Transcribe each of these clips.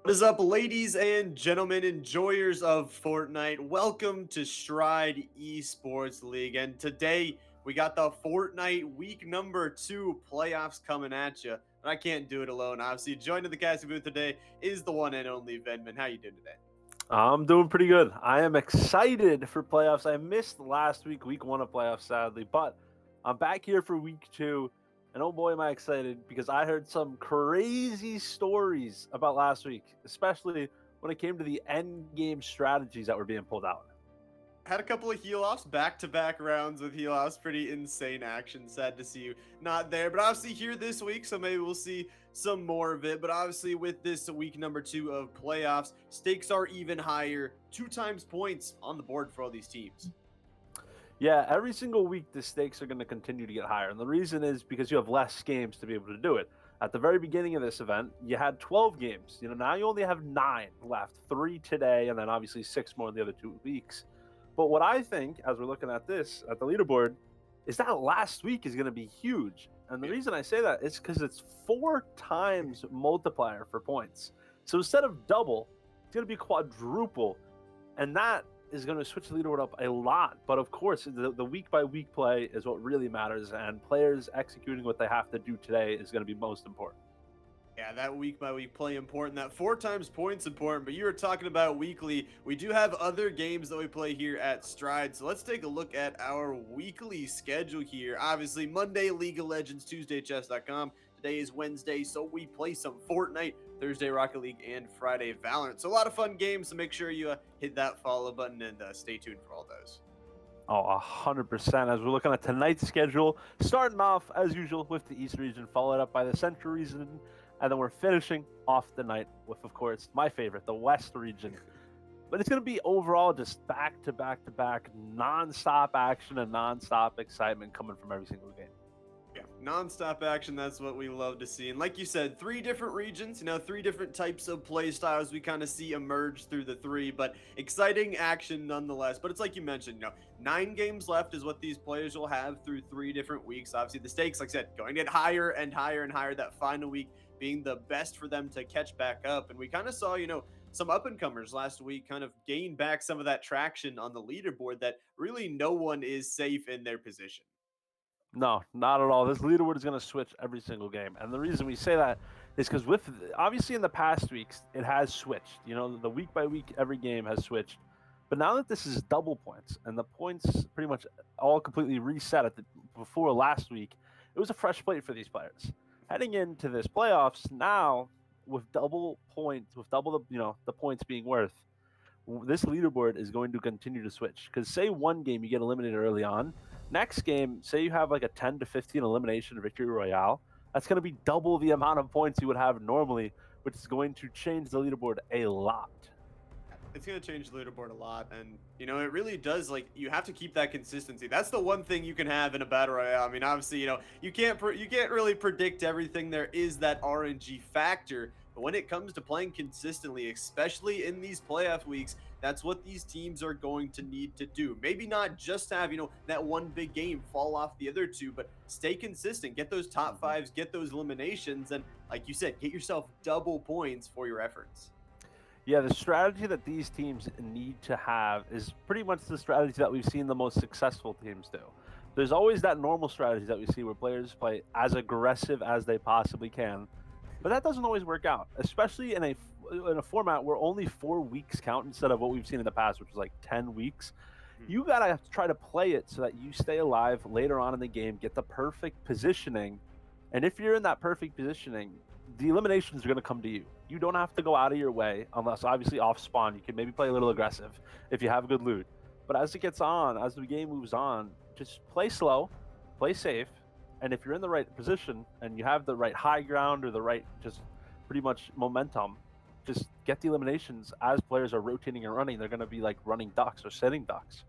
What is up, ladies and gentlemen, enjoyers of Fortnite? Welcome to Stride Esports League. And today we got the Fortnite week number 2 playoffs coming at you. And I can't do it alone. Obviously, joining the casting booth today is the one and only Venman. How you doing today? I'm doing pretty good. I am excited for playoffs. I missed last week one of playoffs, sadly, but I'm back here for week two. And oh boy, am I excited because I heard some crazy stories about last week, especially when it came to the end game strategies that were being pulled out. Had a couple of heal offs, back to back rounds with heal offs. Pretty insane action. Sad to see you not there. But obviously, here this week, so maybe we'll see some more of it. But obviously, with this week number 2 of playoffs, stakes are even higher. 2 times points on the board for all these teams. Yeah, every single week the stakes are going to continue to get higher. And the reason is because you have less games to be able to do it. At the very beginning of this event, you had 12 games. Now you only have 9 left, 3 today, and then obviously 6 more in the other 2 weeks. But what I think, as we're looking at this, at the leaderboard, is that last week is going to be huge. And the Yeah. reason I say that is because it's 4 times multiplier for points. So instead of double, it's going to be quadruple. And that is going to switch the leaderboard up a lot. But of course, the week by week play is what really matters. And players executing what they have to do today is going to be most important. Yeah, that week by week play important. That 4 times points important. But you were talking about weekly. We do have other games that we play here at Stride. So let's take a look at our weekly schedule here. Obviously, Monday, League of Legends, Tuesday, chess.com. Today is Wednesday, so we play some Fortnite. Thursday, Rocket League, and Friday, Valorant. So a lot of fun games. So make sure you hit that follow button and stay tuned for all those. Oh, 100%. As we're looking at tonight's schedule, starting off as usual with the East region, followed up by the Central region, and then we're finishing off the night with, of course, my favorite, the West region. But it's going to be overall just back to back to back, nonstop action and nonstop excitement coming from every single game. Yeah, non-stop action, that's what we love to see. And like you said, 3 different regions, 3 different types of play styles we kind of see emerge through the 3, but exciting action nonetheless. But it's like you mentioned, 9 games left is what these players will have through 3 different weeks. Obviously, the stakes, like I said, going to get higher and higher and higher, that final week being the best for them to catch back up. And we kind of saw, some up and comers last week kind of gain back some of that traction on the leaderboard that really no one is safe in their position. No, not at all. This leaderboard is going to switch every single game. And the reason we say that is because with obviously in the past weeks, it has switched. The week by week, every game has switched. But now that this is double points and the points pretty much all completely reset before last week, it was a fresh plate for these players. Heading into this playoffs now with double points, with double the points being worth, this leaderboard is going to continue to switch. Because say one game you get eliminated early on, next game, say you have like a 10 to 15 elimination victory royale, that's going to be double the amount of points you would have normally, which is going to change the leaderboard a lot. It's going to change the leaderboard a lot, and it really does. Like, you have to keep that consistency. That's the one thing you can have in a battle royale. I mean, obviously, you can't really predict everything. There is that RNG factor, but when it comes to playing consistently, especially in these playoff weeks, that's what these teams are going to need to do. Maybe not just have that one big game fall off the other 2, but stay consistent, get those top Mhm. fives, get those eliminations, and like you said, get yourself double points for your efforts. Yeah, the strategy that these teams need to have is pretty much the strategy that we've seen the most successful teams do. There's always that normal strategy that we see where players play as aggressive as they possibly can, but that doesn't always work out, especially in a format where only 4 weeks count instead of what we've seen in the past, which was like 10 weeks. You gotta try to play it so that you stay alive later on in the game, get the perfect positioning, and if you're in that perfect positioning, the eliminations are going to come to you. You don't have to go out of your way, unless obviously off spawn. You can maybe play a little aggressive if you have good loot. But as it gets on, as the game moves on, just play slow, play safe, and if you're in the right position and you have the right high ground or the right just pretty much momentum, just get the eliminations as players are rotating and running. They're going to be like running ducks or sitting ducks.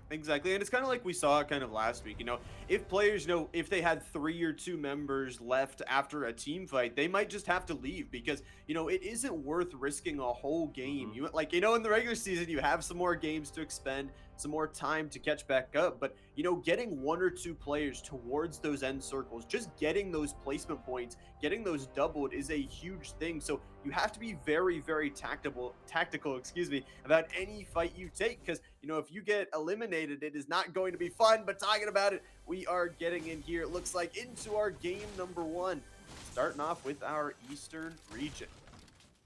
Exactly. And it's kind of like we saw kind of last week. If players, if they had 3 or 2 members left after a team fight, they might just have to leave because, it isn't worth risking a whole game. Hmm. In the regular season, you have some more games to expend. some more time to catch back up. But, getting one or two players towards those end circles, just getting those placement points, getting those doubled is a huge thing. So you have to be very, very tactical, about any fight you take. Because, if you get eliminated, it is not going to be fun. But talking about it, we are getting in here, it looks like, into our game number one, starting off with our Eastern region.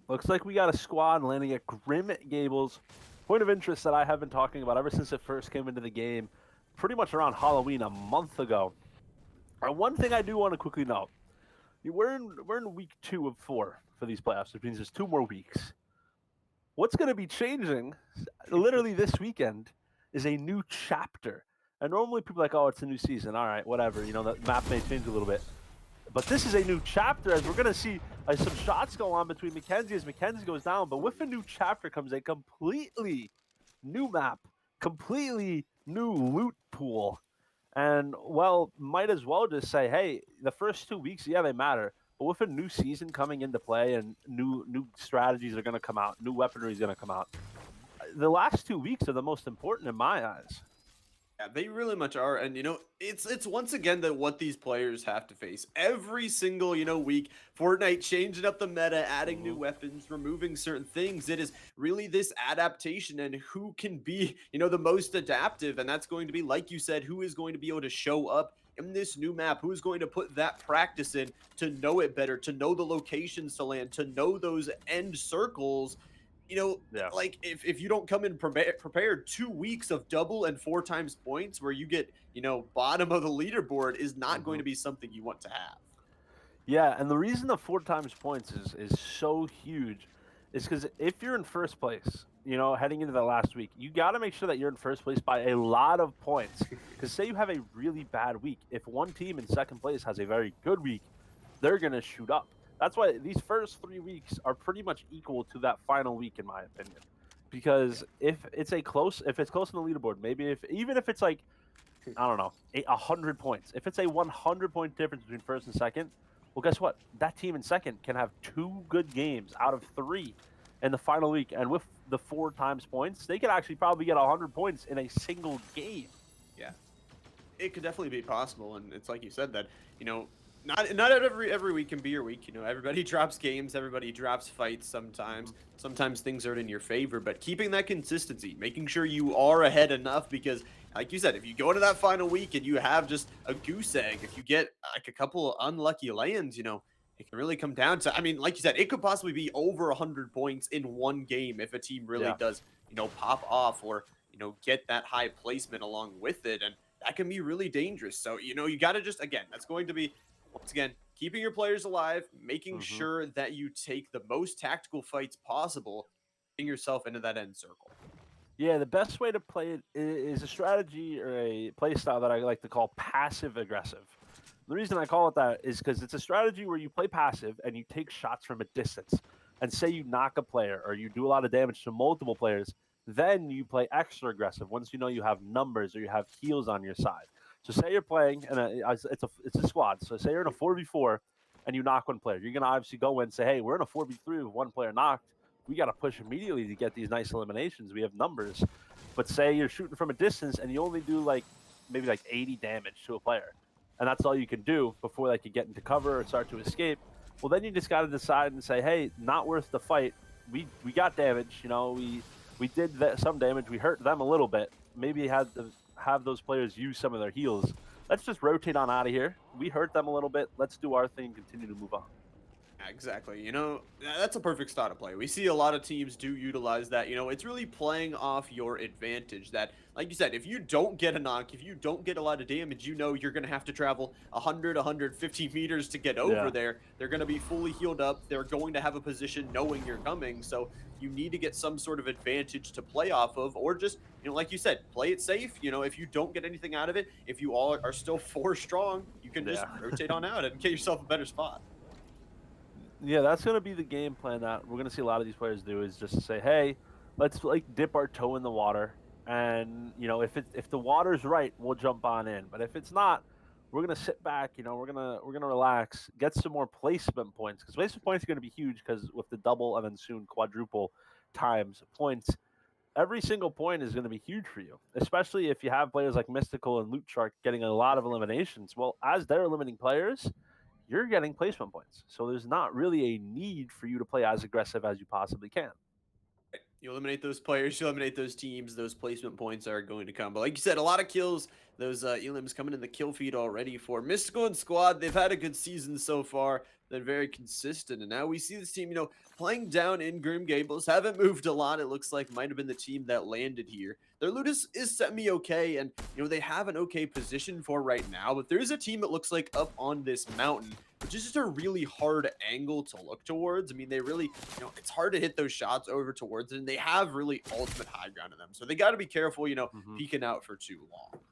Looks like we got a squad landing at Grim Gables. Point of interest that I have been talking about ever since it first came into the game, pretty much around Halloween a month ago. And one thing I do want to quickly note, we're in week 2 of 4 for these playoffs, which means there's 2 more weeks. What's going to be changing literally this weekend is a new chapter. And normally people are like, oh, it's a new season. All right, whatever. The map may change a little bit. But this is a new chapter, as we're going to see some shots go on between Mackenzie as Mackenzie goes down. But with a new chapter comes a completely new map, completely new loot pool. And, well, might as well just say, hey, the first 2 weeks, yeah, they matter. But with a new season coming into play and new strategies are going to come out, new weaponry is going to come out, the last 2 weeks are the most important in my eyes. Yeah, they really much are, and it's once again that what these players have to face every single week. Fortnite changing up the meta, adding new weapons, removing certain things. It is really this adaptation, and who can be the most adaptive, and that's going to be, like you said, who is going to be able to show up in this new map, who is going to put that practice in to know it better, to know the locations to land, to know those end circles. Yeah. Like if you don't come in prepared, 2 weeks of double and 4 times points where you get bottom of the leaderboard is not going to be something you want to have. Yeah, and the reason the 4 times points is so huge is because if you're in first place, heading into the last week, you got to make sure that you're in first place by a lot of points. Because say you have a really bad week, if one team in second place has a very good week, they're going to shoot up. That's why these first 3 weeks are pretty much equal to that final week, in my opinion. Because if it's close in the leaderboard, maybe even if it's like, I don't know, 100 points. If it's a 100-point difference between first and second, well, guess what? That team in second can have 2 good games out of 3 in the final week. And with the 4 times points, they could actually probably get 100 points in a single game. Yeah, it could definitely be possible, and it's like you said that not every week can be your week. Everybody drops games, everybody drops fights sometimes. Sometimes things aren't in your favor, but keeping that consistency, making sure you are ahead enough, because like you said, if you go into that final week and you have just a goose egg, if you get like a couple of unlucky lands, it can really come down to, I mean, like you said, it could possibly be over 100 points in one game if a team really Yeah. does, pop off or, get that high placement along with it. And that can be really dangerous. So, you got to just, again, that's going to be, once again, keeping your players alive, making sure that you take the most tactical fights possible, getting yourself into that end circle. Yeah, the best way to play it is a strategy or a play style that I like to call passive aggressive. The reason I call it that is because it's a strategy where you play passive and you take shots from a distance. And say you knock a player or you do a lot of damage to multiple players, then you play extra aggressive once you know you have numbers or you have heals on your side. So say you're playing and it's a squad. So say you're in a 4v4 and you knock one player. You're gonna obviously go in and say, hey, we're in a 4v3 with one player knocked. We got to push immediately to get these nice eliminations. We have numbers. But say you're shooting from a distance and you only do maybe 80 damage to a player, and that's all you can do before they can get into cover or start to escape. Well, then you just got to decide and say, hey, not worth the fight. We got damage. We did some damage. We hurt them a little bit. Maybe had to have those players use some of their heals. Let's just rotate on out of here. We hurt them a little bit. Let's do our thing and continue to move on. Yeah, exactly. That's a perfect style to play. We see a lot of teams do utilize that. It's really playing off your advantage. That, like you said, if you don't get a knock, if you don't get a lot of damage, you're going to have to travel 100, 150 meters to get over Yeah. there. They're going to be fully healed up. They're going to have a position knowing you're coming. So you need to get some sort of advantage to play off of, or just, like you said, play it safe. If you don't get anything out of it, if you all are still 4 strong, you can just Yeah. rotate on out and get yourself a better spot. Yeah, that's going to be the game plan that we're going to see a lot of these players do is just to say, hey, let's dip our toe in the water. And, if the water's right, we'll jump on in. But if it's not, we're going to sit back, we're going to relax, get some more placement points, because placement points are going to be huge because with the double and then soon quadruple times points, every single point is going to be huge for you, especially if you have players like Mystical and Loot Shark getting a lot of eliminations. Well, as they're eliminating players, you're getting placement points. So there's not really a need for you to play as aggressive as you possibly can. You eliminate those players, you eliminate those teams, those placement points are going to come. But like you said, a lot of kills, those elims coming in the kill feed already for Mystical and Squad. They've had a good season so far. They're very consistent. And now we see this team, playing down in Grim Gables. Haven't moved a lot. It looks like might have been the team that landed here. Their loot is semi-okay, and, they have an okay position for right now. But there is a team that looks like up on this mountain, which is just a really hard angle to look towards. I mean, they really, it's hard to hit those shots over towards it, and they have really ultimate high ground in them. So they got to be careful, peeking out for too long.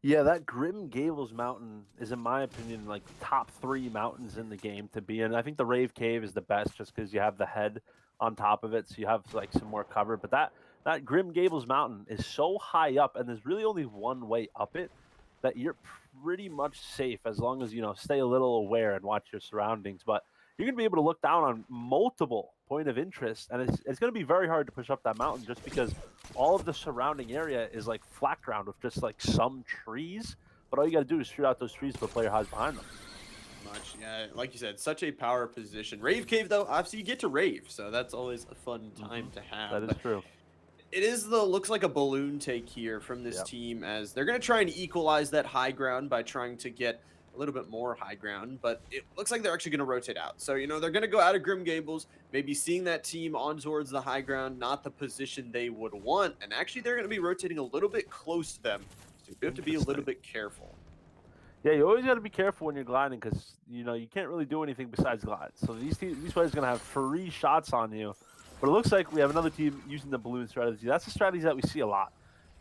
Yeah, that Grim Gables mountain is, in my opinion, like top 3 mountains in the game to be in. I think the Rave Cave is the best just because you have the head on top of it, so you have like some more cover. But that Grim Gables mountain is so high up, and there's really only one way up it, that you're pretty much safe as long as stay a little aware and watch your surroundings. But you're gonna be able to look down on multiple point of interest, and it's gonna be very hard to push up that mountain just because all of the surrounding area is like flat ground with just like some trees. But all you got to do is shoot out those trees to the player hides behind them. Much, yeah, like you said, such a power position. Rave Cave, though, obviously you get to rave, so that's always a fun time to have. That is true. It is looks like a balloon take here from this team, as they're going to try and equalize that high ground by trying to get a little bit more high ground, but it looks like they're actually going to rotate out. So, they're going to go out of Grim Gables, maybe seeing that team on towards the high ground, not the position they would want, and actually they're going to be rotating a little bit close to them, so you have to be a little bit careful. Yeah, you always got to be careful when you're gliding because you can't really do anything besides glide. So these players are going to have free shots on you. But it looks like we have another team using the balloon strategy. That's a strategy that we see a lot.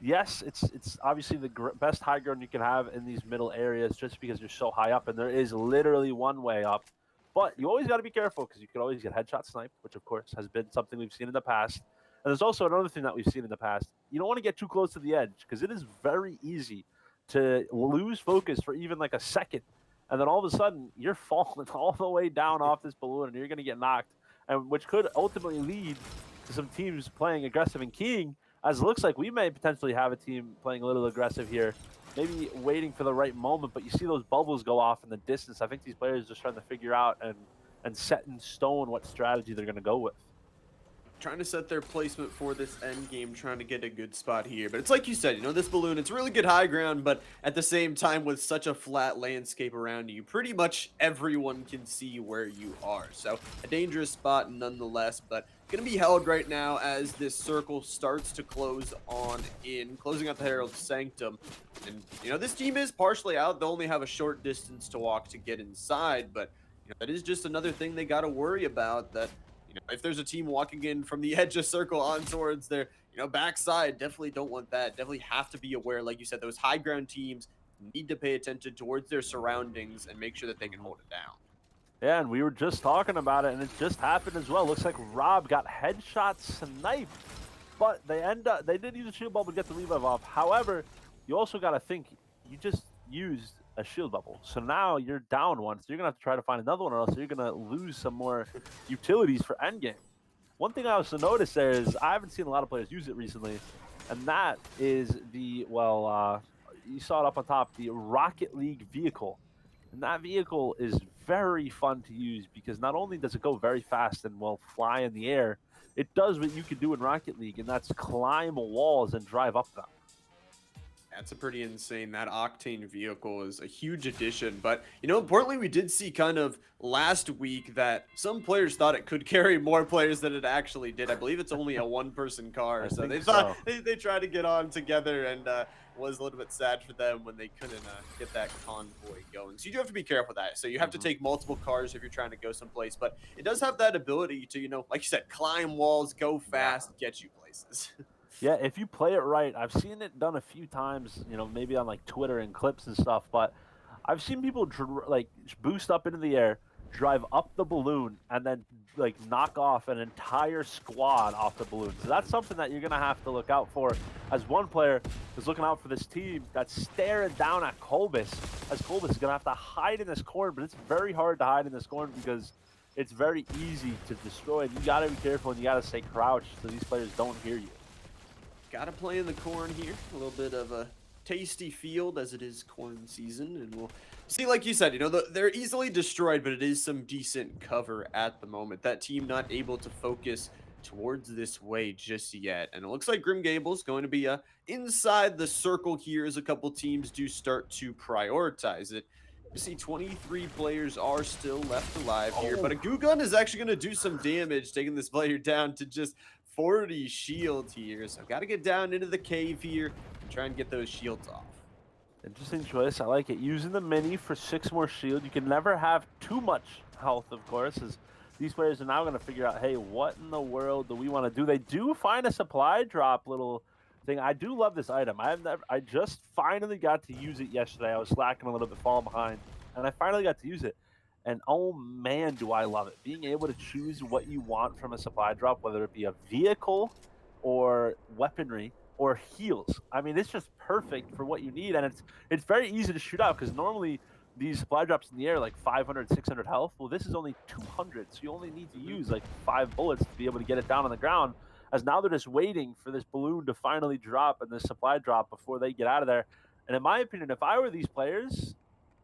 Yes, it's obviously the best high ground you can have in these middle areas just because you're so high up, and there is literally one way up. But you always got to be careful because you could always get headshot sniped, which of course has been something we've seen in the past. And there's also another thing that we've seen in the past. You don't want to get too close to the edge because it is very easy to lose focus for even like a second. And then all of a sudden, you're falling all the way down off this balloon and you're going to get knocked, and which could ultimately lead to some teams playing aggressive and keying, as it looks like we may potentially have a team playing a little aggressive here, maybe waiting for the right moment. But you see those bubbles go off in the distance. I think these players are just trying to figure out and set in stone what strategy they're going to go with. Trying to set their placement for this end game, trying to get a good spot here. But it's like you said, this balloon, it's really good high ground, but at the same time, with such a flat landscape around you, pretty much everyone can see where you are. So a dangerous spot nonetheless, but going to be held right now as this circle starts to close on in, closing out the Herald Sanctum. And, this team is partially out. They'll only have a short distance to walk to get inside, but, that is just another thing they got to worry about, that if there's a team walking in from the edge of circle on towards their, backside, definitely don't want that. Definitely have to be aware. Like you said, those high ground teams need to pay attention towards their surroundings and make sure that they can hold it down. Yeah, and we were just talking about it, and it just happened as well. Looks like Rob got headshot sniped, but they did use a shield bubble to get the revive off. However, you also got to think you just used a shield bubble, so now you're down one, so you're gonna have to try to find another one, or else you're gonna lose some more utilities for endgame. One thing I also noticed there is I haven't seen a lot of players use it recently, and that is you saw it up on top, the Rocket League vehicle. And that vehicle is very fun to use because not only does it go very fast and will fly in the air, it does what you could do in Rocket League, and that's climb walls and drive up them. That's a pretty insane. That Octane vehicle is a huge addition. But, importantly, we did see kind of last week that some players thought it could carry more players than it actually did. I believe it's only a one-person car. So they thought they tried to get on together, and was a little bit sad for them when they couldn't get that convoy going. So you do have to be careful with that. So you have to take multiple cars if you're trying to go someplace. But it does have that ability to, like you said, climb walls, go fast, get you places. Yeah, if you play it right, I've seen it done a few times, maybe on like Twitter and clips and stuff, but I've seen people like boost up into the air, drive up the balloon, and then like knock off an entire squad off the balloon. So that's something that you're going to have to look out for, as one player is looking out for this team that's staring down at Colbus, as Colbus is going to have to hide in this corner, but it's very hard to hide in this corner because it's very easy to destroy. And you got to be careful, and you got to stay crouched so these players don't hear you. Gotta play in the corn here. A little bit of a tasty field as it is corn season, and we'll see. Like you said, they're easily destroyed, but it is some decent cover at the moment. That team not able to focus towards this way just yet, and it looks like Grim Gable's going to be inside the circle here as a couple teams do start to prioritize it. You see 23 players are still left alive here, but a Oh, goo gun is actually going to do some damage, taking this player down to just 40 shield here. So got to get down into the cave here and try and get those shields off. interesting choice. I like it. Using the mini for 6 more shield. You can never have too much health, of course, as these players are now going to figure out, hey, what in the world do we want to do? They do find a supply drop little thing. I do love this item. I just finally got to use it yesterday. I was slacking a little bit, falling behind, and I finally got to use it. And oh man, do I love it. Being able to choose what you want from a supply drop, whether it be a vehicle or weaponry or heals. I mean, it's just perfect for what you need. And it's very easy to shoot out because normally these supply drops in the air like 500, 600 health. Well, this is only 200. So you only need to use like 5 bullets to be able to get it down on the ground. As now they're just waiting for this balloon to finally drop and this supply drop before they get out of there. And in my opinion, if I were these players,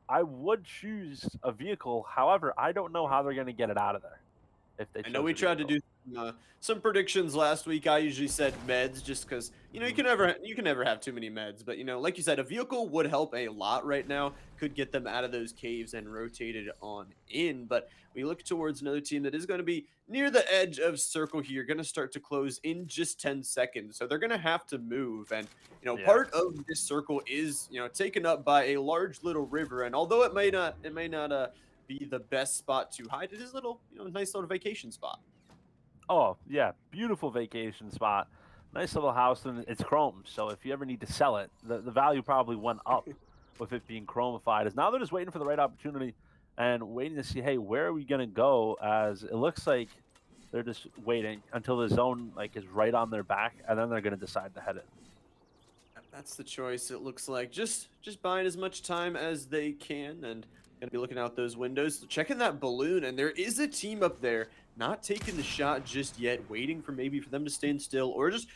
I would choose a vehicle. However, I don't know how they're going to get it out of there if they I know chose we a tried to vehicle. do some predictions last week. I usually said meds just because Mhm. you can never have too many meds. But like you said, a vehicle would help a lot right now. Could get them out of those caves and rotated on in. But we look towards another team that is going to be near the edge of circle here, going to start to close in just 10 seconds. So they're going to have to move. And Yeah. part of this circle is taken up by a large little river. And although it may not be the best spot to hide, it is a little nice little vacation spot. Oh, yeah, beautiful vacation spot. Nice little house, and it's chrome. So if you ever need to sell it, the value probably went up with it being chromified. As now they're just waiting for the right opportunity and waiting to see, hey, where are we gonna go? As it looks like they're just waiting until the zone like is right on their back, and then they're gonna decide to head in. That's the choice. It looks like just buying as much time as they can, and gonna be looking out those windows, checking that balloon. And there is a team up there not taking the shot just yet, waiting for maybe for them to stand still or just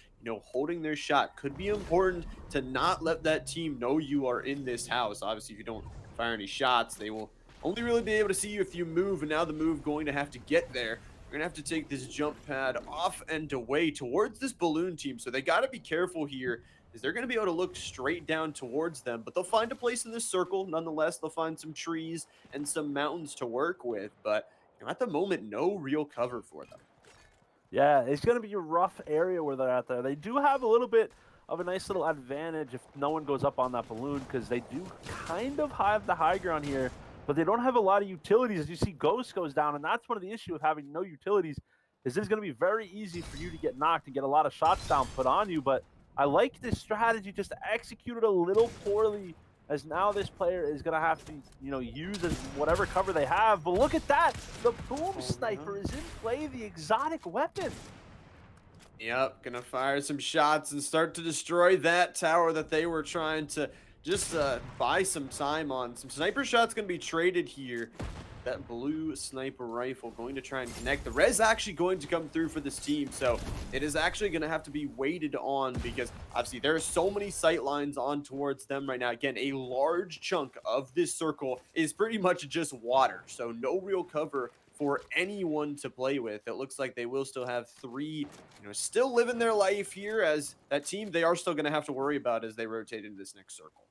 holding their shot. Could be important to not let that team know you are in this house. Obviously, if you don't fire any shots, they will only really be able to see you if you move. And now the move going to have to get there. We're gonna have to take this jump pad off and away towards this balloon team. So they got to be careful here, is they're going to be able to look straight down towards them, but they'll find a place in this circle. Nonetheless, they'll find some trees and some mountains to work with, but at the moment, no real cover for them. Yeah, it's going to be a rough area where they're at there. They do have a little bit of a nice little advantage if no one goes up on that balloon because they do kind of have the high ground here, but they don't have a lot of utilities. As you see, Ghost goes down, and that's one of the issues with having no utilities is it's going to be very easy for you to get knocked and get a lot of shots down put on you. But I like this strategy, just executed a little poorly as now this player is going to have to, use as whatever cover they have. But look at that. The boom Oh, sniper no. is in play, the exotic weapon. Yep, gonna fire some shots and start to destroy that tower that they were trying to just buy some time on. Some sniper shots gonna be traded here. That blue sniper rifle going to try and connect. The res actually going to come through for this team, so it is actually going to have to be waited on because obviously there are so many sight lines on towards them right now. Again, a large chunk of this circle is pretty much just water, so no real cover for anyone to play with. It looks like they will still have 3, still living their life here as that team they are still going to have to worry about as they rotate into this next circle.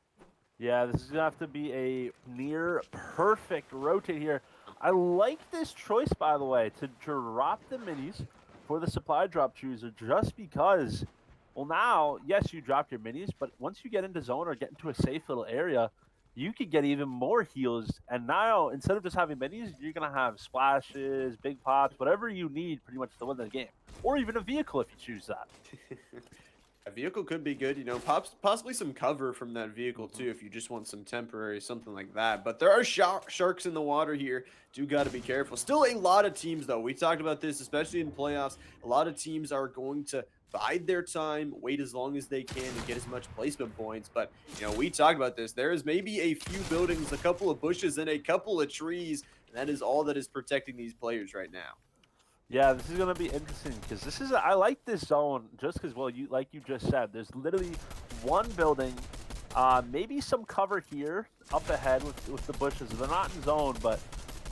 Yeah, this is gonna have to be a near perfect rotate here. I like this choice, by the way, to drop the minis for the supply drop chooser just because, well, now, yes, you dropped your minis, but once you get into zone or get into a safe little area, you could get even more heals. And now, instead of just having minis, you're gonna have splashes, big pops, whatever you need pretty much to win the game. Or even a vehicle if you choose that. A vehicle could be good, possibly some cover from that vehicle Mhm. too if you just want some temporary something like that. But there are sharks in the water here. Do got to be careful. Still a lot of teams though. We talked about this, especially in playoffs. A lot of teams are going to bide their time, wait as long as they can, and get as much placement points. But we talked about this. There is maybe a few buildings, a couple of bushes, and a couple of trees. And that is all that is protecting these players right now. Yeah, this is gonna be interesting because this is I like this zone just because well you like you just said there's literally one building, maybe some cover here up ahead with the bushes. They're not in zone, but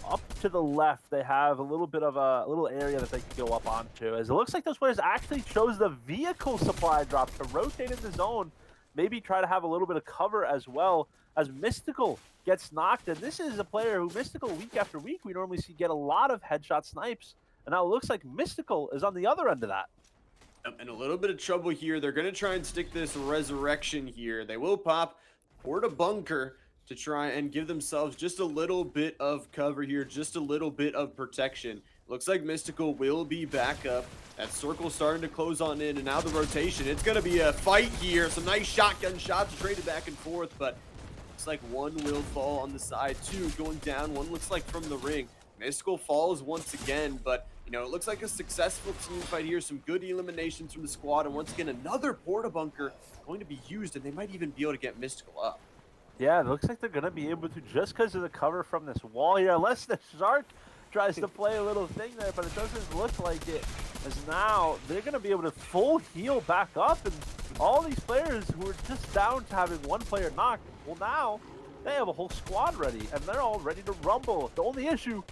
up to the left they have a little bit of a little area that they can go up onto. As it looks like those players actually chose the vehicle supply drop to rotate in the zone, maybe try to have a little bit of cover as well as Mystical gets knocked. And this is a player who Mystical week after week we normally see get a lot of headshot snipes. And now it looks like Mystical is on the other end of that. In a little bit of trouble here. They're going to try and stick this resurrection here. They will pop toward a bunker to try and give themselves just a little bit of cover here, just a little bit of protection. Looks like Mystical will be back up. That circle starting to close on in, and now the rotation. It's going to be a fight here. Some nice shotgun shots traded back and forth, but looks like one will fall on the side. Two going down. One looks like from the ring. Mystical falls once again, but you know, it looks like a successful team fight here. Some good eliminations from the squad, and once again, another porta bunker going to be used, and they might even be able to get Mystical up. Yeah, it looks like they're going to be able to just because of the cover from this wall here, unless the Shark tries to play a little thing there, but it doesn't look like it. As now they're going to be able to full heal back up, and all these players who are just down to having one player knocked, well now they have a whole squad ready, and they're all ready to rumble. The only issue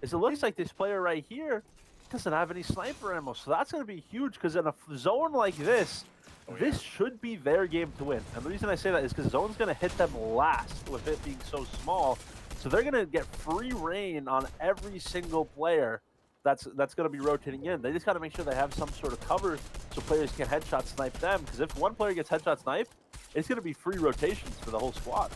is it looks like this player right here doesn't have any sniper ammo, so that's going to be huge because in a zone like this, this should be their game to win. And the reason I say that is because zone's going to hit them last with it being so small, so they're going to get free reign on every single player that's going to be rotating in. They just got to make sure they have some sort of cover so players can headshot snipe them, because if one player gets headshot sniped, it's going to be free rotations for the whole squad.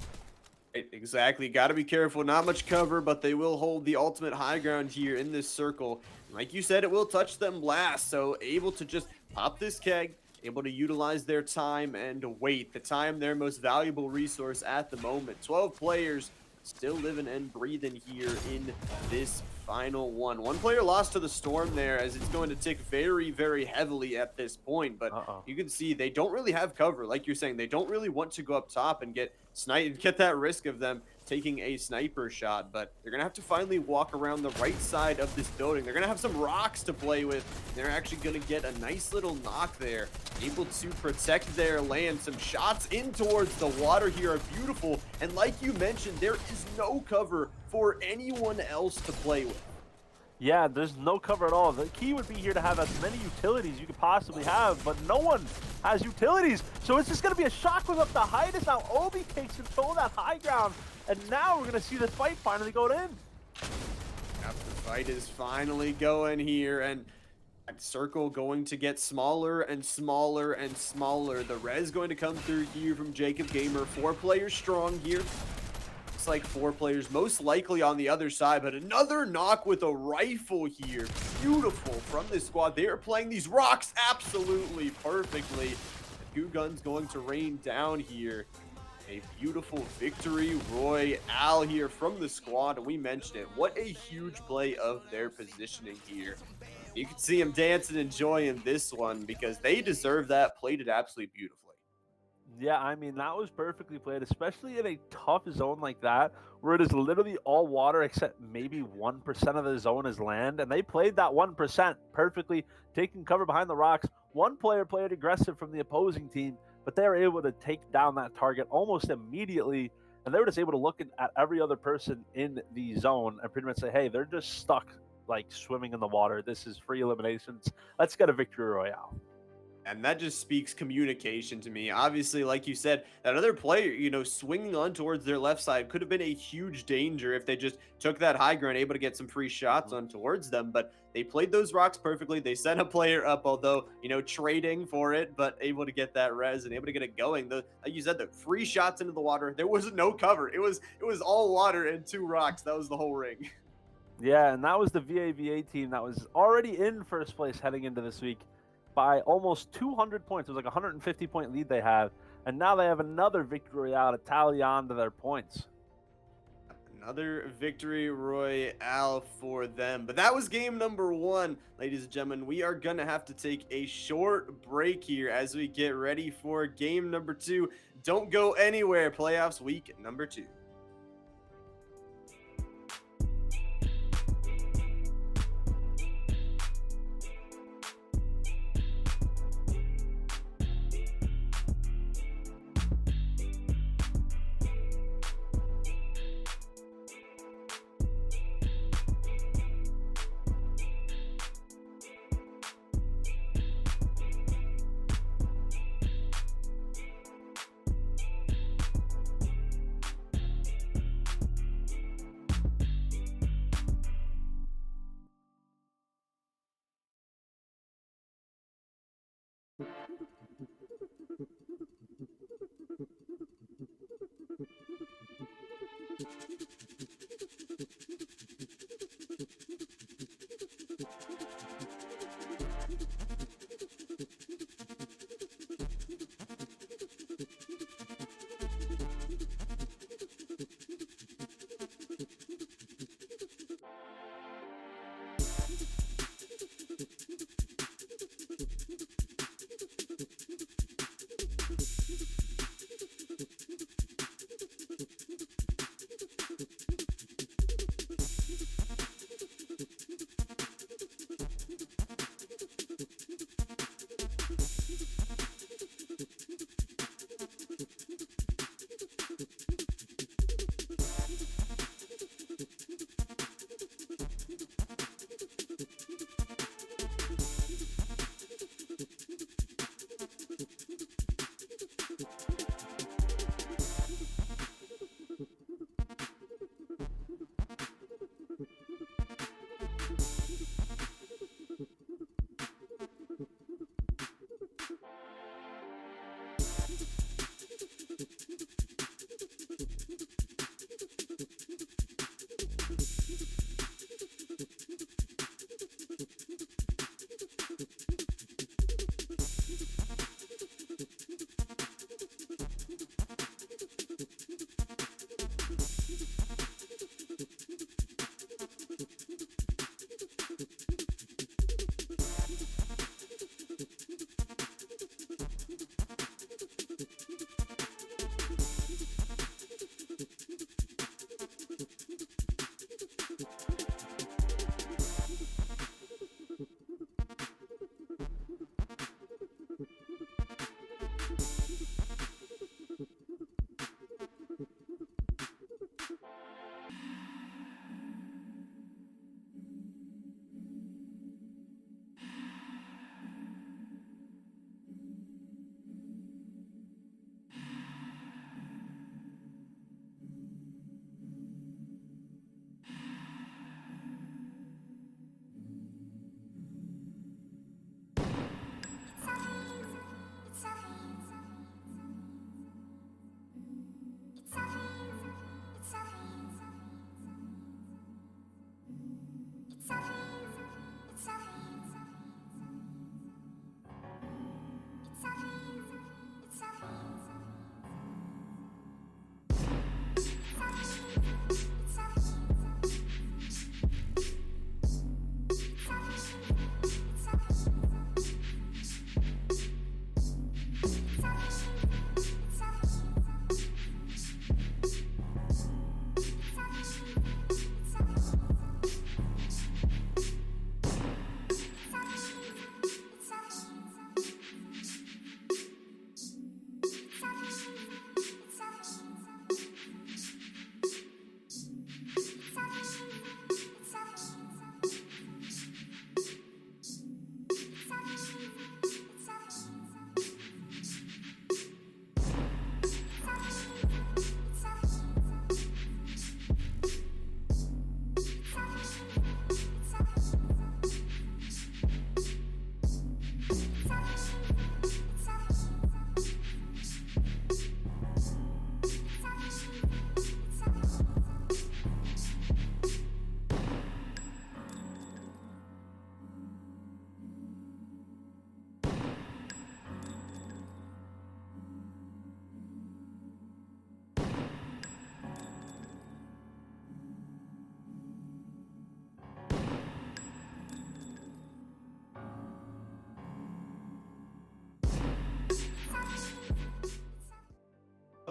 Exactly. Got to be careful. Not much cover, but they will hold the ultimate high ground here in this circle. Like you said, it will touch them last, so able to just pop this keg, able to utilize their time and wait. The time, their most valuable resource at the moment. 12 players still living and breathing here in this final one. One player lost to the storm there, as it's going to tick very, very heavily at this point. But you can see they don't really have cover. Like you're saying, they don't really want to go up top and get sniped, get that risk of them taking a sniper shot. But they're going to have to finally walk around the right side of this building. They're going to have some rocks to play with. They're actually going to get a nice little knock there, able to protect their land. Some shots in towards the water here are beautiful. And like you mentioned, there is no cover for anyone else to play with. Yeah, there's no cover at all. The key would be here to have as many utilities you could possibly have, but no one has utilities. So it's just going to be a shockwave up the height as now Obi takes control of that high ground. And now we're going to see the fight finally go in. Yep, the fight is finally going here, and that circle going to get smaller and smaller and smaller. The res going to come through here from Jacob Gamer. 4 players strong here. Like 4 players most likely on the other side, but another knock with a rifle here. Beautiful from this squad. They are playing these rocks absolutely perfectly. The 2 guns going to rain down here. A beautiful victory royale here from the squad, and we mentioned it. What a huge play of their positioning here. You can see them dancing, enjoying this one because they deserve that. Played it absolutely beautifully. Yeah, I mean, that was perfectly played, especially in a tough zone like that, where it is literally all water except maybe 1% of the zone is land. And they played that 1% perfectly, taking cover behind the rocks. One player played aggressive from the opposing team, but they were able to take down that target almost immediately. And they were just able to look at every other person in the zone and pretty much say, hey, they're just stuck, like swimming in the water. This is free eliminations. Let's get a victory royale. And that just speaks communication to me. Obviously, like you said, that other player, you know, swinging on towards their left side could have been a huge danger if they just took that high ground, able to get some free shots on towards them. But they played those rocks perfectly. They sent a player up, although, you know, trading for it, but able to get that res and able to get it going. Like you said, the free shots into the water. There was no cover. It was all water and 2 rocks. That was the whole ring. Yeah, and that was the VAVA team that was already in first place heading into this week by almost 200 points. It was like a 150-point lead they have, and now they have another victory royale to tally on to their points. Another victory royale for them. But that was game number 1, ladies and gentlemen. We are going to have to take a short break here as we get ready for game number 2. Don't go anywhere. Playoffs week number 2.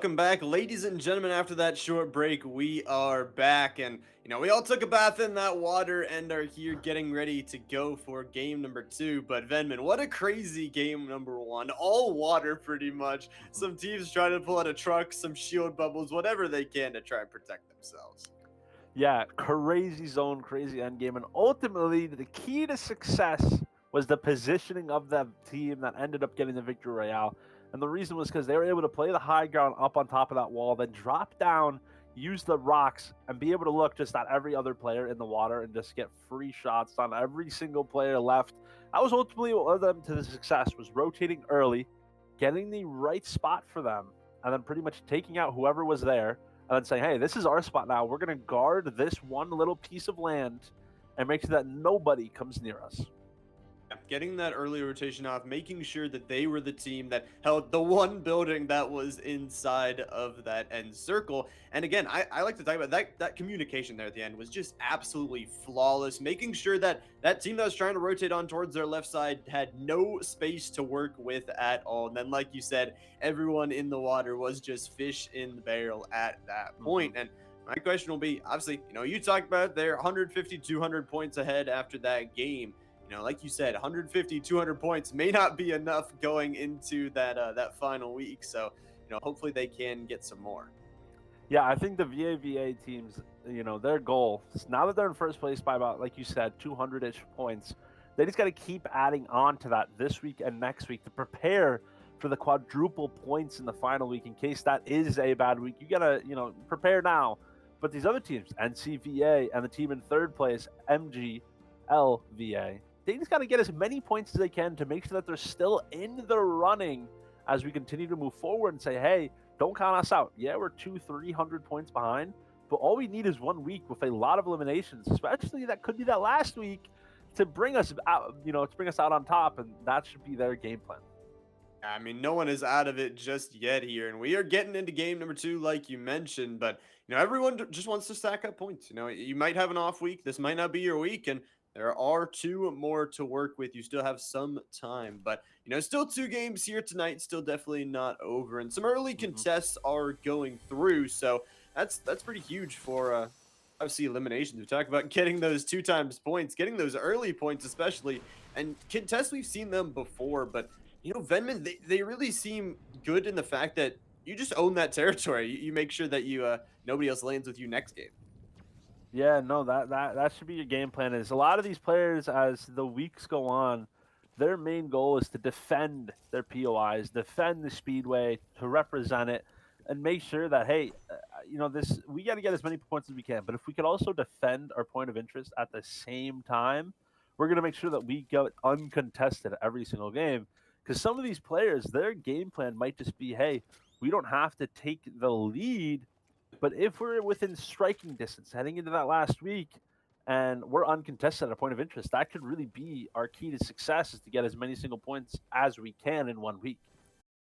Welcome back, ladies and gentlemen. After that short break, we are back, and we all took a bath in that water and are here getting ready to go for game number 2. But Venman, what a crazy game number 1! All water, pretty much. Some teams trying to pull out a truck, some shield bubbles, whatever they can to try and protect themselves. Yeah, crazy zone, crazy end game, and ultimately the key to success was the positioning of that team that ended up getting the victory royale. And the reason was because they were able to play the high ground up on top of that wall, then drop down, use the rocks, and be able to look just at every other player in the water and just get free shots on every single player left. That was ultimately what led them to the success, was rotating early, getting the right spot for them, and then pretty much taking out whoever was there, and then saying, hey, this is our spot now. We're going to guard this one little piece of land and make sure that nobody comes near us. Getting that early rotation off, making sure that they were the team that held the one building that was inside of that end circle. And again, I like to talk about that communication there at the end was just absolutely flawless, making sure that that team that was trying to rotate on towards their left side had no space to work with at all. And then, like you said, everyone in the water was just fish in the barrel at that point. And my question will be, obviously, you talked about they're 150, 200 points ahead after that game. Like you said, 150, 200 points may not be enough going into that final week. So, hopefully they can get some more. Yeah, I think the VAVA teams, their goal, now that they're in first place by about, like you said, 200-ish points, they just got to keep adding on to that this week and next week to prepare for the quadruple points in the final week in case that is a bad week. You got to, prepare now. But these other teams, NCVA and the team in third place, MGLVA, they just got to get as many points as they can to make sure that they're still in the running as we continue to move forward and say, hey, don't count us out. Yeah, we're 200-300 points behind, but all we need is 1 week with a lot of eliminations, especially that could be that last week, to bring us out, to bring us out on top, and that should be their game plan. I mean, no one is out of it just yet here, and we are getting into game number 2, like you mentioned. But everyone just wants to stack up points. You might have an off week. This might not be your week, and there are 2 more to work with. You still have some time, but still 2 games here tonight. Still definitely not over, and some early contests are going through. So that's pretty huge for obviously eliminations. We talk about getting those 2 times points, getting those early points especially, and contests we've seen them before, but Venman, they really seem good in the fact that you just own that territory. You make sure that nobody else lands with you next game. Yeah, no, that should be your game plan. Is a lot of these players, as the weeks go on, their main goal is to defend their POIs, defend the speedway, to represent it, and make sure that, hey, this, we got to get as many points as we can. But if we could also defend our point of interest at the same time, we're going to make sure that we go uncontested every single game. Because some of these players, their game plan might just be, hey, we don't have to take the lead, but if we're within striking distance heading into that last week and we're uncontested at a point of interest, that could really be our key to success, is to get as many single points as we can in 1 week.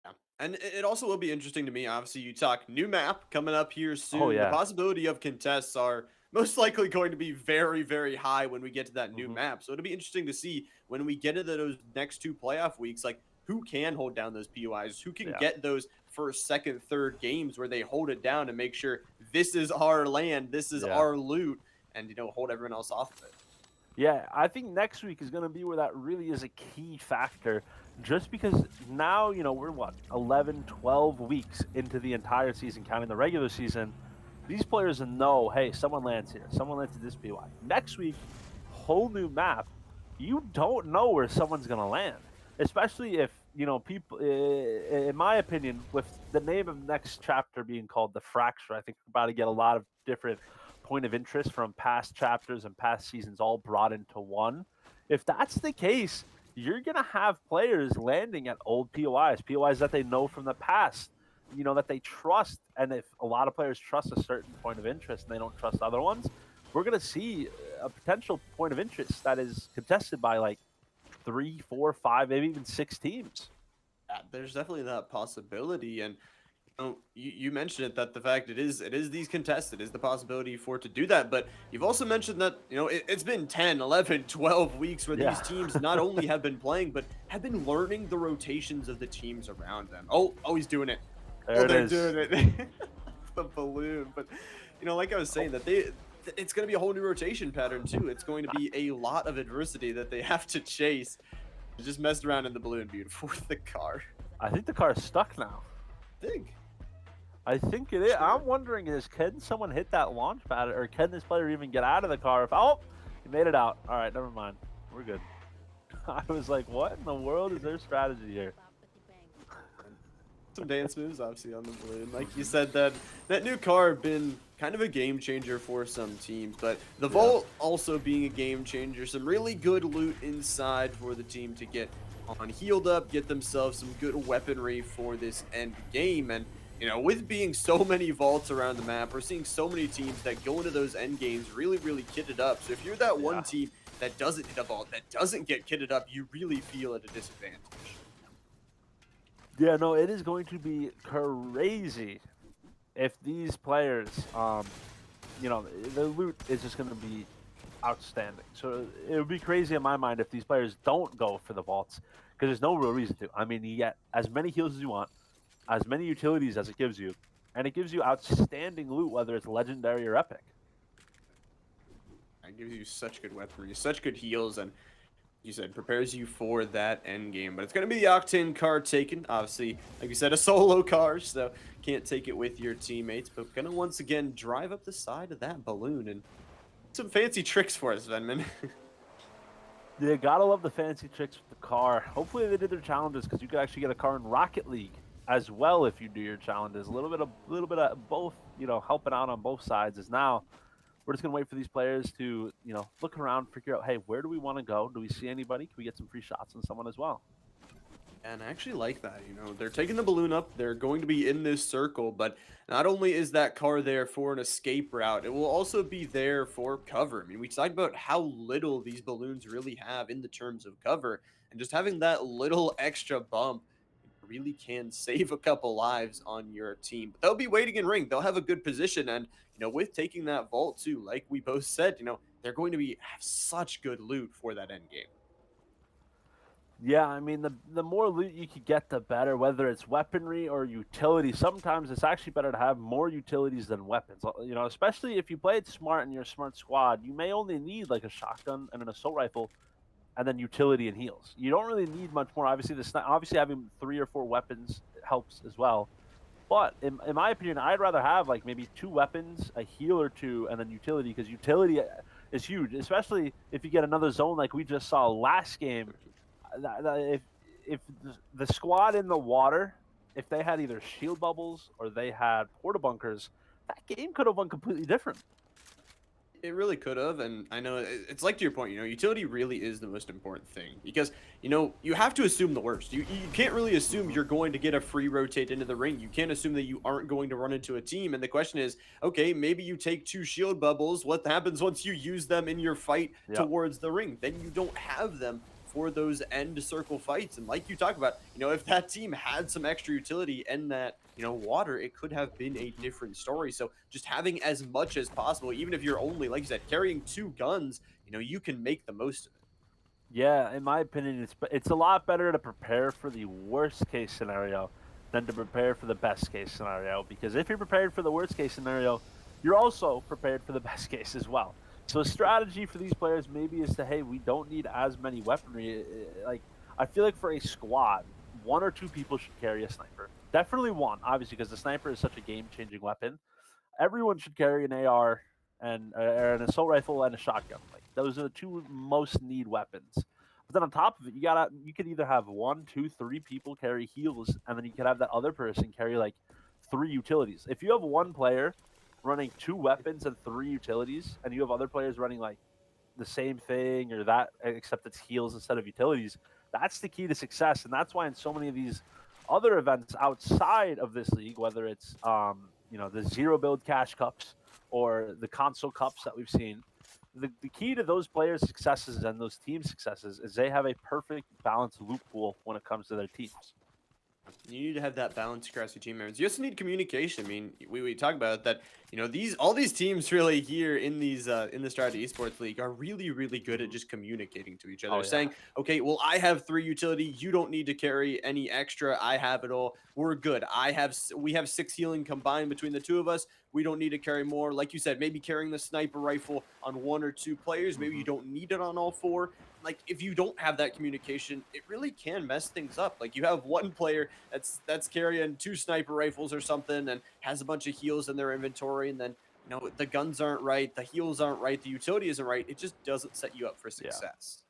Yeah. And it also will be interesting to me. Obviously, you talk new map coming up here Oh, soon. The yeah. possibility of contests are most likely going to be very, very high when we get to that new Hmm. map. So it'll be interesting to see when we get into those next 2 playoff weeks, like who can hold down those POIs, who can Yeah. get those first, second, third games where they hold it down and make sure this is our land, this is Yeah. our loot, and hold everyone else off of it. Yeah, I think next week is going to be where that really is a key factor, just because now, we're what, 11, 12 weeks into the entire season, counting the regular season. These players know, hey, someone lands here, someone lands at this PY. Next week, whole new map. You don't know where someone's going to land, especially if, people, in my opinion, with the name of next chapter being called The Fracture, I think we're about to get a lot of different point of interest from past chapters and past seasons all brought into one. If that's the case, you're going to have players landing at old POIs that they know from the past, that they trust. And if a lot of players trust a certain point of interest and they don't trust other ones, we're going to see a potential point of interest that is contested by like 3, 4, 5, maybe even 6 teams. Yeah, there's definitely that possibility, and you mentioned it, that the fact it is these contests, it is the possibility for it to do that, but you've also mentioned that it's been 10, 11, 12 weeks where these Yeah. teams not only have been playing but have been learning the rotations of the teams around them. Oh, he's doing it. There Oh, it they're is. doing it. The balloon. But like I was saying, that it's going to be a whole new rotation pattern too. It's going to be a lot of adversity that they have to chase. Just messed around in the balloon, beautiful with the car. I think the car is stuck now. Big. I think it is. Sure. I'm wondering, can someone hit that launch pad, or can this player even get out of the car? Oh, he made it out. All right, never mind. We're good. I was like, what in the world is their strategy here? Some dance moves, obviously, on the balloon. Like you said, that new car been kind of a game changer for some teams. But the Yeah. vault also being a game changer, some really good loot inside for the team to get on healed up, get themselves some good weaponry for this end game. And with being so many vaults around the map, we're seeing so many teams that go into those end games really, really kitted up. So if you're that one Yeah. team that doesn't hit a vault, that doesn't get kitted up, you really feel at a disadvantage. Yeah, no, it is going to be crazy if these players, the loot is just going to be outstanding. So it would be crazy in my mind if these players don't go for the vaults because there's no real reason to. I mean, you get as many heals as you want, as many utilities as it gives you, and it gives you outstanding loot, whether it's legendary or epic. It gives you such good weaponry, such good heals, and you said prepares you for that end game. But it's going to be the Octane card taken. Obviously, like you said, a solo car, so can't take it with your teammates. But going to once again drive up the side of that balloon and some fancy tricks for us, Venman. You gotta love the fancy tricks with the car. Hopefully they did their challenges because you could actually get a car in Rocket League as well if you do your challenges. A little bit of both, helping out on both sides. Is now we're just gonna wait for these players to, look around, figure out, hey, where do we want to go? Do we see anybody? Can we get some free shots on someone as well? And I actually like that. They're taking the balloon up. They're going to be in this circle, but not only is that car there for an escape route, it will also be there for cover. I mean, we talked about how little these balloons really have in the terms of cover, and just having that little extra bump really can save a couple lives on your team. But they'll be waiting in ring. They'll have a good position, and with taking that vault too, like we both said, they're going to have such good loot for that end game. Yeah, I mean the more loot you could get, the better. Whether it's weaponry or utility, sometimes it's actually better to have more utilities than weapons. Especially if you play it smart and you're a smart squad, you may only need like a shotgun and an assault rifle, and then utility and heals. You don't really need much more. Obviously, obviously having 3 or 4 weapons helps as well. But in my opinion, I'd rather have like maybe 2 weapons, a heal or two, and then utility because utility is huge, especially if you get another zone like we just saw last game. If the squad in the water, if they had either shield bubbles or they had porta bunkers, that game could have won completely different. It really could have, and I know it's like to your point. Utility really is the most important thing because you have to assume the worst. You can't really assume Mhm. you're going to get a free rotate into the ring. You can't assume that you aren't going to run into a team. And the question is, okay, maybe you take 2 shield bubbles. What happens once you use them in your fight Yeah. towards the ring? Then you don't have them for those end circle fights. And like you talk about, if that team had some extra utility in that, water, it could have been a Mhm. different story. So just having as much as possible, even if you're only, like you said, carrying 2 guns, you can make the most of it. Yeah, in my opinion, it's a lot better to prepare for the worst case scenario than to prepare for the best case scenario. Because if you're prepared for the worst case scenario, you're also prepared for the best case as well. So a strategy for these players maybe is to, hey, we don't need as many weaponry. Like I feel like for a squad, 1 or 2 people should carry a sniper. Definitely one, obviously, because the sniper is such a game-changing weapon. Everyone should carry an AR and or an assault rifle and a shotgun. Like those are the 2 most need weapons. But then on top of it, you could either have 1, 2, 3 people carry heals, and then you could have that other person carry like 3 utilities. If you have one player running 2 weapons and 3 utilities, and you have other players running like the same thing or that except it's heals instead of utilities, that's the key to success. And that's why in so many of these other events outside of this league, whether it's the zero build cash cups or the console cups that we've seen, the key to those players' successes and those team successes is they have a perfect balanced loot pool when it comes to their teams. You need to have that balance across your team members. You also need communication. I mean, we talk about that. All these teams really here in these in the Strategy Esports League are really really good at Mhm. just communicating to each Oh other, yeah. saying, "Okay, well I have 3 utility. You don't need to carry any extra. I have it all. We're good. We have 6 healing combined between the 2 of us. We don't need to carry more. Like you said, maybe carrying the sniper rifle on 1 or 2 players. Maybe you Hmm. don't need it on all 4. Like if you don't have that communication, it really can mess things up. Like you have one player that's carrying 2 sniper rifles or something and has a bunch of heals in their inventory, and then the guns aren't right, the heals aren't right, the utility isn't right. It just doesn't set you up for Yeah. success.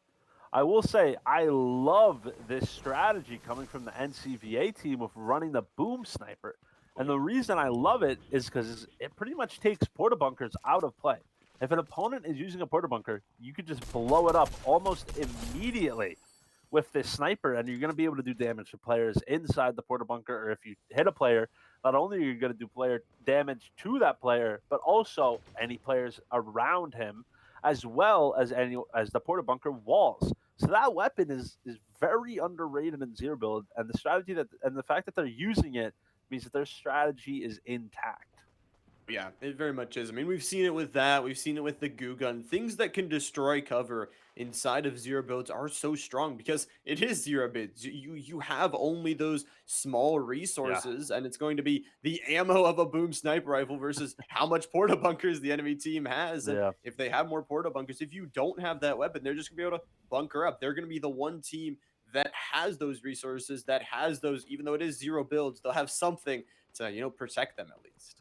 I will say I love this strategy coming from the NCVA team of running the boom sniper. And the reason I love it is because it pretty much takes porta bunkers out of play. If an opponent is using a porta bunker, you could just blow it up almost immediately with this sniper, and you're going to be able to do damage to players inside the porta bunker. Or if you hit a player, not only are you going to do player damage to that player, but also any players around him, as well as the porta bunker walls. So that weapon is very underrated in zero build, and the fact that they're using it means that their strategy is intact. Yeah, it very much is. I mean, we've seen it with that. We've seen it with the goo gun. Things that can destroy cover inside of zero builds are so strong because it is zero bids. You have only those small Yeah, resources, and it's going to be the ammo of a boom sniper rifle versus how much porta bunkers the enemy team has. And yeah. if they have more porta bunkers, if you don't have that weapon, they're just gonna be able to bunker up. They're gonna be the one team that has those resources, that has those, even though it is zero builds, they'll have something to protect them at least.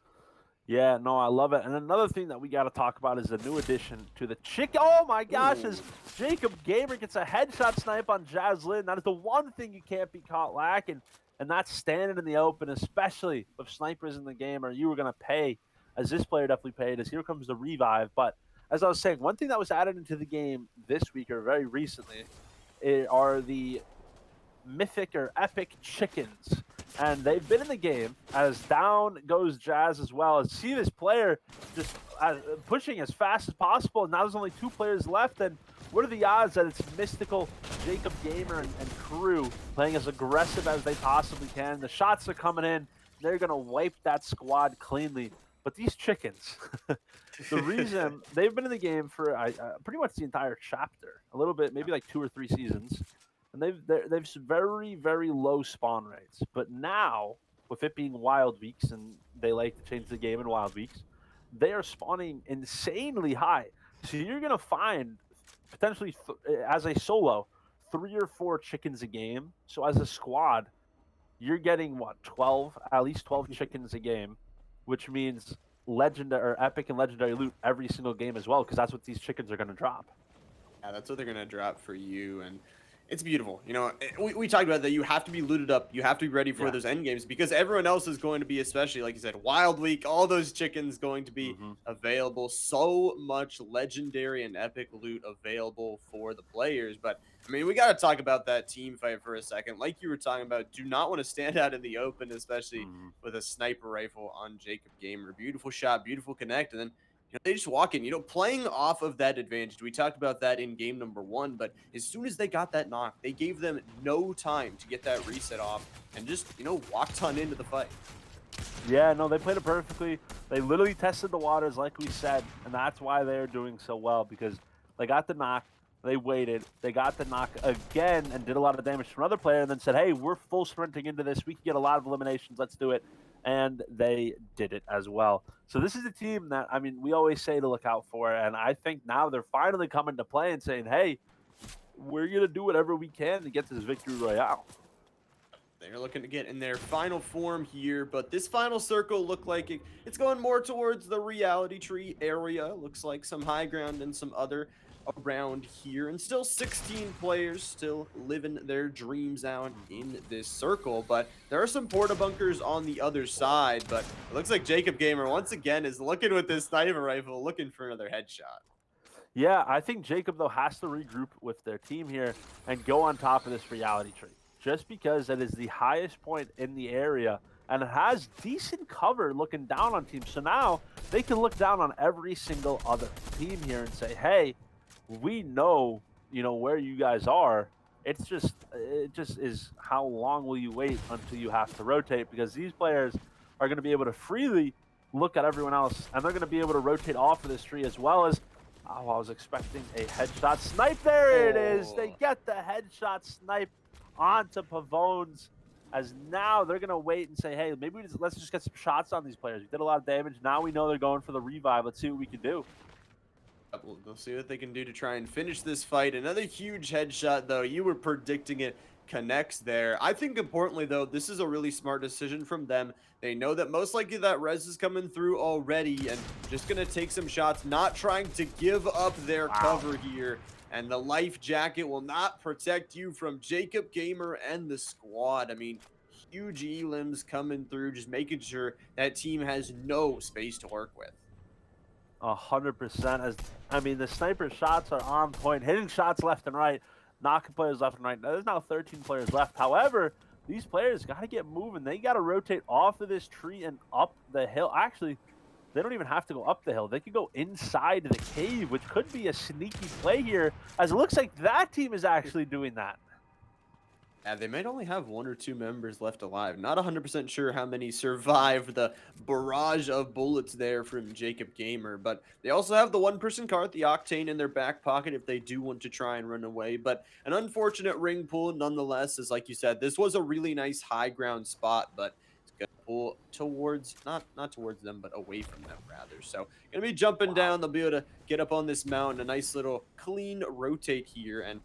Yeah, no, I love it. And another thing that we got to talk about is the new addition to the chick. Oh my gosh, as Ooh. Jacob Gamer gets a headshot snipe on Jaslyn. That is the one thing you can't be caught lacking, and that's standing in the open, especially with snipers in the game, or you were going to pay, as this player definitely paid, as here comes the revive. But as I was saying, one thing that was added into the game this week or very recently are the mythic or epic chickens. And they've been in the game as down goes Jazz as well. As see this player just pushing as fast as possible. And now there's only 2 players left. And what are the odds that it's mystical Jacob Gamer and crew playing as aggressive as they possibly can? The shots are coming in. They're going to wipe that squad cleanly. But these chickens, the reason they've been in the game for pretty much the entire chapter, a little bit, maybe like 2 or 3 seasons, and they've very low spawn rates. But now, with it being wild weeks, and they like to change the game in wild weeks, they are spawning insanely high. So you're gonna find potentially as a solo 3 or 4 chickens a game. So as a squad, you're getting what 12, at least 12 chickens a game, which means legendary or epic and legendary loot every single game as well, because that's what these chickens are gonna drop. Yeah, that's what they're gonna drop for you, and it's beautiful. We talked about that. You have to be looted up. You have to be ready for Yeah. those end games because everyone else is going to be, especially like you said, Wild Week. All those chickens going to be Hmm. available. So much legendary and epic loot available for the players. But I mean, we got to talk about that team fight for a second. Like you were talking about, do not want to stand out in the open, especially Hmm. with a sniper rifle on Jacob Gamer. Beautiful shot, beautiful connect, and then they just walk in, playing off of that advantage. We talked about that in game number 1, but as soon as they got that knock, they gave them no time to get that reset off and just, walked on into the fight. Yeah, no, they played it perfectly. They literally tested the waters, like we said, and that's why they're doing so well, because they got the knock, they waited, they got the knock again, and did a lot of damage to another player, and then said, hey, we're full sprinting into this. We can get a lot of eliminations. Let's do it. And they did it as well. So this is a team that, I mean, we always say to look out for, and I think now they're finally coming to play and saying, hey, we're going to do whatever we can to get this victory royale. They're looking to get in their final form here, but this final circle looked like it's going more towards the reality tree area. Looks like some high ground and some other around here, and still 16 players still living their dreams out in this circle. But there are some porta bunkers on the other side, but it looks like Jacob Gamer once again is looking with this sniper rifle, looking for another headshot. Yeah, I think Jacob, though, has to regroup with their team here and go on top of this reality tree. Just because it is the highest point in the area and it has decent cover looking down on teams. So now they can look down on every single other team here and say, hey, we know, where you guys are. It just is how long will you wait until you have to rotate, because these players are going to be able to freely look at everyone else, and they're going to be able to rotate off of this tree as well as, oh, I was expecting a headshot snipe. There it is. They Oh. get the headshot snipe onto Pavones, as now they're going to wait and say, hey, maybe let's just get some shots on these players. We did a lot of damage. Now we know they're going for the revive. Let's see what we can do. We'll see what they can do to try and finish this fight. Another huge headshot, though. You were predicting it. Connects there. I think importantly, though, this is a really smart decision from them. They know that most likely that res is coming through already and just going to take some shots, not trying to give up their cover here. And the life jacket will not protect you from Jacob Gamer and the squad. I mean, huge elims coming through, just making sure that team has no space to work with. 100%. As I mean, the sniper shots are on point, hitting shots left and right, knocking players left and right. Now, there's now 13 players left. However, these players got to get moving. They got to rotate off of this tree and up the hill. Actually, they don't even have to go up the hill. They could go inside the cave, which could be a sneaky play here, as it looks like that team is actually doing that. Yeah, they might only have 1 or 2 members left alive. Not 100% sure how many survived the barrage of bullets there from Jacob Gamer, but they also have the one-person card, the Octane, in their back pocket if they do want to try and run away. But an unfortunate ring pull nonetheless, is like you said, this was a really nice high ground spot, but it's gonna pull towards, not towards them, but away from them rather. So gonna be jumping down. They'll be able to get up on this mountain, a nice little clean rotate here, and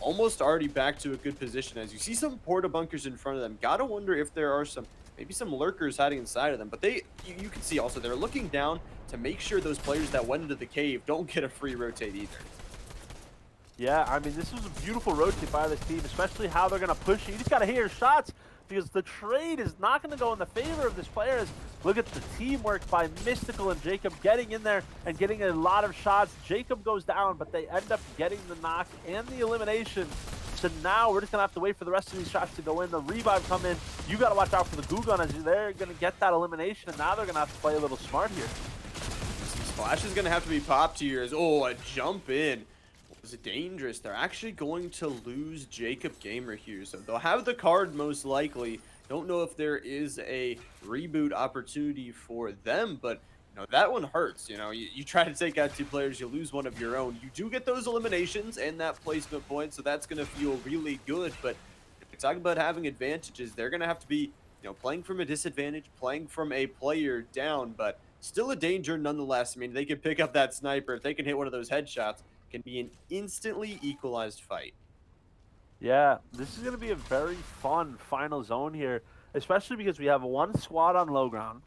almost already back to a good position as you see some porta bunkers in front of them. Gotta wonder if there are maybe some lurkers hiding inside of them, but you can see also they're looking down to make sure those players that went into the cave don't get a free rotate either. Yeah, I mean, this was a beautiful rotate by this team, especially how they're going to push you. You just got to hear shots because the trade is not going to go in the favor of this player. Look at the teamwork by Mystical and Jacob getting in there and getting a lot of shots. Jacob goes down, but they end up getting the knock and the elimination. So now we're just going to have to wait for the rest of these shots to go in. The revive come in. You got to watch out for the goo gun as they're going to get that elimination, and now they're going to have to play a little smart here. Splash is going to have to be popped here as, a jump in. Is it dangerous? They're actually going to lose Jacob Gamer here, so they'll have the card most likely. Don't know if there is a reboot opportunity for them, but that one hurts. You try to take out 2 players, you lose one of your own. You do get those eliminations and that placement point, so that's going to feel really good. But if you're talking about having advantages, they're going to have to be playing from a disadvantage, playing from a player down, but still a danger nonetheless. I mean, they can pick up that sniper. If they can hit one of those headshots, can be an instantly equalized fight. Yeah, this is going to be a very fun final zone here, especially because we have one squad on low ground,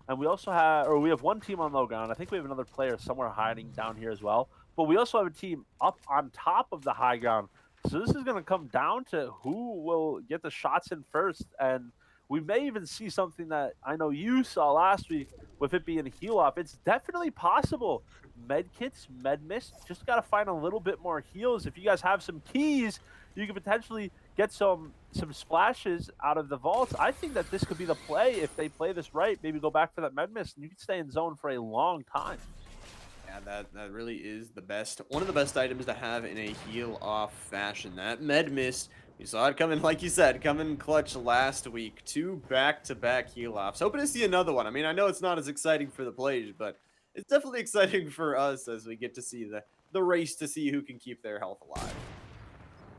and we also have, or we have one team on low ground. I think we have another player somewhere hiding down here as well, but we also have a team up on top of the high ground. So this is going to come down to who will get the shots in first, and we may even see something that I know you saw last week with it being a heal off. It's definitely possible. Med kits, med mist, just got to find a little bit more heals. If you guys have some keys, you could potentially get some splashes out of the vaults. I think that this could be the play if they play this right. Maybe go back for that med mist, and you can stay in zone for a long time. Yeah, that really is one of the best items to have in a heal off fashion. That med mist, we saw it coming, like you said, coming clutch last week. 2 back-to-back heal offs. Hoping to see another one. I mean, I know it's not as exciting for the players, but it's definitely exciting for us as we get to see the race to see who can keep their health alive.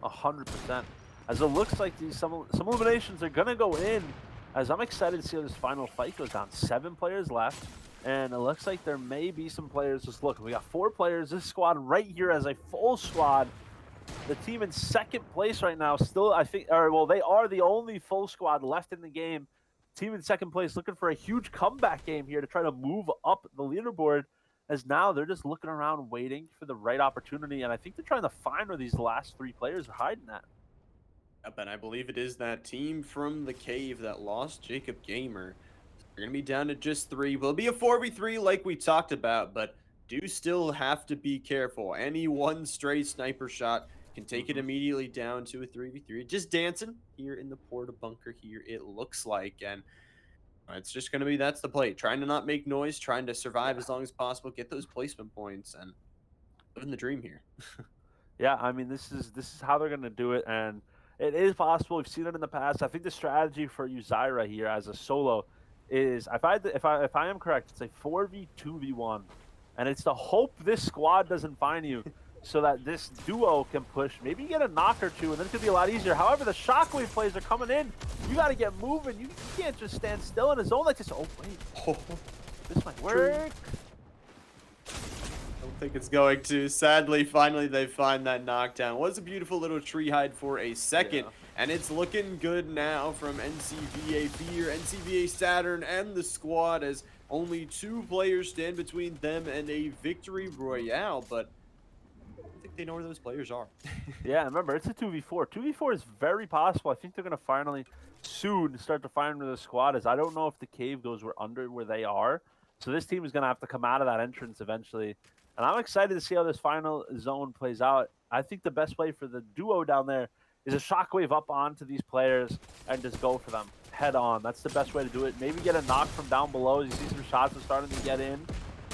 100%. As it looks like some eliminations are gonna go in. As I'm excited to see how this final fight goes down. 7 players left, and it looks like there may be some players. Just look, we got 4 players. This squad right here as a full squad. The team in second place right now, still I think, they are the only full squad left in the game. Team in second place looking for a huge comeback game here to try to move up the leaderboard. As now they're just looking around waiting for the right opportunity, and I think they're trying to find where these last 3 players are hiding at. Yep, and I believe it is that team from the cave that lost Jacob Gamer. They're going to be down to just 3. Will be a 4v3 like we talked about, but do still have to be careful. Any one stray sniper shot can take it immediately down to a 3v3. Just dancing here in the porta bunker here, it looks like, and it's just going to be, that's the play. Trying to not make noise, trying to survive as long as possible, get those placement points, and living the dream here. Yeah, I mean, this is how they're going to do it, and it is possible. We've seen it in the past. I think the strategy for Uzyra here as a solo is, if I am correct, it's a 4v2v1, and it's to hope this squad doesn't find you, so that this duo can push. Maybe you get a knock or 2, and then it could be a lot easier. However, the shockwave plays are coming in. You got to get moving. You can't just stand still in a zone like this. Oh wait, this might work. I don't think it's going to. Sadly, finally they find that knockdown. Was a beautiful little tree hide for a second, and it's looking good now from NCVA Fear, NCVA Saturn, and the squad, as only 2 players stand between them and a victory royale, but I don't think they know where those players are. Yeah, remember, it's a 2v4. 2v4 is very possible. I think they're going to finally soon start to find where the squad is. I don't know if the cave goes under where they are. So this team is going to have to come out of that entrance eventually. And I'm excited to see how this final zone plays out. I think the best play for the duo down there is a shockwave up onto these players and just go for them head on. That's the best way to do it. Maybe get a knock from down below. You see some shots are starting to get in.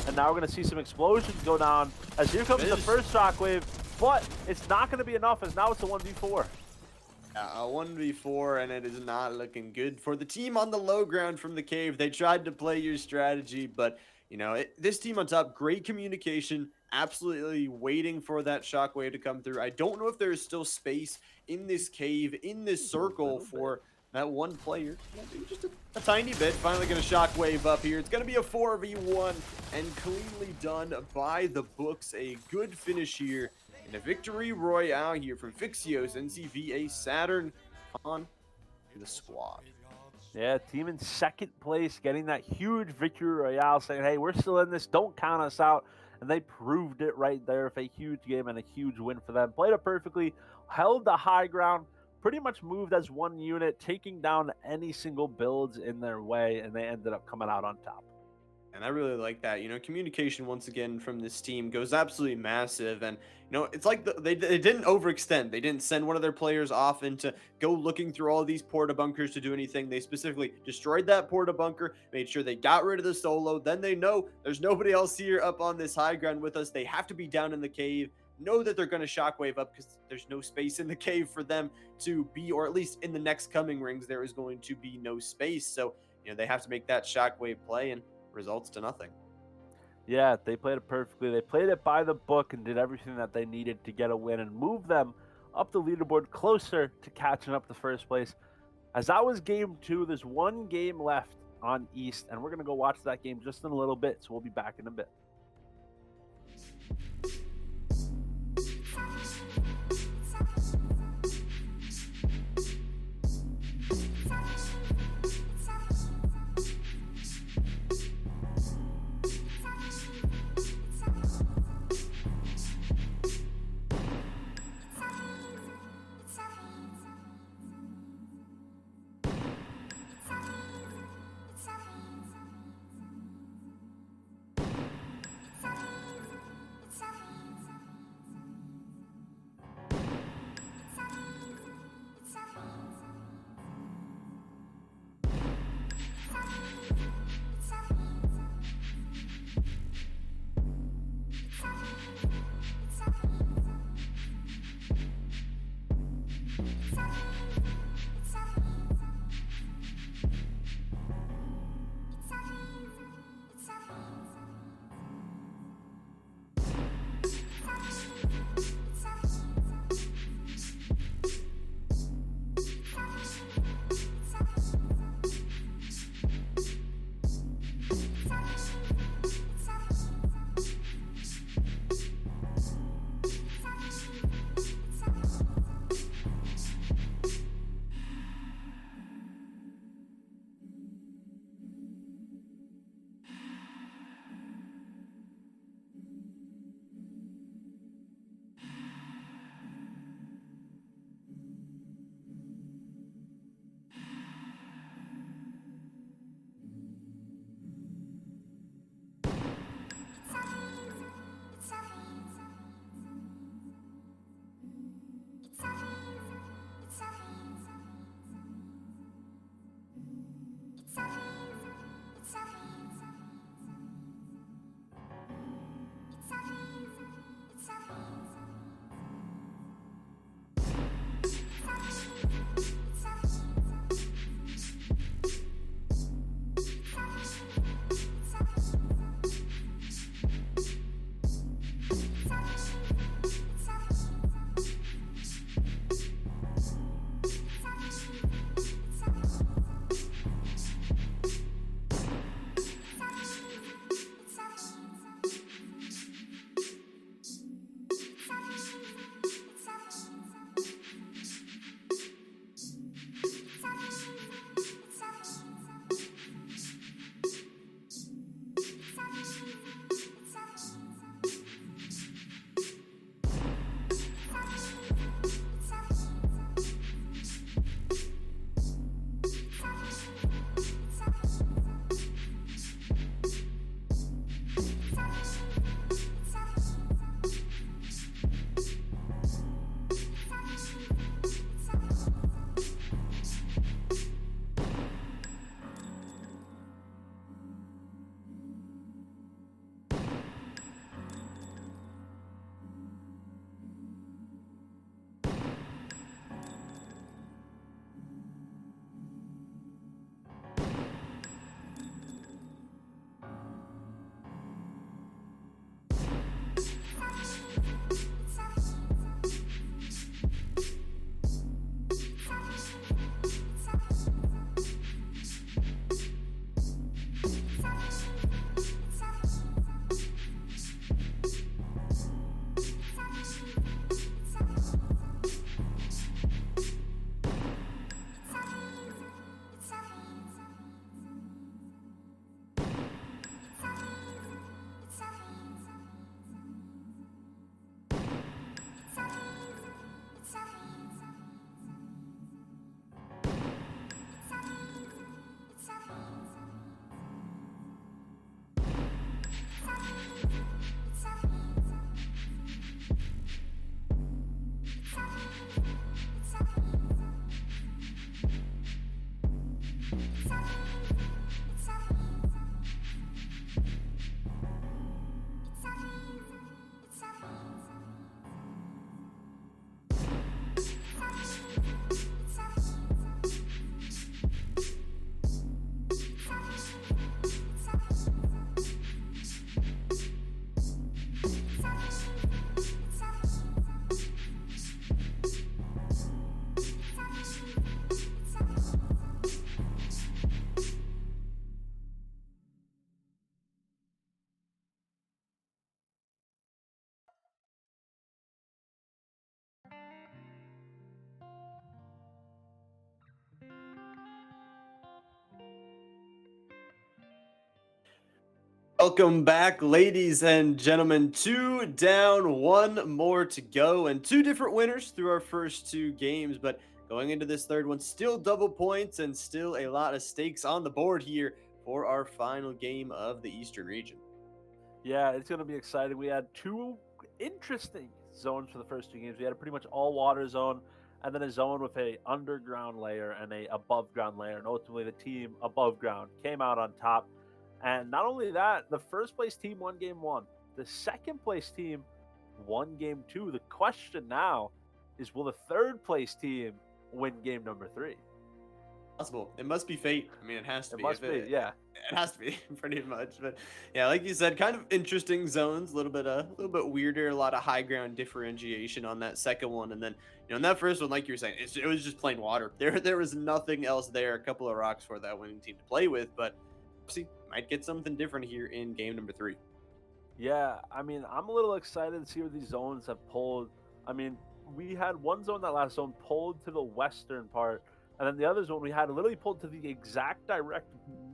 And now we're going to see some explosions go down as here comes the first shockwave. But it's not going to be enough as now it's a 1v4. A 1v4, and it is not looking good for the team on the low ground from the cave. They tried to play your strategy, but this team on top, great communication, absolutely waiting for that shockwave to come through. I don't know if there is still space in this cave, in this circle for that one player. Yeah, maybe just a tiny bit. Finally going to shockwave up here. It's going to be a 4v1 and cleanly done by the books. A good finish here. And a victory royale here from Fixios, NCVA, Saturn, on to the squad. Yeah, team in second place, getting that huge victory royale, saying, hey, we're still in this, don't count us out. And they proved it right there with a huge game and a huge win for them. Played it perfectly, held the high ground, pretty much moved as one unit, taking down any single builds in their way, and they ended up coming out on top. And I really like that. Communication once again from this team goes absolutely massive. And, it's like they didn't overextend. They didn't send one of their players off into go looking through all of these porta bunkers to do anything. They specifically destroyed that porta bunker, made sure they got rid of the solo. Then they know there's nobody else here up on this high ground with us. They have to be down in the cave. Know that they're going to shockwave up because there's no space in the cave for them to be, or at least in the next coming rings, there is going to be no space. So, they have to make that shockwave play, and results to nothing. Yeah, they played it perfectly. They played it by the book and did everything that they needed to get a win and move them up the leaderboard closer to catching up to first place. As that was game 2, there's one game left on East, and we're going to go watch that game just in a little bit, so we'll be back in a bit. Welcome back, ladies and gentlemen. Two down, one more to go, and two different winners through our first two games. But going into this third one, still double points and still a lot of stakes on the board here for our final game of the Eastern region. Yeah, it's going to be exciting. We had two interesting zones for the first two games. We had a pretty much all water zone, and then a zone with a underground layer and a above ground layer. And ultimately, the team above ground came out on top. And not only that, the first place team won game one. The second place team won game two. The question now is, will the third place team win game number three? Possible. It must be fate. I mean, it has to It be. must be, yeah. It has to be pretty much. But yeah, like you said, kind of interesting zones. A little bit weirder. A lot of high ground differentiation on that second one, and then in that first one, like you were saying, it was just plain water. There was nothing else there. A couple of rocks for that winning team to play with, but see, might get something different here in game number three. Yeah, I mean, I'm a little excited to see where these zones have pulled. I mean, we had one zone, that last zone, pulled to the western part, and then the other zone we had literally pulled to the exact direct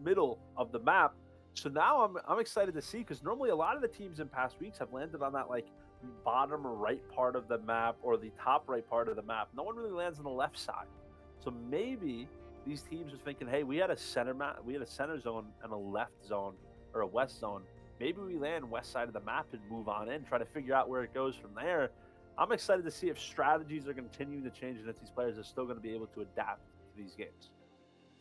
middle of the map. So now I'm excited to see, because normally a lot of the teams in past weeks have landed on that like bottom right part of the map or the top right part of the map. No one really lands on the left side. So maybe these teams are thinking, hey, we had a center zone and a left zone or a west zone. Maybe we land west side of the map and move on in, try to figure out where it goes from there. I'm excited to see if strategies are continuing to change and if these players are still going to be able to adapt to these games.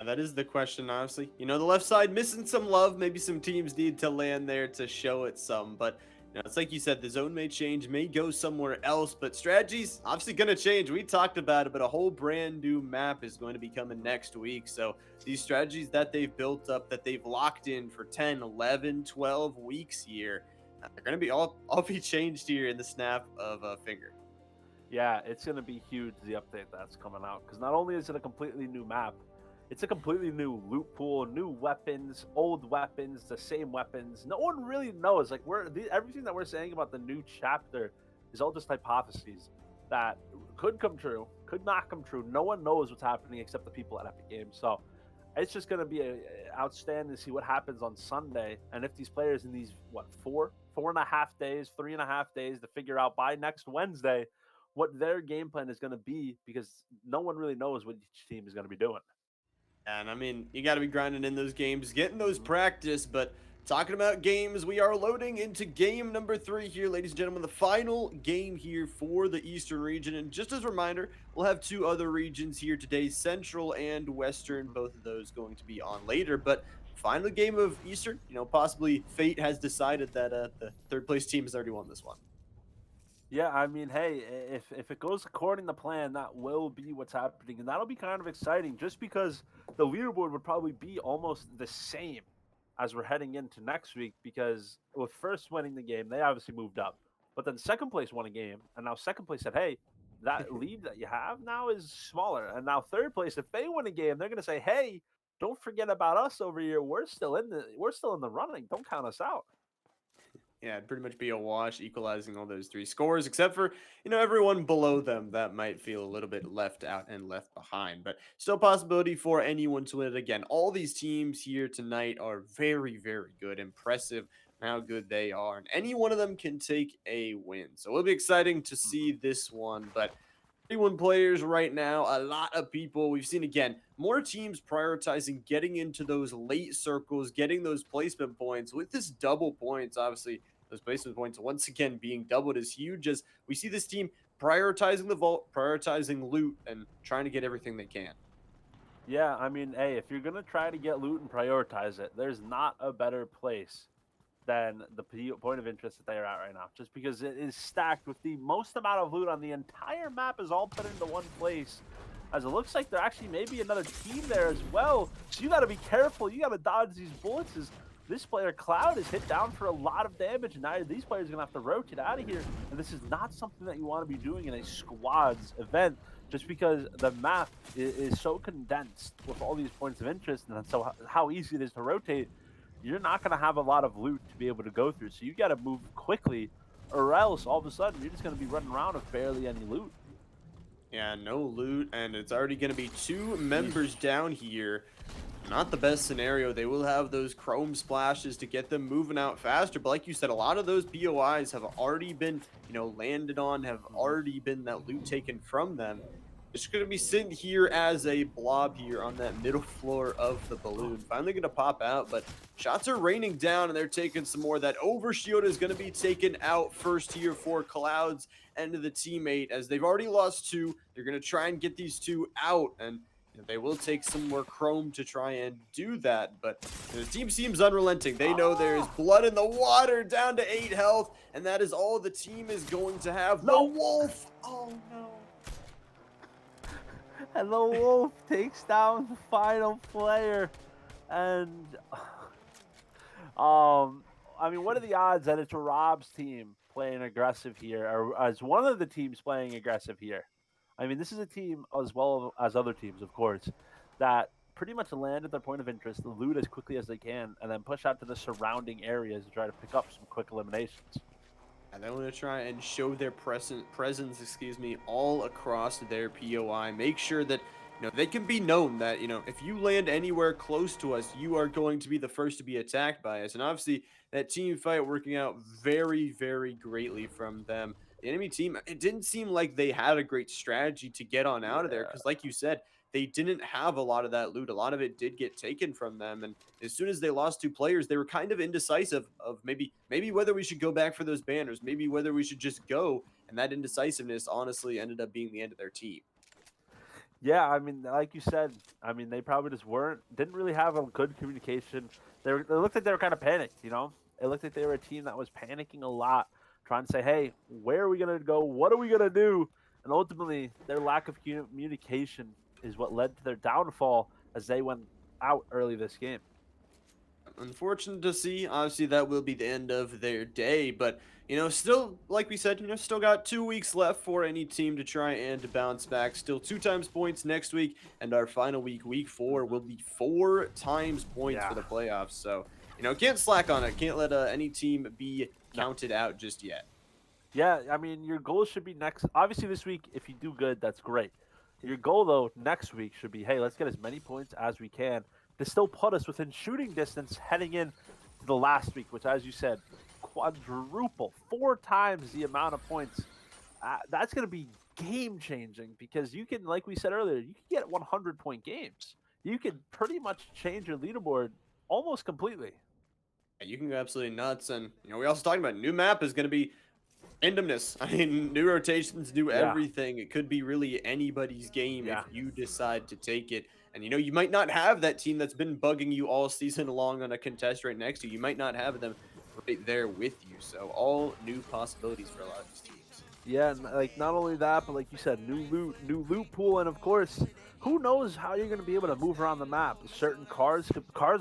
And that is the question, honestly. The left side missing some love. Maybe some teams need to land there to show it some. But it's like you said, the zone may change, may go somewhere else. But strategies obviously going to change. We talked about it, but a whole brand new map is going to be coming next week. So these strategies that they've built up, that they've locked in for 10, 11, 12 weeks here, they're going to be all be changed here in the snap of a finger. Yeah, it's going to be huge, the update that's coming out. Because not only is it a completely new map, it's a completely new loot pool, new weapons, old weapons, the same weapons. No one really knows. Like everything that we're saying about the new chapter is all just hypotheses that could come true, could not come true. No one knows what's happening except the people at Epic Games. So it's just going to be outstanding to see what happens on Sunday, and if these players in these 4.5 days, 3.5 days to figure out by next Wednesday what their game plan is going to be, because no one really knows what each team is going to be doing. And I mean, you got to be grinding in those games, getting those practice. But talking about games, we are loading into game number three here, ladies and gentlemen. The final game here for the Eastern region. And just as a reminder, we'll have two other regions here today, Central and Western. Both of those going to be on later. But final game of Eastern, possibly fate has decided that the third place team has already won this one. Yeah, I mean, hey, if it goes according to plan, that will be what's happening, and that'll be kind of exciting. Just because the leaderboard would probably be almost the same as we're heading into next week. Because with first winning the game, they obviously moved up, but then second place won a game, and now second place said, "Hey, that lead that you have now is smaller." And now third place, if they win a game, they're gonna say, "Hey, don't forget about us over here. We're still in the running. Don't count us out." Yeah, it'd pretty much be a wash, equalizing all those three scores, except for, everyone below them that might feel a little bit left out and left behind. But still possibility for anyone to win it again. All these teams here tonight are very, very good. Impressive how good they are. And any one of them can take a win. So it'll be exciting to see this one. But 31 players right now, a lot of people. We've seen, again, more teams prioritizing getting into those late circles, getting those placement points. With this double points, obviously, those placement points once again being doubled is huge, as we see this team prioritizing the vault, prioritizing loot, and trying to get everything they can. Yeah, I mean, hey, if you're gonna try to get loot and prioritize it, there's not a better place than the point of interest that they are at right now. Just because it is stacked with the most amount of loot on the entire map, is all put into one place. As it looks like there actually may be another team there as well. So you got to be careful. You got to dodge these bullets. As this player, Cloud, is hit down for a lot of damage. And now these players are going to have to rotate out of here. And this is not something that you want to be doing in a squads event, just because the map is so condensed with all these points of interest, and so how easy it is to rotate. You're not going to have a lot of loot to be able to go through. So you got to move quickly, or else all of a sudden you're just going to be running around with barely any loot. Yeah, no loot, and it's already going to be two members down here. Not the best scenario. They will have those chrome splashes to get them moving out faster. But like you said, a lot of those POIs have already been, landed on, have Mhm. already been that loot taken from them. It's going to be sitting here as a blob here on that middle floor of the balloon. Finally going to pop out, but shots are raining down and they're taking some more. That overshield is going to be taken out first here for Clouds and the teammate as they've already lost two. They're going to try and get these two out, and they will take some more chrome to try and do that, but the team seems unrelenting. They know there is Ah, blood in the water, down to 8 health, and that is all the team is going to have. The no! wolf! Oh no. And the Wolf takes down the final player. And um, I mean, what are the odds that it's Rob's team playing aggressive here, or as one of the teams playing aggressive here? I mean, this is a team as well as other teams, of course, that pretty much land at their point of interest, loot as quickly as they can, and then push out to the surrounding areas to try to pick up some quick eliminations. And they want to try and show their presence, all across their POI. Make sure that they can be known that if you land anywhere close to us, you are going to be the first to be attacked by us. And obviously, that team fight working out very, very greatly from them. The enemy team, it didn't seem like they had a great strategy to get on out of there Yeah. because, like you said, they didn't have a lot of that loot. A lot of it did get taken from them, and as soon as they lost two players, they were kind of indecisive of maybe whether we should go back for those banners, maybe whether we should just go. And that indecisiveness honestly ended up being the end of their team. Yeah, I mean, like you said, I mean, they probably just didn't really have a good communication. They looked like they were kind of panicked, you know? It looked like they were a team that was panicking a lot, trying to say, hey, where are we going to go? What are we going to do? And ultimately, their lack of communication is what led to their downfall as they went out early this game. Unfortunate to see. Obviously, that will be the end of their day, but still, like we said, still got 2 weeks left for any team to try and to bounce back. Still 2 times points next week, and our final week, week 4, will Hmm. be 4 times points for Yeah. the playoffs. So can't slack on it. Can't let any team be No. counted out just yet. Yeah, I mean, your goal should be next. Obviously, this week, if you do good, that's great. Your goal, though, next week should be, hey, let's get as many points as we can to still put us within shooting distance heading in to the last week, which, as you said, quadruple, 4 times the amount of points. That's going to be game changing because you can, like we said earlier, you can get 100-point games. You can pretty much change your leaderboard almost completely. Yeah, you can go absolutely nuts, and we also talking about new map is going to be randomness. I mean, new rotations do Yeah, everything. It could be really anybody's game if yeah. you decide to take it. And you might not have that team that's been bugging you all season long on a contest right next to you. You might not have them right there with you. So all new possibilities for a lot of these teams. Yeah, and like not only that, but like you said, new loot pool, and of course, who knows how you're going to be able to move around the map? Certain cars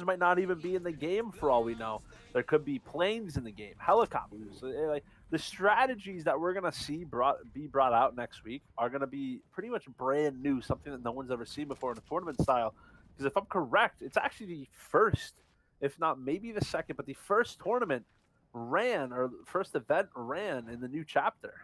might not even be in the game for all we know. There could be planes in the game, helicopters. Like the strategies that we're going to see be brought out next week are going to be pretty much brand new, something that no one's ever seen before in a tournament style. Because if I'm correct, it's actually the first, if not maybe the second, but the first tournament ran or first event ran in the new chapter.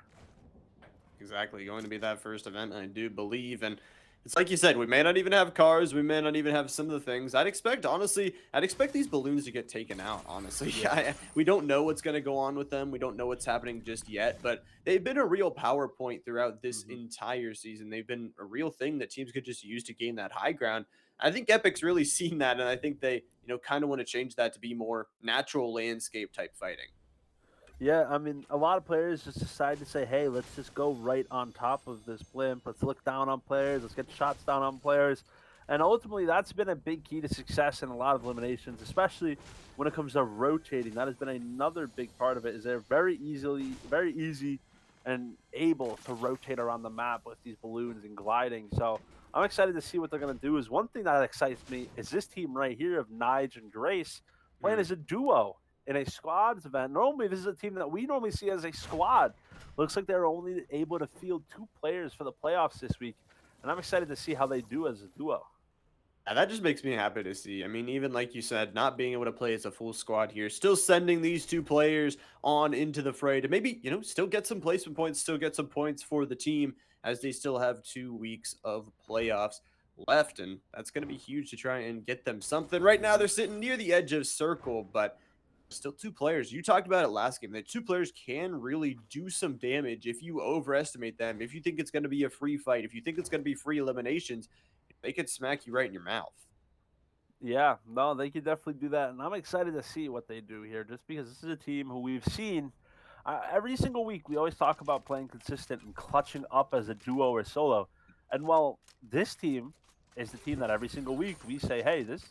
Exactly, going to be that first event, I do believe. And it's like you said, we may not even have cars, we may not even have some of the things. Honestly, I'd expect these balloons to get taken out, honestly. Yeah. We don't know what's going to go on with them. We don't know what's happening just yet, but they've been a real power point throughout this Mhm. entire season. They've been a real thing that teams could just use to gain that high ground. I think Epic's really seen that, and I think they, kind of want to change that to be more natural landscape type fighting. Yeah, I mean, a lot of players just decide to say, "Hey, let's just go right on top of this blimp. Let's look down on players. Let's get shots down on players." And ultimately, that's been a big key to success in a lot of eliminations, especially when it comes to rotating. That has been another big part of it. Is they're very easy, and able to rotate around the map with these balloons and gliding. So I'm excited to see what they're going to do. Is one thing that excites me is this team right here of Nige and Grace playing as a duo in a squads event. Normally, this is a team that we normally see as a squad. Looks like they're only able to field 2 players for the playoffs this week, and I'm excited to see how they do as a duo. Yeah, that just makes me happy to see. I mean, even like you said, not being able to play as a full squad here, still sending these two players on into the fray to maybe, still get some placement points, still get some points for the team as they still have 2 weeks of playoffs. left, and that's going to be huge to try and get them something. Right now, they're sitting near the edge of circle, but still two players. You talked about it last game. That two players can really do some damage if you overestimate them. If you think it's going to be a free fight, if you think it's going to be free eliminations, they could smack you right in your mouth. Yeah, no, they could definitely do that, and I'm excited to see what they do here, just because this is a team who we've seen every single week. We always talk about playing consistent and clutching up as a duo or solo, and while this team is the team that every single week we say, "Hey, this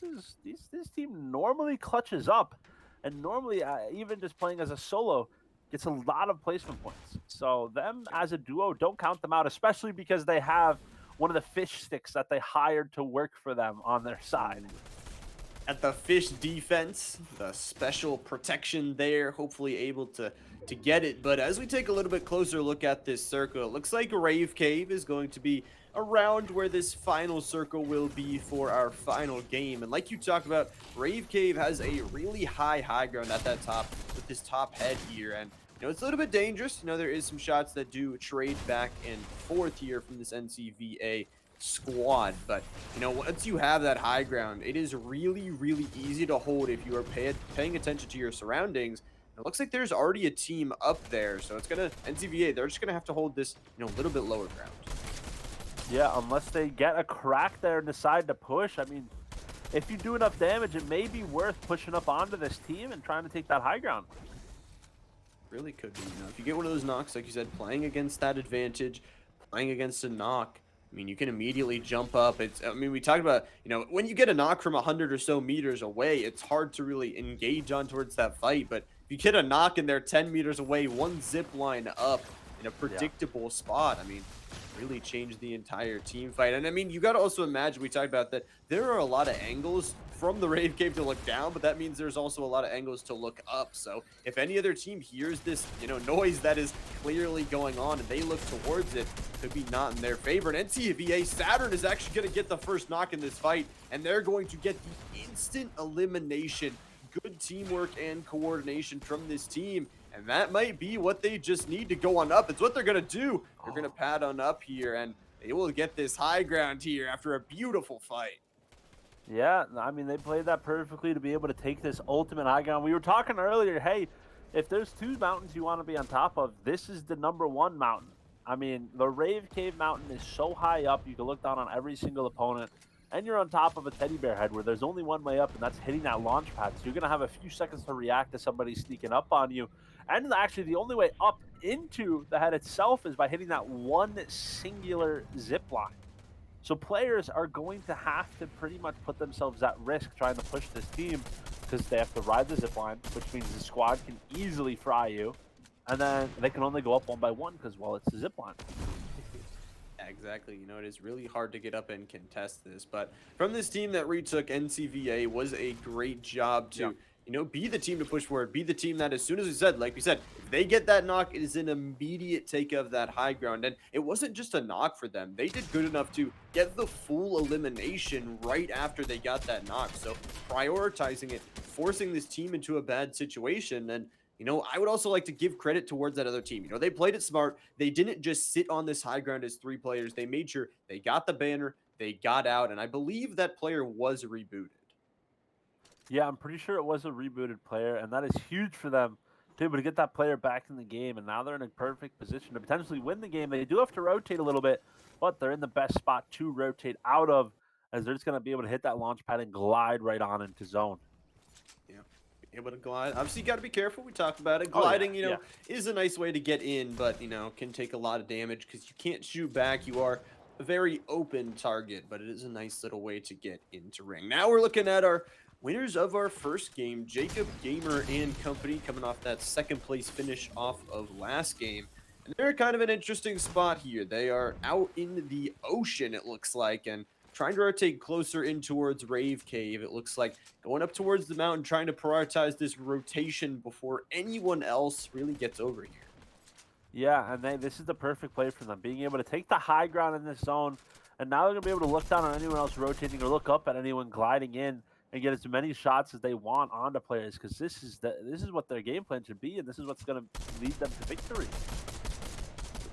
team normally clutches up," and normally even just playing as a solo gets a lot of placement points. So them as a duo, don't count them out, especially because they have one of the fish sticks that they hired to work for them on their side. At the fish defense, the special protection there, hopefully able to get it. But as we take a little bit closer look at this circle, it looks like Rave Cave is going to be around where this final circle will be for our final game. And like you talked about, Rave Cave has a really high ground at that top with this top head here. And it's a little bit dangerous. There is some shots that do trade back and forth here from this NCVA squad, but once you have that high ground, it is really easy to hold if you are paying attention to your surroundings. It looks like there's already a team up there, so it's gonna NCVA, they're just gonna have to hold this a little bit lower ground. Yeah, unless they get a crack there and decide to push. I mean, if you do enough damage, it may be worth pushing up onto this team and trying to take that high ground. Really could be. If you get one of those knocks, like you said, playing against that advantage, playing against a knock, I mean, you can immediately jump up. I mean, we talked about, when you get a knock from 100 or so meters away, it's hard to really engage on towards that fight. But if you get a knock and they're 10 meters away, one zip line up in a predictable spot, I mean, really change the entire team fight. And I mean, you got to also imagine, we talked about that there are a lot of angles from the Rave Cave to look down, but that means there's also a lot of angles to look up. So if any other team hears this, noise that is clearly going on and they look towards it, could be not in their favor. And NCVA Saturn is actually going to get the first knock in this fight, and they're going to get the instant elimination. Good teamwork and coordination from this team. And that might be what they just need to go on up. It's what they're going to do. They're going to pad on up here, and they will get this high ground here after a beautiful fight. Yeah, I mean, they played that perfectly to be able to take this ultimate high ground. We were talking earlier, hey, if there's two mountains you want to be on top of, this is the #1 mountain. I mean, the Rave Cave mountain is so high up, you can look down on every single opponent, and you're on top of a teddy bear head where there's only one way up, and that's hitting that launch pad. So you're going to have a few seconds to react to somebody sneaking up on you. And actually, the only way up into the head itself is by hitting that one singular zip line. So players are going to have to pretty much put themselves at risk trying to push this team, because they have to ride the zip line, which means the squad can easily fry you. And then they can only go up one by one because, well, it's a zip line. Exactly. It is really hard to get up and contest this. But from this team that retook, NCVA was a great job to, be the team to push forward, be the team that, as soon as we said, like we said, if they get that knock, it is an immediate take of that high ground. And it wasn't just a knock for them. They did good enough to get the full elimination right after they got that knock. So prioritizing it, forcing this team into a bad situation. And I would also like to give credit towards that other team. They played it smart. They didn't just sit on this high ground as 3 players. They made sure they got the banner, they got out, and I believe that player was rebooted. Yeah, I'm pretty sure it was a rebooted player, and that is huge for them to be able to get that player back in the game. And now they're in a perfect position to potentially win the game. They do have to rotate a little bit, but they're in the best spot to rotate out of, as they're just going to be able to hit that launch pad and glide right on into zone. Able to glide. Obviously, you got to be careful. We talked about it. Gliding, yeah. is a nice way to get in, but, can take a lot of damage because you can't shoot back. You are a very open target, but it is a nice little way to get into ring. Now we're looking at our winners of our first game, Jacob Gamer and Company, coming off that second place finish off of last game. And they're kind of an interesting spot here. They are out in the ocean, it looks like, and trying to rotate closer in towards Rave Cave. It looks like going up towards the mountain, trying to prioritize this rotation before anyone else really gets over here. Yeah, and this is the perfect play for them, being able to take the high ground in this zone, and now they're going to be able to look down on anyone else rotating or look up at anyone gliding in and get as many shots as they want onto players, because this is what their game plan should be, and this is what's going to lead them to victory.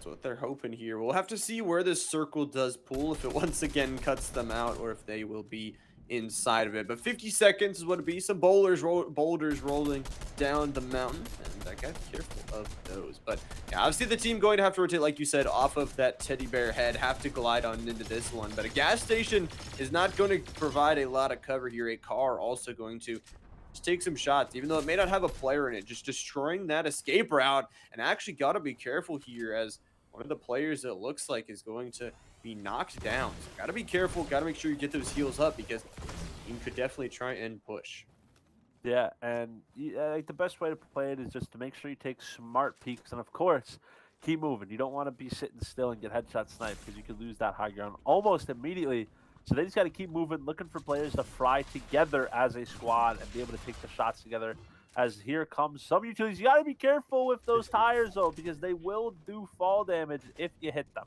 That's what they're hoping here. We'll have to see where this circle does pull, if it once again cuts them out, or if they will be inside of it. But 50 seconds is what it'd be. Some boulders rolling down the mountain, and I gotta be careful of those. But yeah, obviously the team going to have to rotate, like you said, off of that teddy bear head, have to glide on into this one. But a gas station is not going to provide a lot of cover here. A car also going to just take some shots, even though it may not have a player in it, just destroying that escape route. And actually got to be careful here, as one of the players, it looks like, is going to be knocked down. So got to be careful, got to make sure you get those heals up, because you could definitely try and push. Yeah, and like the best way to play it is just to make sure you take smart peeks, and of course, keep moving. You don't want to be sitting still and get headshot sniped, because you could lose that high ground almost immediately. So they just got to keep moving, looking for players to fry together as a squad and be able to take the shots together. As here comes some utilities. You got to be careful with those tires, though, because they will do fall damage if you hit them.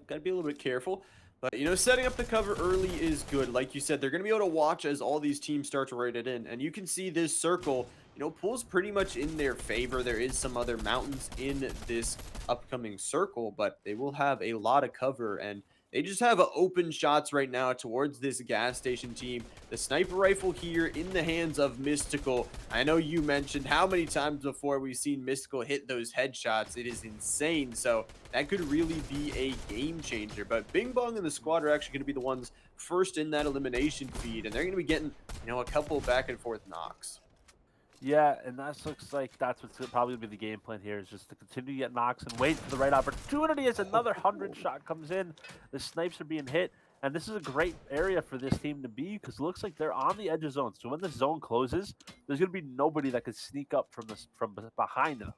Got to be a little bit careful. But, you know, setting up the cover early is good. Like you said, they're going to be able to watch as all these teams start to raid it in. And you can see this circle, you know, pulls pretty much in their favor. There is some other mountains in this upcoming circle, but they will have a lot of cover, and they just have open shots right now towards this gas station team. The sniper rifle here in the hands of Mystical. I know you mentioned how many times before we've seen Mystical hit those headshots. It is insane. So that could really be a game changer. But Bing Bong and the squad are actually going to be the ones first in that elimination feed, and they're going to be getting, you know, a couple back and forth knocks. Yeah, and that looks like that's what's probably going to be the game plan here, is just to continue to get knocks and wait for the right opportunity as another 100 shot comes in. The snipes are being hit, and this is a great area for this team to be, because it looks like they're on the edge of zone. So when the zone closes, there's going to be nobody that could sneak up from behind them.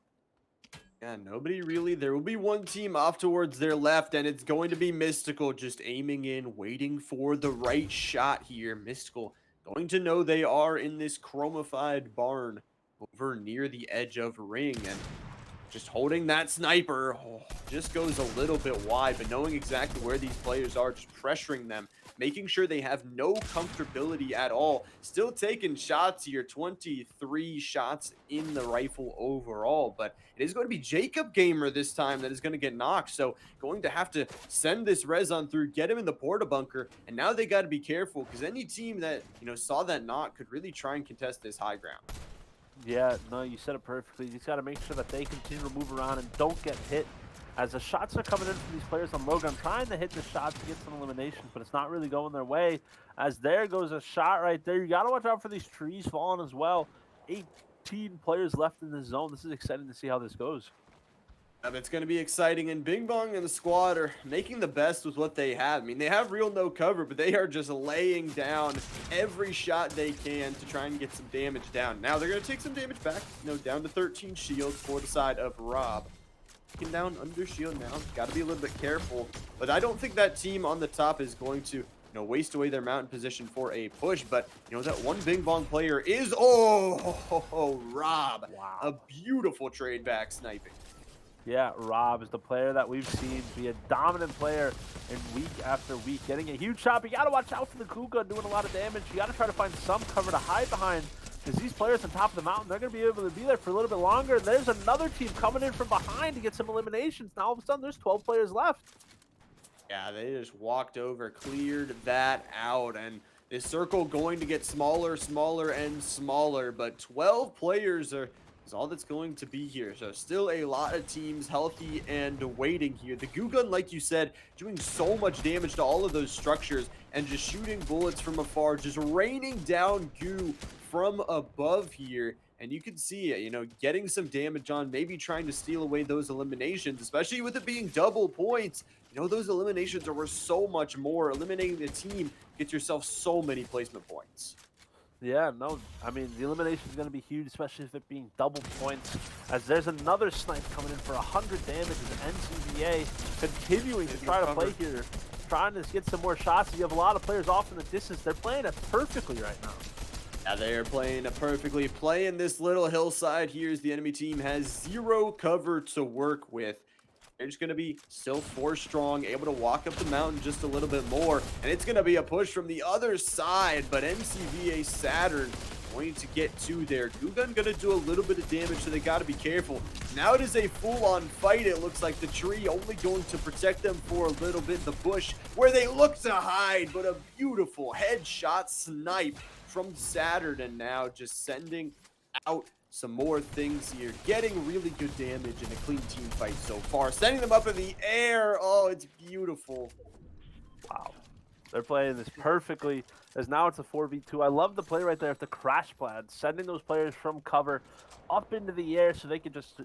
Yeah, nobody really. There will be one team off towards their left, and it's going to be Mystical just aiming in, waiting for the right shot here. Mystical going to know they are in this chromified barn over near the edge of ring, and just holding that sniper just goes a little bit wide, but knowing exactly where these players are, just pressuring them, making sure they have no comfortability at all. Still taking shots here, 23 shots in the rifle overall, but it is going to be Jacob Gamer this time that is going to get knocked. So going to have to send this res on through, get him in the porta bunker, and now they got to be careful, because any team that, you know, saw that knock could really try and contest this high ground. Yeah, no, you said it perfectly. You just got to make sure that they continue to move around and don't get hit. As the shots are coming in from these players on Logan, trying to hit the shots to get some eliminations, but it's not really going their way. As there goes a shot right there. You got to watch out for these trees falling as well. 18 players left in the zone. This is exciting to see how this goes. It's going to be exciting, and Bing Bong and the squad are making the best with what they have. I mean, they have real no cover, but they are just laying down every shot they can to try and get some damage down. Now they're going to take some damage back, you know, down to 13 shields for the side of Rob. Taking down under shield now. Got to be a little bit careful, but I don't think that team on the top is going to, you know, waste away their mountain position for a push. But you know, that one Bing Bong player is Rob. Wow. A beautiful trade back sniping. Yeah, Rob is the player that we've seen be a dominant player in week after week, getting a huge shot. But you got to watch out for the Kuga doing a lot of damage. You got to try to find some cover to hide behind, because these players on top of the mountain, they're going to be able to be there for a little bit longer. And there's another team coming in from behind to get some eliminations. Now all of a sudden, there's 12 players left. Yeah, they just walked over, cleared that out, and this circle going to get smaller, smaller, and smaller. But 12 players is all that's going to be here. So still a lot of teams healthy and waiting here. The goo gun, like you said, doing so much damage to all of those structures and just shooting bullets from afar, just raining down goo from above here. And you can see it, you know, getting some damage on, maybe trying to steal away those eliminations, especially with it being double points. You know, those eliminations are worth so much more. Eliminating the team gets yourself so many placement points. Yeah, no, I mean, the elimination is going to be huge, especially if it being double points, as there's another snipe coming in for 100 damage as NCBA continuing to try to play here, trying to get some more shots. You have a lot of players off in the distance. They're playing it perfectly right now. Yeah, they are playing it perfectly. Playing this little hillside here as the enemy team has zero cover to work with. They're just going to be still 4 strong, able to walk up the mountain just a little bit more. And it's going to be a push from the other side, but MCVA Saturn going to get to there. Gugun going to do a little bit of damage, so they got to be careful. Now it is a full-on fight. It looks like the tree only going to protect them for a little bit. The bush where they look to hide, but a beautiful headshot snipe from Saturn, now just sending out some more things here, getting really good damage in a clean team fight so far, sending them up in the air. Oh, it's beautiful. Wow. They're playing this perfectly, as now it's a 4v2. I love the play right there with the crash pad, sending those players from cover up into the air so they can just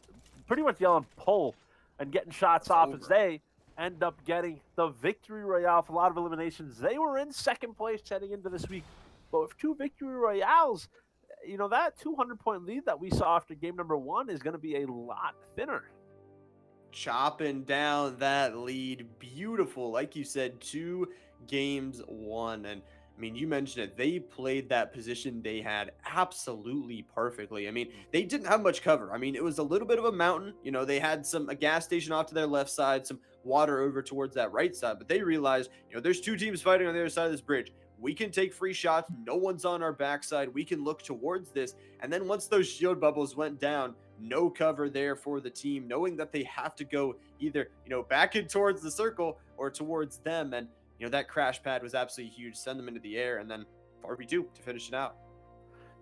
pretty much yell and pull and getting shots off as they end up getting the victory royale for a lot of eliminations. They were in second place heading into this week, but with 2 victory royales, you know, that 200-point lead that we saw after game number 1 is going to be a lot thinner. Chopping down that lead. Beautiful. Like you said, 2 games won. And I mean, you mentioned it. They played that position they had absolutely perfectly. I mean, they didn't have much cover. I mean, it was a little bit of a mountain. You know, they had a gas station off to their left side, some water over towards that right side. But they realized, you know, there's 2 teams fighting on the other side of this bridge. We can take free shots. No one's on our backside. We can look towards this. And then once those shield bubbles went down, no cover there for the team, knowing that they have to go either, you know, back in towards the circle or towards them. And, you know, that crash pad was absolutely huge. Send them into the air and then 4v2 to finish it out.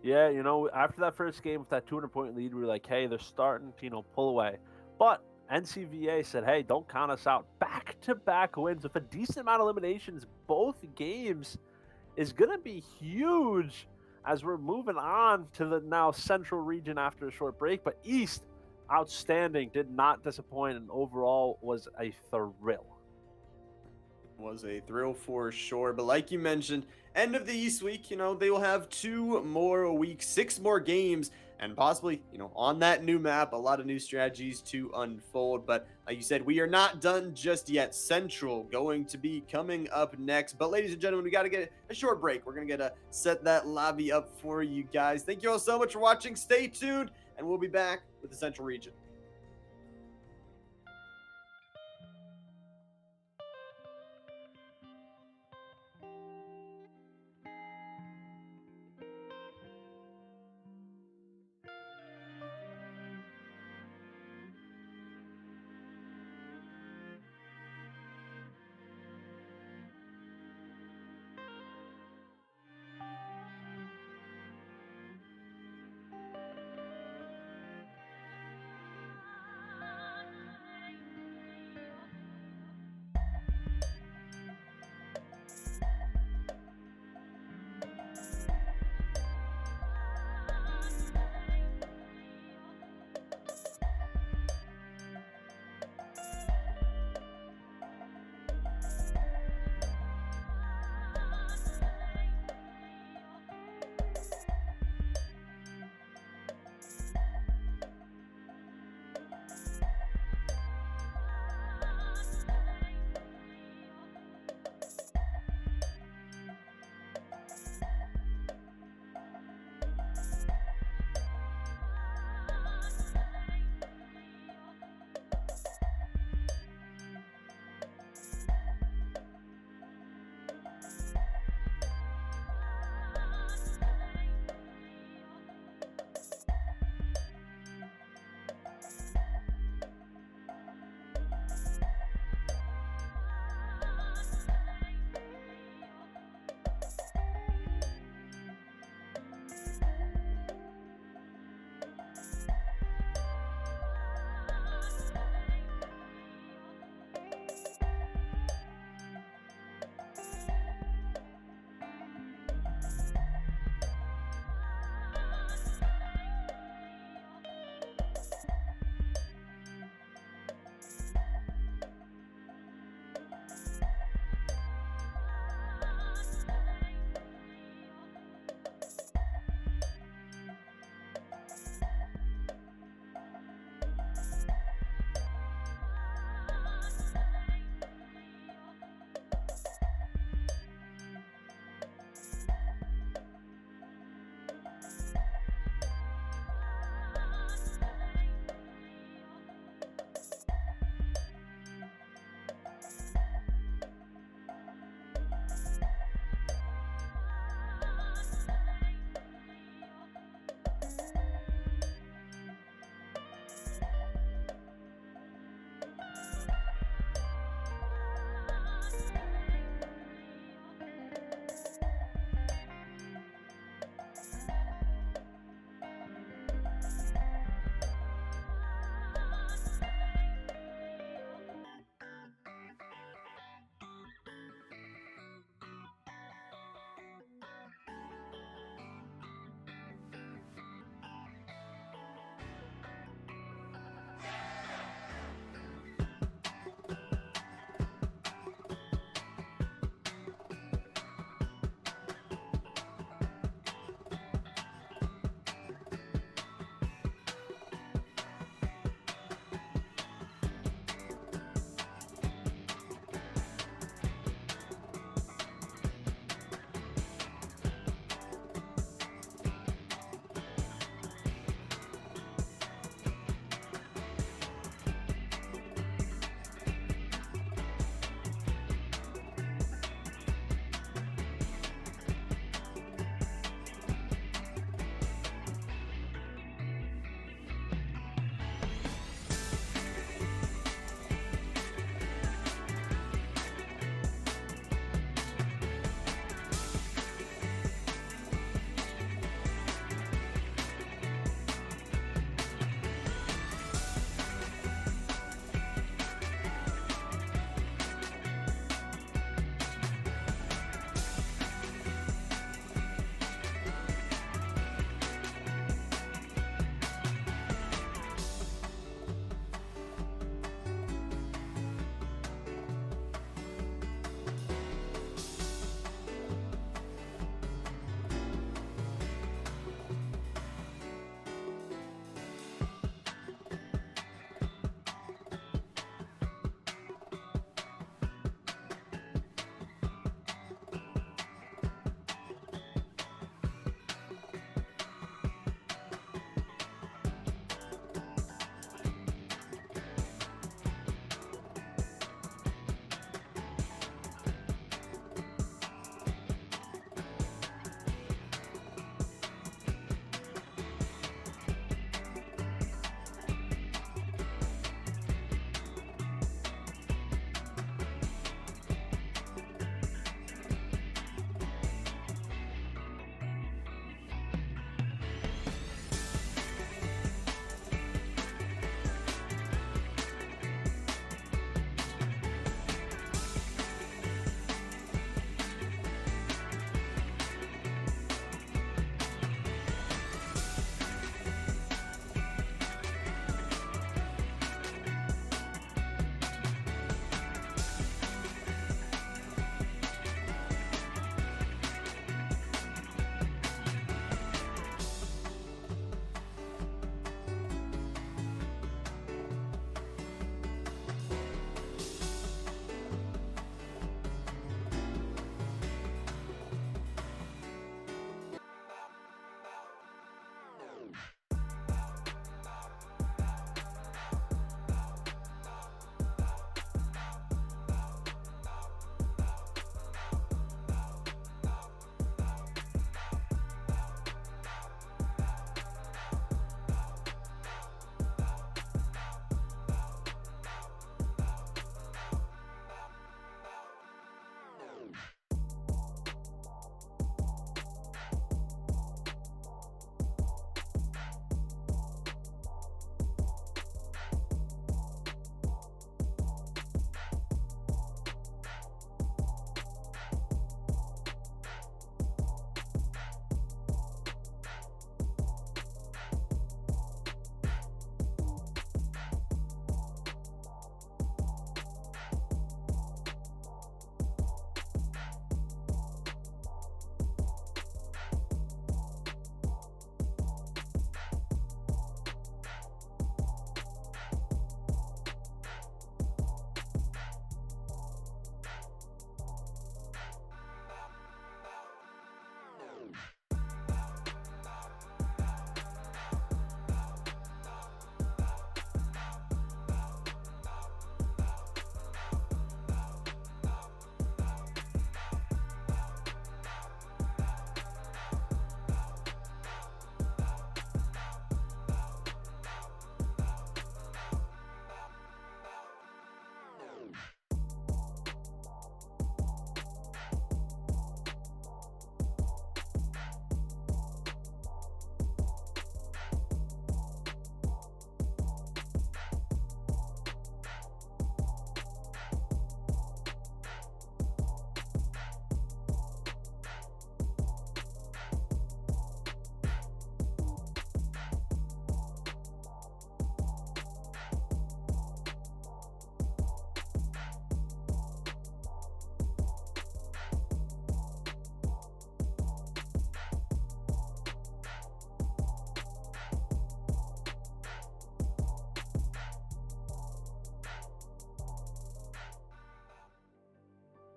Yeah, you know, after that first game with that 200-point lead, we were like, hey, they're starting to, you know, pull away. But NCVA said, hey, don't count us out. Back-to-back wins with a decent amount of eliminations. Both games is going to be huge as we're moving on to the now central region after a short break. But East, outstanding, did not disappoint, and overall was a thrill. Was a thrill for sure. But like you mentioned, end of the East week, you know, they will have 2 more weeks, 6 more games, and possibly, you know, on that new map, a lot of new strategies to unfold. But like you said, we are not done just yet. Central going to be coming up next. But ladies and gentlemen, we got to get a short break. We're going to set that lobby up for you guys. Thank you all so much for watching. Stay tuned, and we'll be back with the Central region.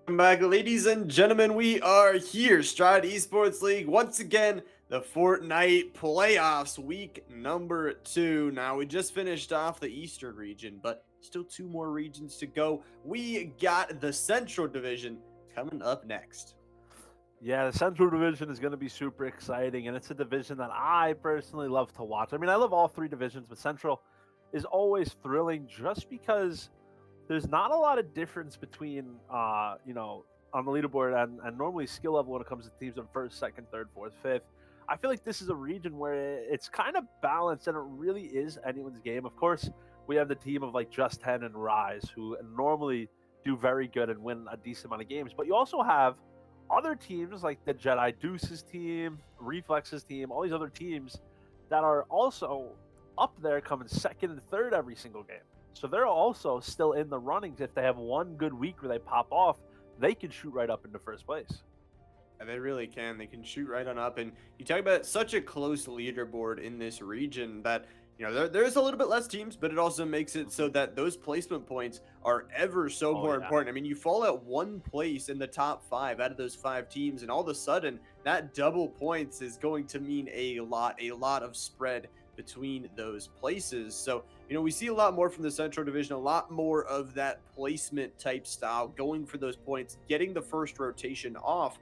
Welcome back, ladies and gentlemen. We are here, Stride Esports League, once again, the Fortnite Playoffs, week number 2. Now, we just finished off the Eastern region, but still 2 more regions to go. We got the Central Division coming up next. Yeah, the Central Division is going to be super exciting, and it's a division that I personally love to watch. I mean, I love all 3 divisions, but Central is always thrilling just because there's not a lot of difference between, on the leaderboard and normally skill level when it comes to teams in first, second, third, fourth, fifth. I feel like this is a region where it's kind of balanced and it really is anyone's game. Of course, we have the team of like Just 10 and Rise who normally do very good and win a decent amount of games, but you also have other teams like the Jedi Deuce's team, Reflex's team, all these other teams that are also up there coming second and third every single game. So they're also still in the runnings. If they have one good week where they pop off, they can shoot right up into first place. And they really can. They can shoot right on up. And you talk about such a close leaderboard in this region that, there's a little bit less teams, but it also makes it so that those placement points are ever so Oh more yeah. important. I mean, you fall at one place in the top 5 out of those 5 teams, and all of a sudden, that double points is going to mean a lot of spread between those places. So, we see a lot more from the Central Division, a lot more of that placement type style, going for those points, getting the first rotation off.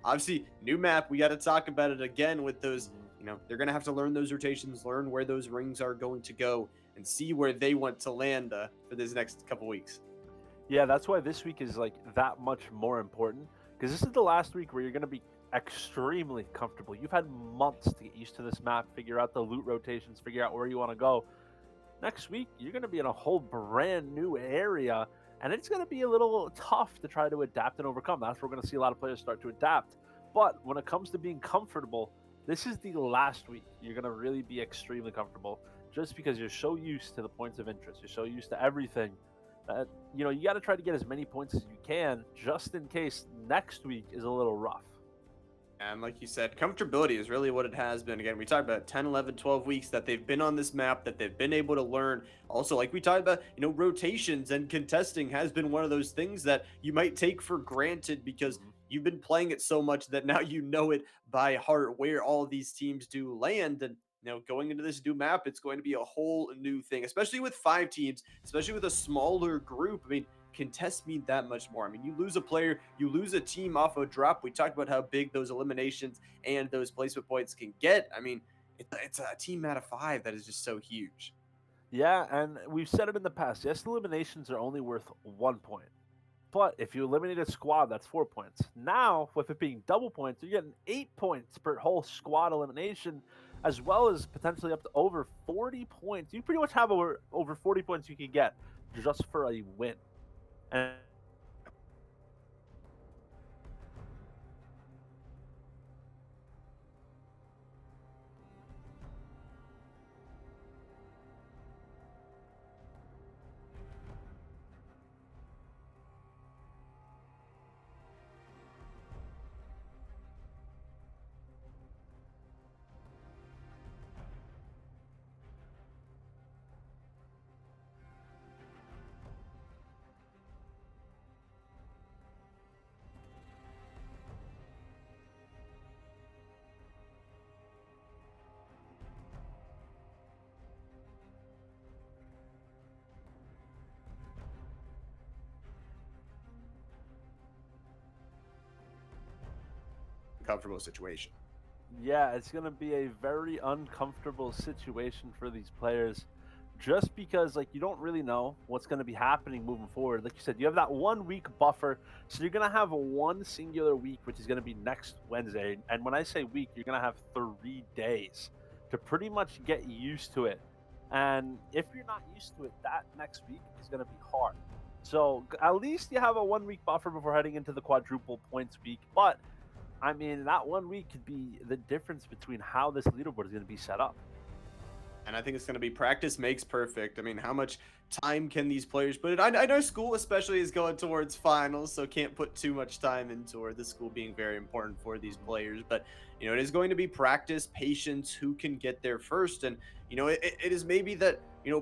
Obviously, new map, we got to talk about it again with those. They're going to have to learn those rotations, learn where those rings are going to go, and see where they want to land for this next couple weeks. Yeah, that's why this week is like that much more important because this is the last week where you're going to be extremely comfortable. You've had months to get used to this map, figure out the loot rotations, figure out where you want to go. Next week, you're going to be in a whole brand new area, and it's going to be a little tough to try to adapt and overcome. That's where we're going to see a lot of players start to adapt. But when it comes to being comfortable, this is the last week. You're going to really be extremely comfortable just because you're so used to the points of interest. You're so used to everything that, you got to try to get as many points as you can just in case next week is a little rough. And like you said, comfortability is really what it has been. Again, we talked about 10, 11, 12 weeks that they've been on this map, that they've been able to learn. Also, like we talked about, rotations and contesting has been one of those things that you might take for granted because you've been playing it so much that now you know it by heart where all these teams do land. And going into this new map, it's going to be a whole new thing, especially with 5 teams, especially with a smaller group. I mean, contests mean that much more. I mean, you lose a player, you lose a team off a drop. We talked about how big those eliminations and those placement points can get. I mean, it's a team out of 5 that is just so huge. Yeah, and we've said it in the past. Yes, eliminations are only worth 1 point. But if you eliminate a squad, that's 4 points. Now, with it being double points, you're getting 8 points per whole squad elimination, as well as potentially up to over 40 points. You pretty much have over 40 points you can get just for a win. And Comfortable situation. yeah, it's going to be a very uncomfortable situation for these players just because like you don't really know what's going to be happening moving forward. Like you said, you have that 1 week buffer, so you're going to have one singular week which is going to be next Wednesday. And when I say week, you're going to have 3 days to pretty much get used to it. And if you're not used to it, that next week is going to be hard. So at least you have a 1 week buffer before heading into the quadruple points week. But I mean, that 1 week could be the difference between how this leaderboard is going to be set up. And I think it's going to be practice makes perfect. I mean, how much time can these players put it? I know school especially is going towards finals, so can't put too much time into it. The school being very important for these players. But, it is going to be practice, patience, who can get there first. And, it is maybe that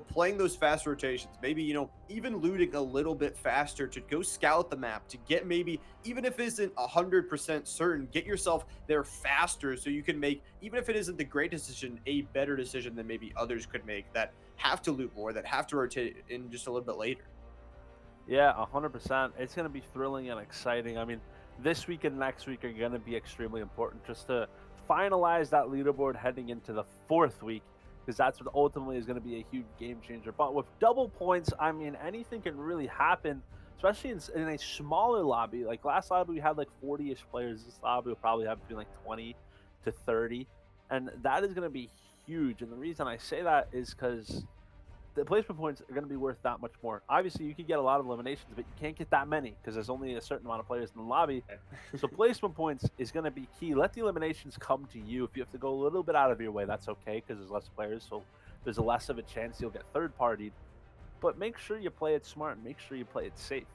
playing those fast rotations, maybe, even looting a little bit faster to go scout the map, to get maybe, even if it isn't 100% certain, get yourself there faster so you can make, even if it isn't the great decision, a better decision than maybe others could make that have to loot more, that have to rotate in just a little bit later. Yeah, 100%. It's going to be thrilling and exciting. I mean, this week and next week are going to be extremely important just to finalize that leaderboard heading into the fourth week, because that's what ultimately is going to be a huge game changer. But with double points, I mean, anything can really happen, especially in a smaller lobby. Like last lobby, we had like 40-ish players. This lobby will probably have between like 20 to 30. And that is going to be huge. And the reason I say that is because the placement points are going to be worth that much more. Obviously, you can get a lot of eliminations, but you can't get that many because there's only a certain amount of players in the lobby. So placement points is going to be key. Let the eliminations come to you. If you have to go a little bit out of your way, that's okay because there's less players, so there's less of a chance you'll get third-partied. But make sure you play it smart and make sure you play it safe.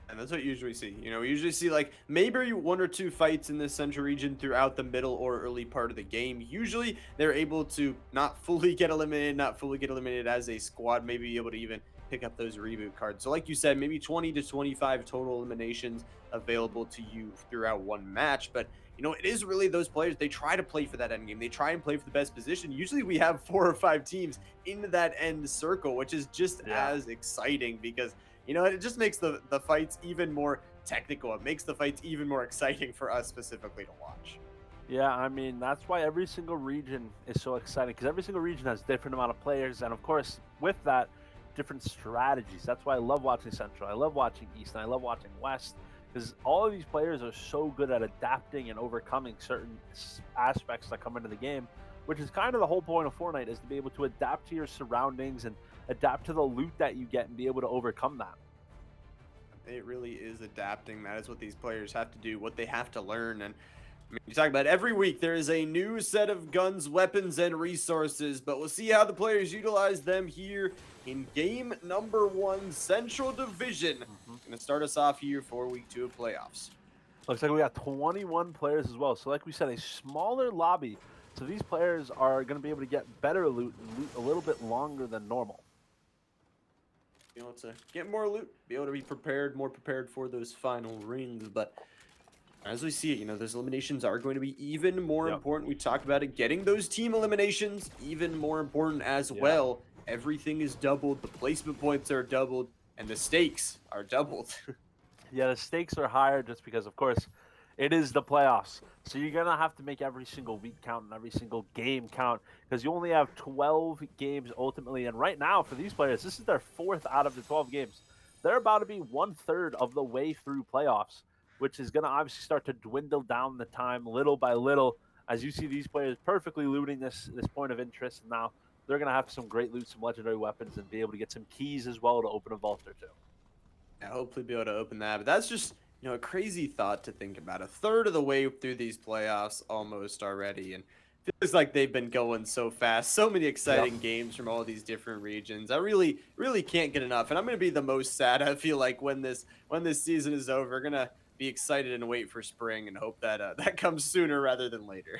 And that's what you usually see. We usually see like maybe one or two fights in the central region throughout the middle or early part of the game. Usually they're able to not fully get eliminated, as a squad, maybe be able to even pick up those reboot cards. So like you said, maybe 20 to 25 total eliminations available to you throughout one match. But it is really those players, they try to play for that end game. They try and play for the best position. Usually we have 4 or 5 teams in that end circle, which is just as exciting because it just makes the fights even more technical. It makes the fights even more exciting for us specifically to watch. Yeah, I mean, that's why every single region is so exciting because every single region has different amount of players. And of course, with that, different strategies. That's why I love watching Central. I love watching East, and I love watching West because all of these players are so good at adapting and overcoming certain aspects that come into the game, which is kind of the whole point of Fortnite, is to be able to adapt to your surroundings and adapt to the loot that you get and be able to overcome that. It really is adapting. That is what these players have to do, what they have to learn. And I mean, you talk about every week there is a new set of guns, weapons, and resources, but we'll see how the players utilize them here in game number 1, Central Division. Going to start us off here for week 2 of playoffs. Looks like we got 21 players as well. So like we said, a smaller lobby. So these players are going to be able to get better loot and loot a little bit longer than normal. To get more loot, be able to be prepared, more prepared for those final rings. But as we see it, those eliminations are going to be even more important. We talked about it, getting those team eliminations, even more important as well. Everything is doubled, the placement points are doubled, and the stakes are doubled. Yeah, the stakes are higher just because, of course, it is the playoffs. So you're going to have to make every single week count and every single game count because you only have 12 games ultimately. And right now, for these players, this is their 4th out of the 12 games. They're about to be 1/3 of the way through playoffs, which is going to obviously start to dwindle down the time little by little as you see these players perfectly looting this point of interest. And now they're going to have some great loot, some legendary weapons, and be able to get some keys as well to open a vault or two. Yeah, hopefully be able to open that. But that's just a crazy thought to think about. 1/3 of the way through these playoffs almost already, and feels like they've been going so fast. So many exciting games from all these different regions. I really can't get enough. And I'm going to be the most sad, I feel like, when this season is over. Going to be excited and wait for spring and hope that that comes sooner rather than later.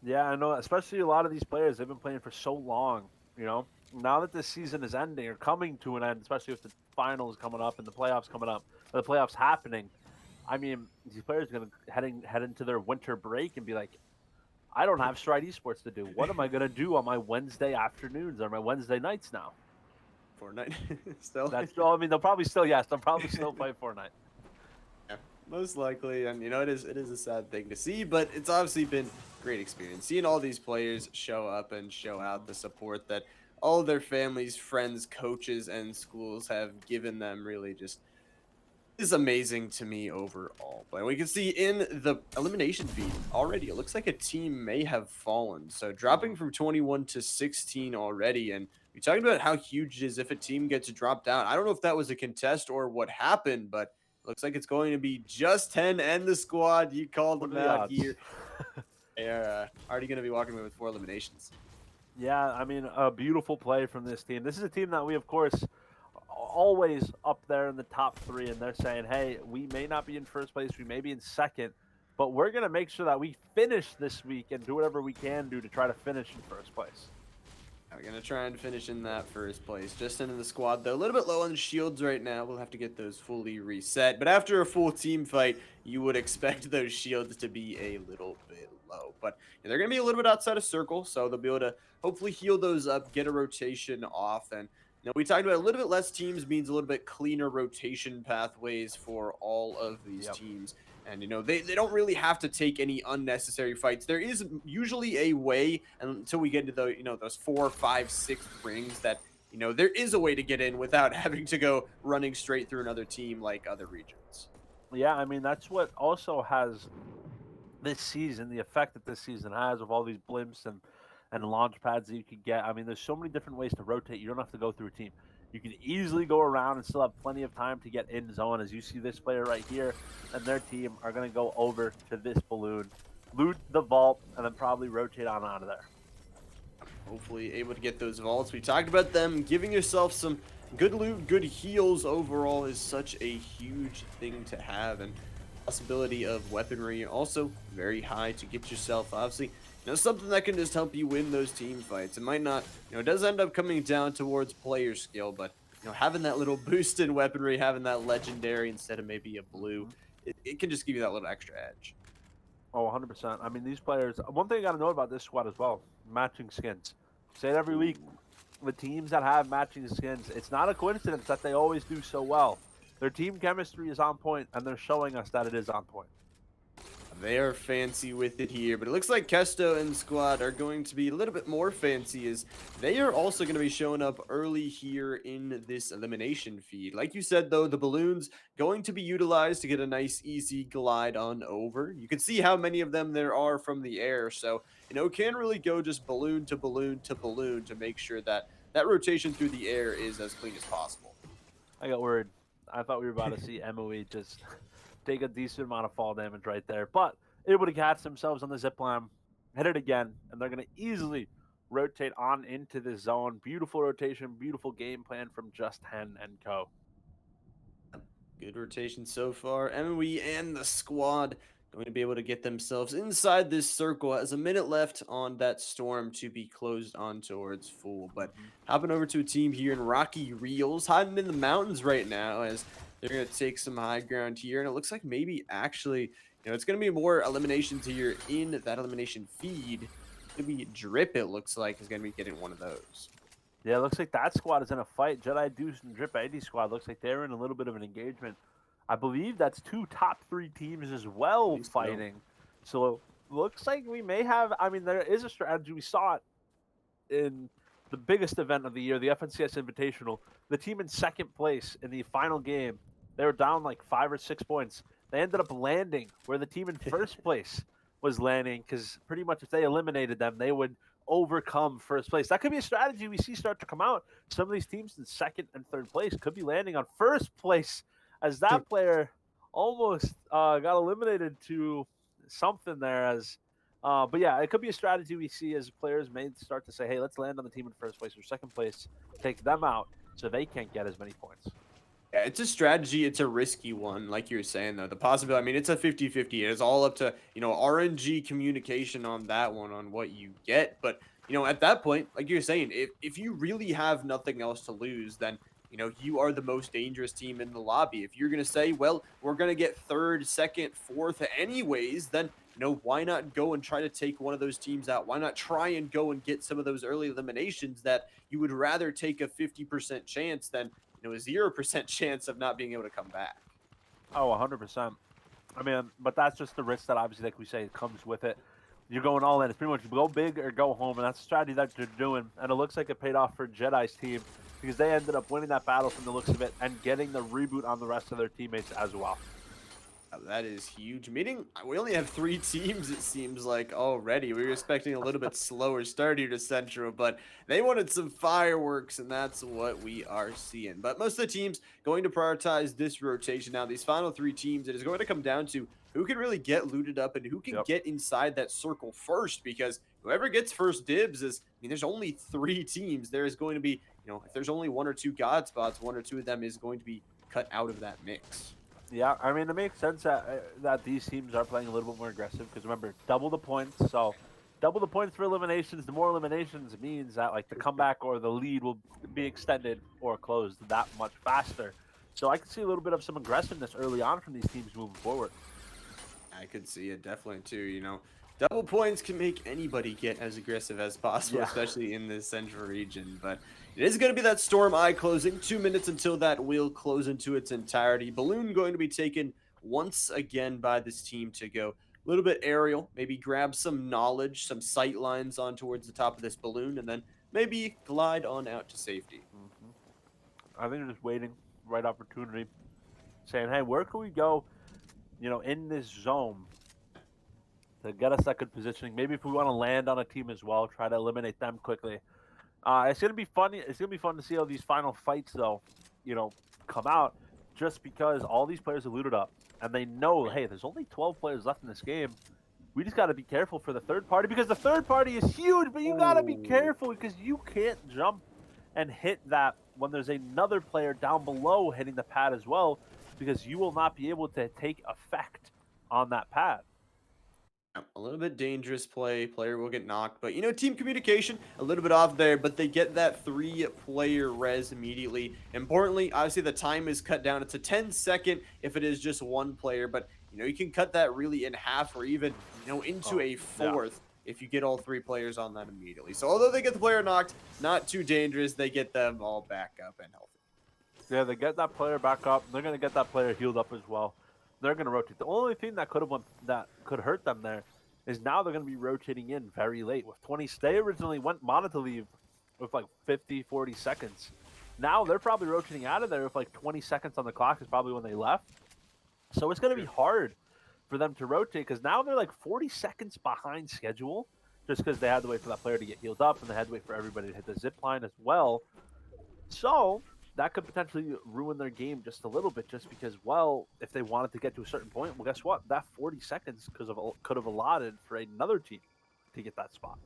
Yeah, I know, especially a lot of these players, they've been playing for so long, Now that this season is ending or coming to an end, especially with the finals coming up and the playoffs coming up, the playoffs happening, I mean, these players are going to head into their winter break and be like, I don't have Stride eSports to do. What am I going to do on my Wednesday afternoons or my Wednesday nights now? Fortnite still. That's still, I mean, they'll probably still play Fortnite. Yeah, most likely. And it is a sad thing to see, but it's obviously been great experience seeing all these players show up and show out the support that all of their families, friends, coaches, and schools have given them. Really just is amazing to me overall. But we can see in the elimination feed already, it looks like a team may have fallen. So dropping from 21 to 16 already. And we talked about how huge it is if a team gets dropped down. I don't know if that was a contest or what happened, but it looks like it's going to be just 10 and the squad. You called them out here. They're already going to be walking away with 4 eliminations. Yeah, I mean, a beautiful play from this team. This is a team that we, of course, always up there in the top 3, and they're saying, hey, we may not be in first place, we may be in second, but we're going to make sure that we finish this week and do whatever we can do to try to finish in first place. Gonna try and finish in that first place. Just into the squad, though. A little bit low on the shields right now. We'll have to get those fully reset. But after a full team fight, you would expect those shields to be a little bit low. But yeah, they're gonna be a little bit outside of circle, so they'll be able to hopefully heal those up, get a rotation off, and we talked about a little bit less teams means a little bit cleaner rotation pathways for all of these Yep. teams. And they don't really have to take any unnecessary fights. There is usually a way, and until we get into the those 4, 5, 6 rings, that there is a way to get in without having to go running straight through another team like other regions. Yeah, I mean that's what also has this season, the effect that this season has of all these blimps and launch pads that you can get. I mean, there's so many different ways to rotate. You don't have to go through a team. You can easily go around and still have plenty of time to get in zone. As you see, this player right here and their team are going to go over to this balloon, loot the vault, and then probably rotate on out of there. Hopefully able to get those vaults. We talked about them. Giving yourself some good loot, good heals overall is such a huge thing to have. And possibility of weaponry also very high to get yourself, obviously, something that can just help you win those team fights. It might not, it does end up coming down towards player skill, but, having that little boost in weaponry, having that legendary instead of maybe a blue, it can just give you that little extra edge. Oh, 100%. I mean, these players, one thing you got to know about this squad as well, matching skins. Say it every week. The teams that have matching skins, it's not a coincidence that they always do so well. Their team chemistry is on point, and they're showing us that it is on point. They are fancy with it here, but it looks like Kesto and squad are going to be a little bit more fancy, as they are also going to be showing up early here in this elimination feed. Like you said, though, the balloons going to be utilized to get a nice easy glide on over. You can see how many of them there are from the air, so can really go just balloon to balloon to balloon to make sure that that rotation through the air is as clean as possible. I got worried. I thought we were about to see MOE just take a decent amount of fall damage right there, but able to catch themselves on the zip line, hit it again, and they're going to easily rotate on into the zone. Beautiful rotation, beautiful game plan from Just Hen and Co. Good rotation so far. MOE and the squad going to be able to get themselves inside this circle as a minute left on that storm to be closed on towards full. But hopping over to a team here in Rocky Reels, hiding in the mountains right now, as they're going to take some high ground here. And it looks like maybe actually, it's going to be more eliminations here in that elimination feed. Maybe Drip, it looks like, is going to be getting one of those. Yeah, it looks like that squad is in a fight. Jedi Deuce and Drip 80 squad looks like they're in a little bit of an engagement. I believe that's 2 top 3 teams as well fighting. So looks like we may have, I mean, there is a strategy. We saw it in the biggest event of the year, the FNCS Invitational. The team in second place in the final game, they were down like 5 or 6 points. They ended up landing where the team in first place was landing, because pretty much if they eliminated them, they would overcome first place. That could be a strategy we see start to come out. Some of these teams in second and third place could be landing on first place, as that player almost got eliminated to something there. As but yeah, it could be a strategy we see as players may start to say, hey, let's land on the team in first place or second place, take them out so they can't get as many points. Yeah, it's a strategy. It's a risky one, like you were saying, though. The possibility, I mean, it's a 50-50. It is all up to, RNG communication on that one, on what you get. But, at that point, like you're saying, if you really have nothing else to lose, then, you are the most dangerous team in the lobby. If you're going to say, well, we're going to get third, second, fourth anyways, then, why not go and try to take one of those teams out? Why not try and go and get some of those early eliminations that you would rather take a 50% chance than a 0% chance of not being able to come back? Oh, 100%. I mean, but that's just the risk that obviously, like we say, comes with it. You're going all in. It's pretty much go big or go home, and that's the strategy that they're doing. And it looks like it paid off for Jedi's team, because they ended up winning that battle from the looks of it and getting the reboot on the rest of their teammates as well. That is huge. Meaning, we only have 3 teams, it seems like, already. We were expecting a little bit slower start here to Central, but they wanted some fireworks, and that's what we are seeing. But most of the teams going to prioritize this rotation. Now, these final 3 teams, it is going to come down to who can really get looted up and who can get inside that circle first, because whoever gets first dibs is, I mean, there's only 3 teams. There is going to be, if there's only 1 or 2 God spots, 1 or 2 of them is going to be cut out of that mix. Yeah, I mean, it makes sense that these teams are playing a little bit more aggressive, because remember, double the points. So double the points for eliminations. The more eliminations means that like the comeback or the lead will be extended or closed that much faster. So I can see a little bit of some aggressiveness early on from these teams moving forward. I could see it definitely too. Double points can make anybody get as aggressive as possible, Yeah. especially in this central region. But it is going to be that Storm Eye closing. 2 minutes until that will close into its entirety. Balloon going to be taken once again by this team to go a little bit aerial, maybe grab some knowledge, some sight lines on towards the top of this balloon, and then maybe glide on out to safety. hmm I think they're just waiting, right opportunity, saying, "Hey, where can we go? In this zone to get us that good positioning. Maybe if we want to land on a team as well, try to eliminate them quickly." It's gonna be funny. It's gonna be fun to see how these final fights, though, you know, come out. Just because all these players are looted up, and they know, hey, there's only 12 players left in this game. We just got to be careful for the third party because the third party is huge. But you got to be Oh. careful because you can't jump and hit that when there's another player down below hitting the pad as well, because you will not be able to take effect on that pad. A little bit dangerous play. Player will get knocked, but team communication a little bit off there. But they get that 3-player res immediately. Importantly, obviously the time is cut down. It's a 10-second if it is just one player, but you can cut that really in half or even into Oh, a yeah. fourth if you get all 3 players on that immediately. So although they get the player knocked, not too dangerous. They get them all back up and healthy. Yeah, they get that player back up. They're gonna get that player healed up as well. They're gonna rotate. The only thing that could hurt them there is now they're gonna be rotating in very late with 20. They originally wanted to leave with like 50, 40 seconds. Now they're probably rotating out of there with like 20 seconds on the clock is probably when they left. So it's gonna be hard for them to rotate because now they're like 40 seconds behind schedule just because they had to wait for that player to get healed up and they had to wait for everybody to hit the zip line as well. So that could potentially ruin their game just a little bit, just because, well, if they wanted to get to a certain point, well, guess what? That 40 seconds could have allotted for another team to get that spot.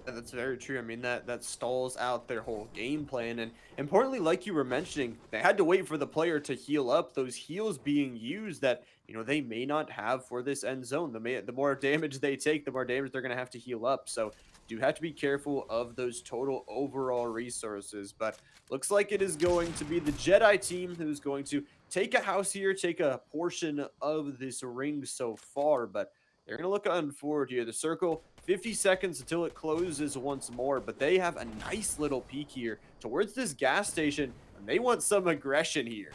Yeah, that's very true. I mean, that stalls out their whole game plan. And importantly, like you were mentioning, they had to wait for the player to heal up. Those heals being used that they may not have for this end zone. The more damage they take, the more damage they're going to have to heal up. So do have to be careful of those total overall resources. But looks like it is going to be the Jedi team who's going to take a house here, take a portion of this ring so far. But they're going to look on forward here. The circle, 50 seconds until it closes once more, but they have a nice little peek here towards this gas station, and they want some aggression here.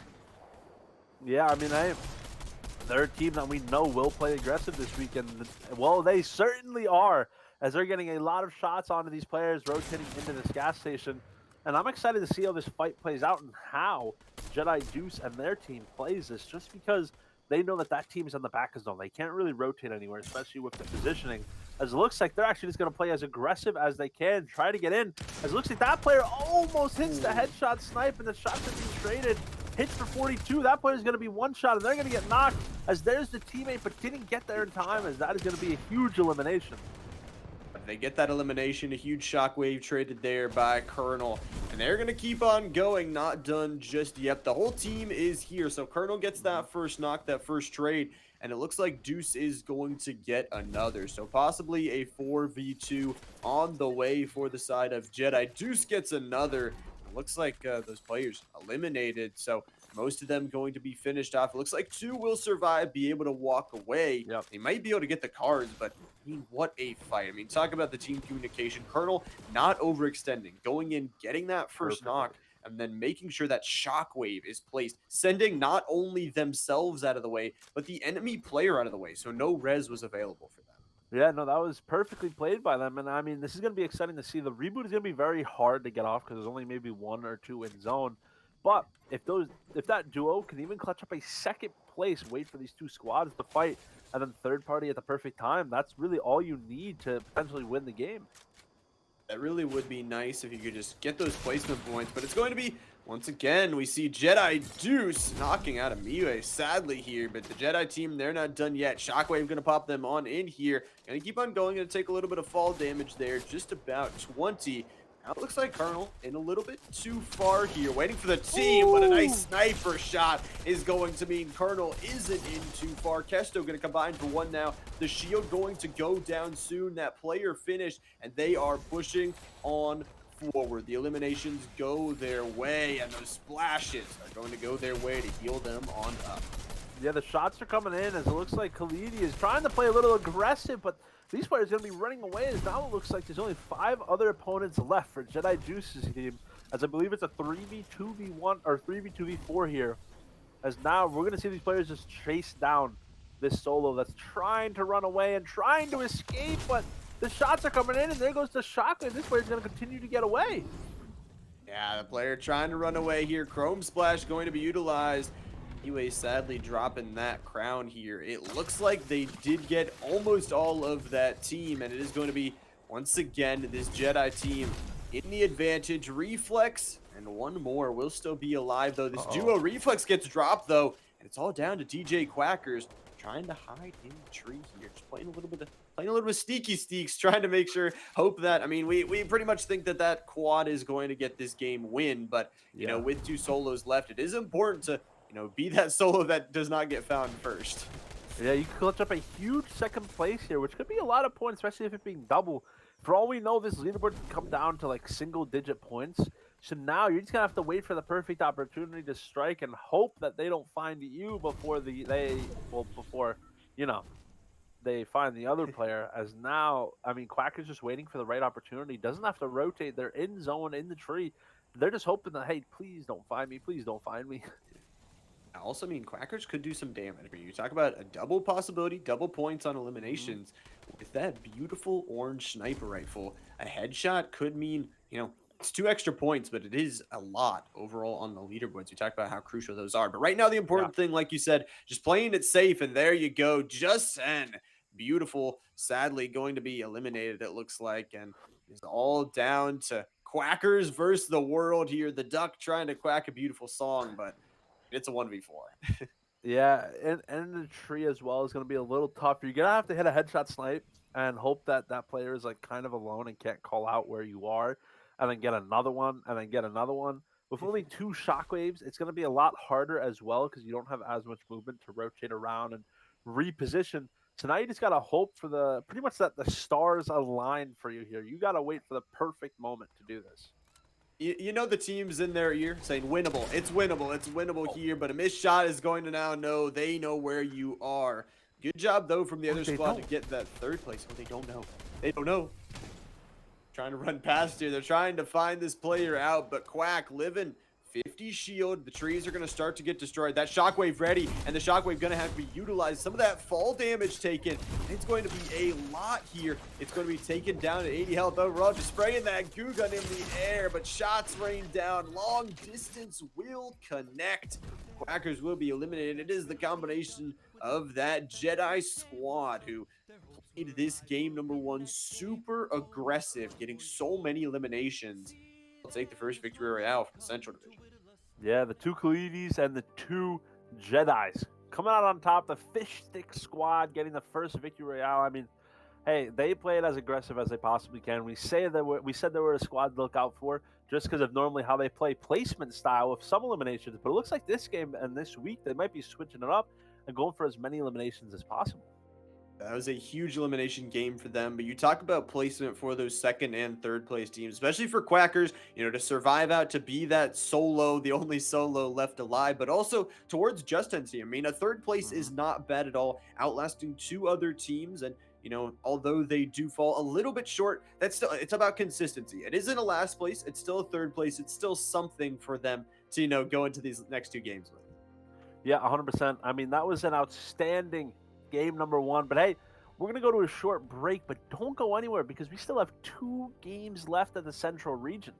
Yeah, I mean, they're a team that we know will play aggressive this weekend. Well, they certainly are, as they're getting a lot of shots onto these players rotating into this gas station. And I'm excited to see how this fight plays out and how Jedi Deuce and their team plays this, just because they know that team is on the back of zone. They can't really rotate anywhere, especially with the positioning. As it looks like they're actually just going to play as aggressive as they can, try to get in. As it looks like that player almost hits the headshot snipe, and the shots are being traded. Hits for 42. That player is going to be one shot, and they're going to get knocked. As there's the teammate, but didn't get there in time, as that is going to be a huge elimination. They get that elimination, a huge shockwave traded there by Colonel, and they're going to keep on going, not done just yet. The whole team is here, so Colonel gets that first knock, that first trade, and it looks like Deuce is going to get another, so possibly a 4v2 on the way for the side of Jedi. Deuce gets another. It looks like those players eliminated, so most of them going to be finished off. It looks like 2 will survive, be able to walk away. Yep. They might be able to get the cards, but I mean, what a fight. I mean, talk about the team communication. Colonel not overextending, going in, getting that first knock, and then making sure that shockwave is placed, sending not only themselves out of the way, but the enemy player out of the way, so no res was available for them. Yeah, no, that was perfectly played by them. And I mean, this is going to be exciting to see. The reboot is going to be very hard to get off because there's only maybe 1 or 2 in zone. But if that duo can even clutch up a second place, wait for these 2 squads to fight, and then third party at the perfect time, that's really all you need to potentially win the game. That really would be nice if you could just get those placement points, but it's going to be, once again, we see Jedi Deuce knocking out of Miwe, sadly here, but the Jedi team, they're not done yet. Shockwave going to pop them on in here. Going to keep on going, going to take a little bit of fall damage there, just about 20. Now it looks like Colonel in a little bit too far here, waiting for the team, but a nice sniper shot is going to mean Colonel isn't in too far. Kesto going to combine for one now. The shield going to go down soon. That player finished, and they are pushing on forward. The eliminations go their way, and those splashes are going to go their way to heal them on up. Yeah, the shots are coming in as it looks like Khalidi is trying to play a little aggressive, but these players are going to be running away as now it looks like there's only 5 other opponents left for Jedi Juice's team, as I believe it's a 3v2v1 or 3v2v4 here, as now we're going to see these players just chase down this solo that's trying to run away and trying to escape, but the shots are coming in and there goes the shotgun. This player's going to continue to get away. Yeah, the player trying to run away here. Chrome Splash going to be utilized. UA sadly dropping that crown here. It looks like they did get almost all of that team, and it is going to be, once again, this Jedi team in the advantage. Reflex and one more will still be alive, though. This duo Reflex gets dropped, though, and it's all down to DJ Quackers trying to hide in the tree here. Just playing a little bit of sneaky steaks, trying to make sure, hope that, I mean, we pretty much think that that quad is going to get this game win, but, you know, with 2 solos left, it is important to, you know, be that solo that does not get found first. Yeah, you could clutch up a huge second place here, which could be a lot of points, especially if it being double. For all we know, this leaderboard can come down to like single-digit points. So now you're just gonna have to wait for the perfect opportunity to strike and hope that they don't find you before before you know they find the other player. As now, I mean, Quacker's just waiting for the right opportunity. Doesn't have to rotate. They're in zone in the tree. They're just hoping that, hey, please don't find me. Please don't find me. I also mean, Quackers could do some damage. I mean, you talk about a double possibility, double points on eliminations. With that beautiful orange sniper rifle, a headshot could mean, you know, it's 2 extra points, but it is a lot overall on the leaderboards. We talked about how crucial those are. But right now, the important thing, like you said, just playing it safe, and there you go. Just and beautiful, sadly, going to be eliminated, it looks like. And it's all down to Quackers versus the world here. The duck trying to quack a beautiful song, but it's a 1v4. Yeah, and the tree as well is going to be a little tough. You're going to have to hit a headshot snipe and hope that that player is like kind of alone and can't call out where you are, and then get another one, and then get another one. With only 2 shockwaves, it's going to be a lot harder as well because you don't have as much movement to rotate around and reposition. So now you just got to hope for the pretty much that the stars align for you here. You got to wait for the perfect moment to do this. You know the team's in their ear saying winnable. It's winnable. It's winnable here, but a missed shot is going to now know they know where you are. Good job, though, from the other squad to get that 3rd place. Oh, they don't know. They don't know. Trying to run past here. They're trying to find this player out, but Quack living 50 shield. The trees are going to start to get destroyed. That shockwave ready, and the shockwave going to have to be utilized. Some of that fall damage taken. It's going to be a lot here. It's going to be taken down at 80 health overall. Just spraying that goo gun in the air, but shots rain down. Long distance will connect. Quackers will be eliminated. It is the combination of that Jedi squad who played this game number 1 super aggressive, getting so many eliminations. We'll take the first victory royale from the Central Division. Yeah, the 2 Khalidis and the 2 Jedis coming out on top. The Fish Stick squad getting the first victory royale. I mean, hey, they played as aggressive as they possibly can. We said they were a squad to look out for just because of normally how they play placement style with some eliminations. But it looks like this game and this week they might be switching it up and going for as many eliminations as possible. That was a huge elimination game for them, but you talk about placement for those 2nd and 3rd place teams, especially for Quackers, you know, to survive out, to be that solo, the only solo left alive, but also towards Justin's team. I mean, a 3rd place is not bad at all, outlasting 2 other teams, and, you know, although they do fall a little bit short, that's still, it's about consistency. It isn't a last place, it's still a 3rd place, it's still something for them to, you know, go into these next 2 games with. Yeah, 100%. I mean, that was an outstanding game number 1. But hey, we're going to go to a short break, but don't go anywhere because we still have 2 games left at the Central region.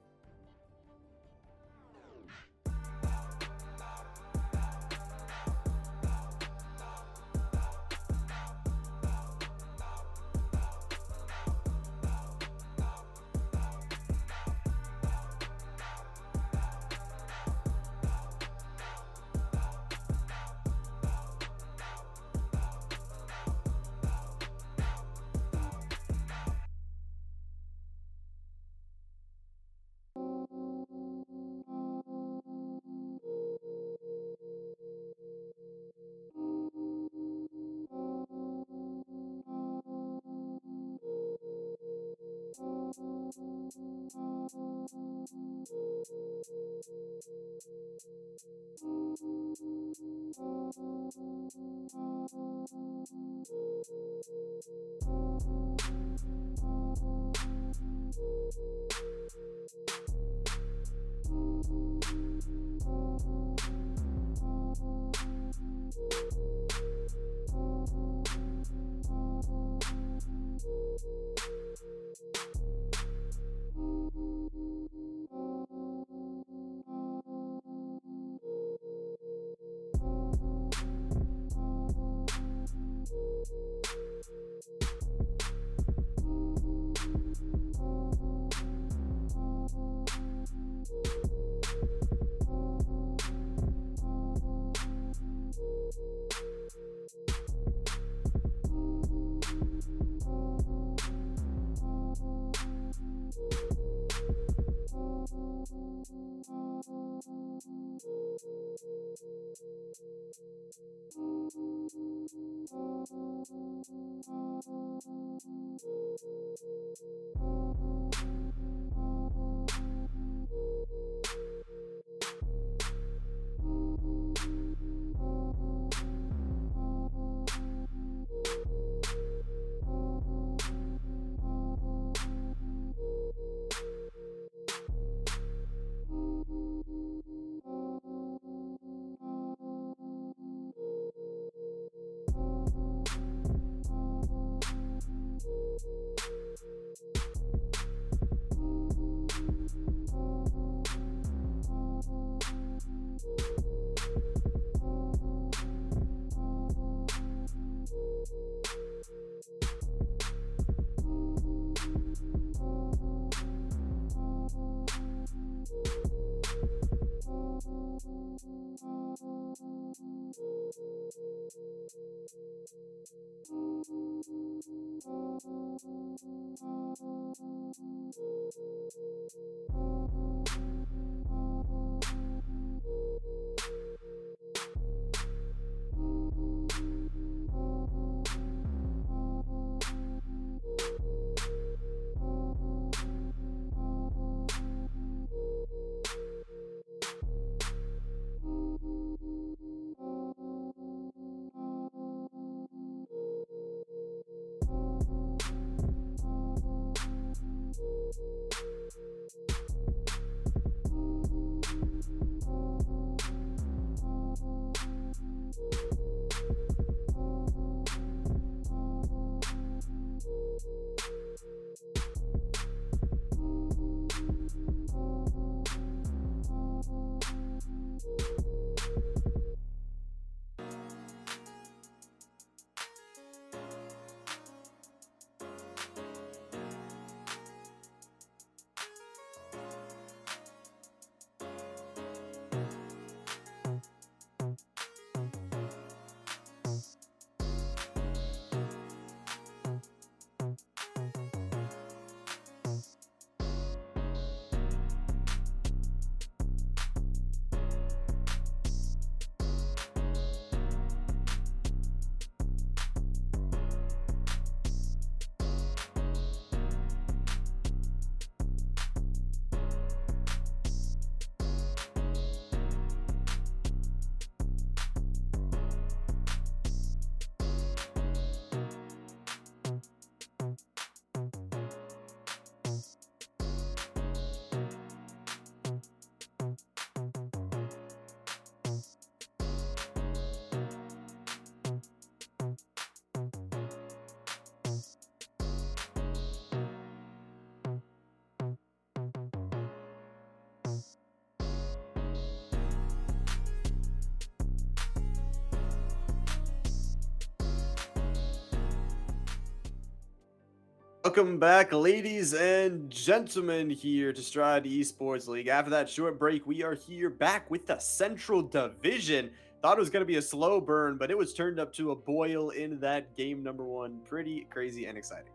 Welcome back, ladies and gentlemen, here to Stride Esports League. After that short break, we are here back with the Central Division. Thought it was going to be a slow burn, but it was turned up to a boil in that game number one. Pretty crazy and exciting.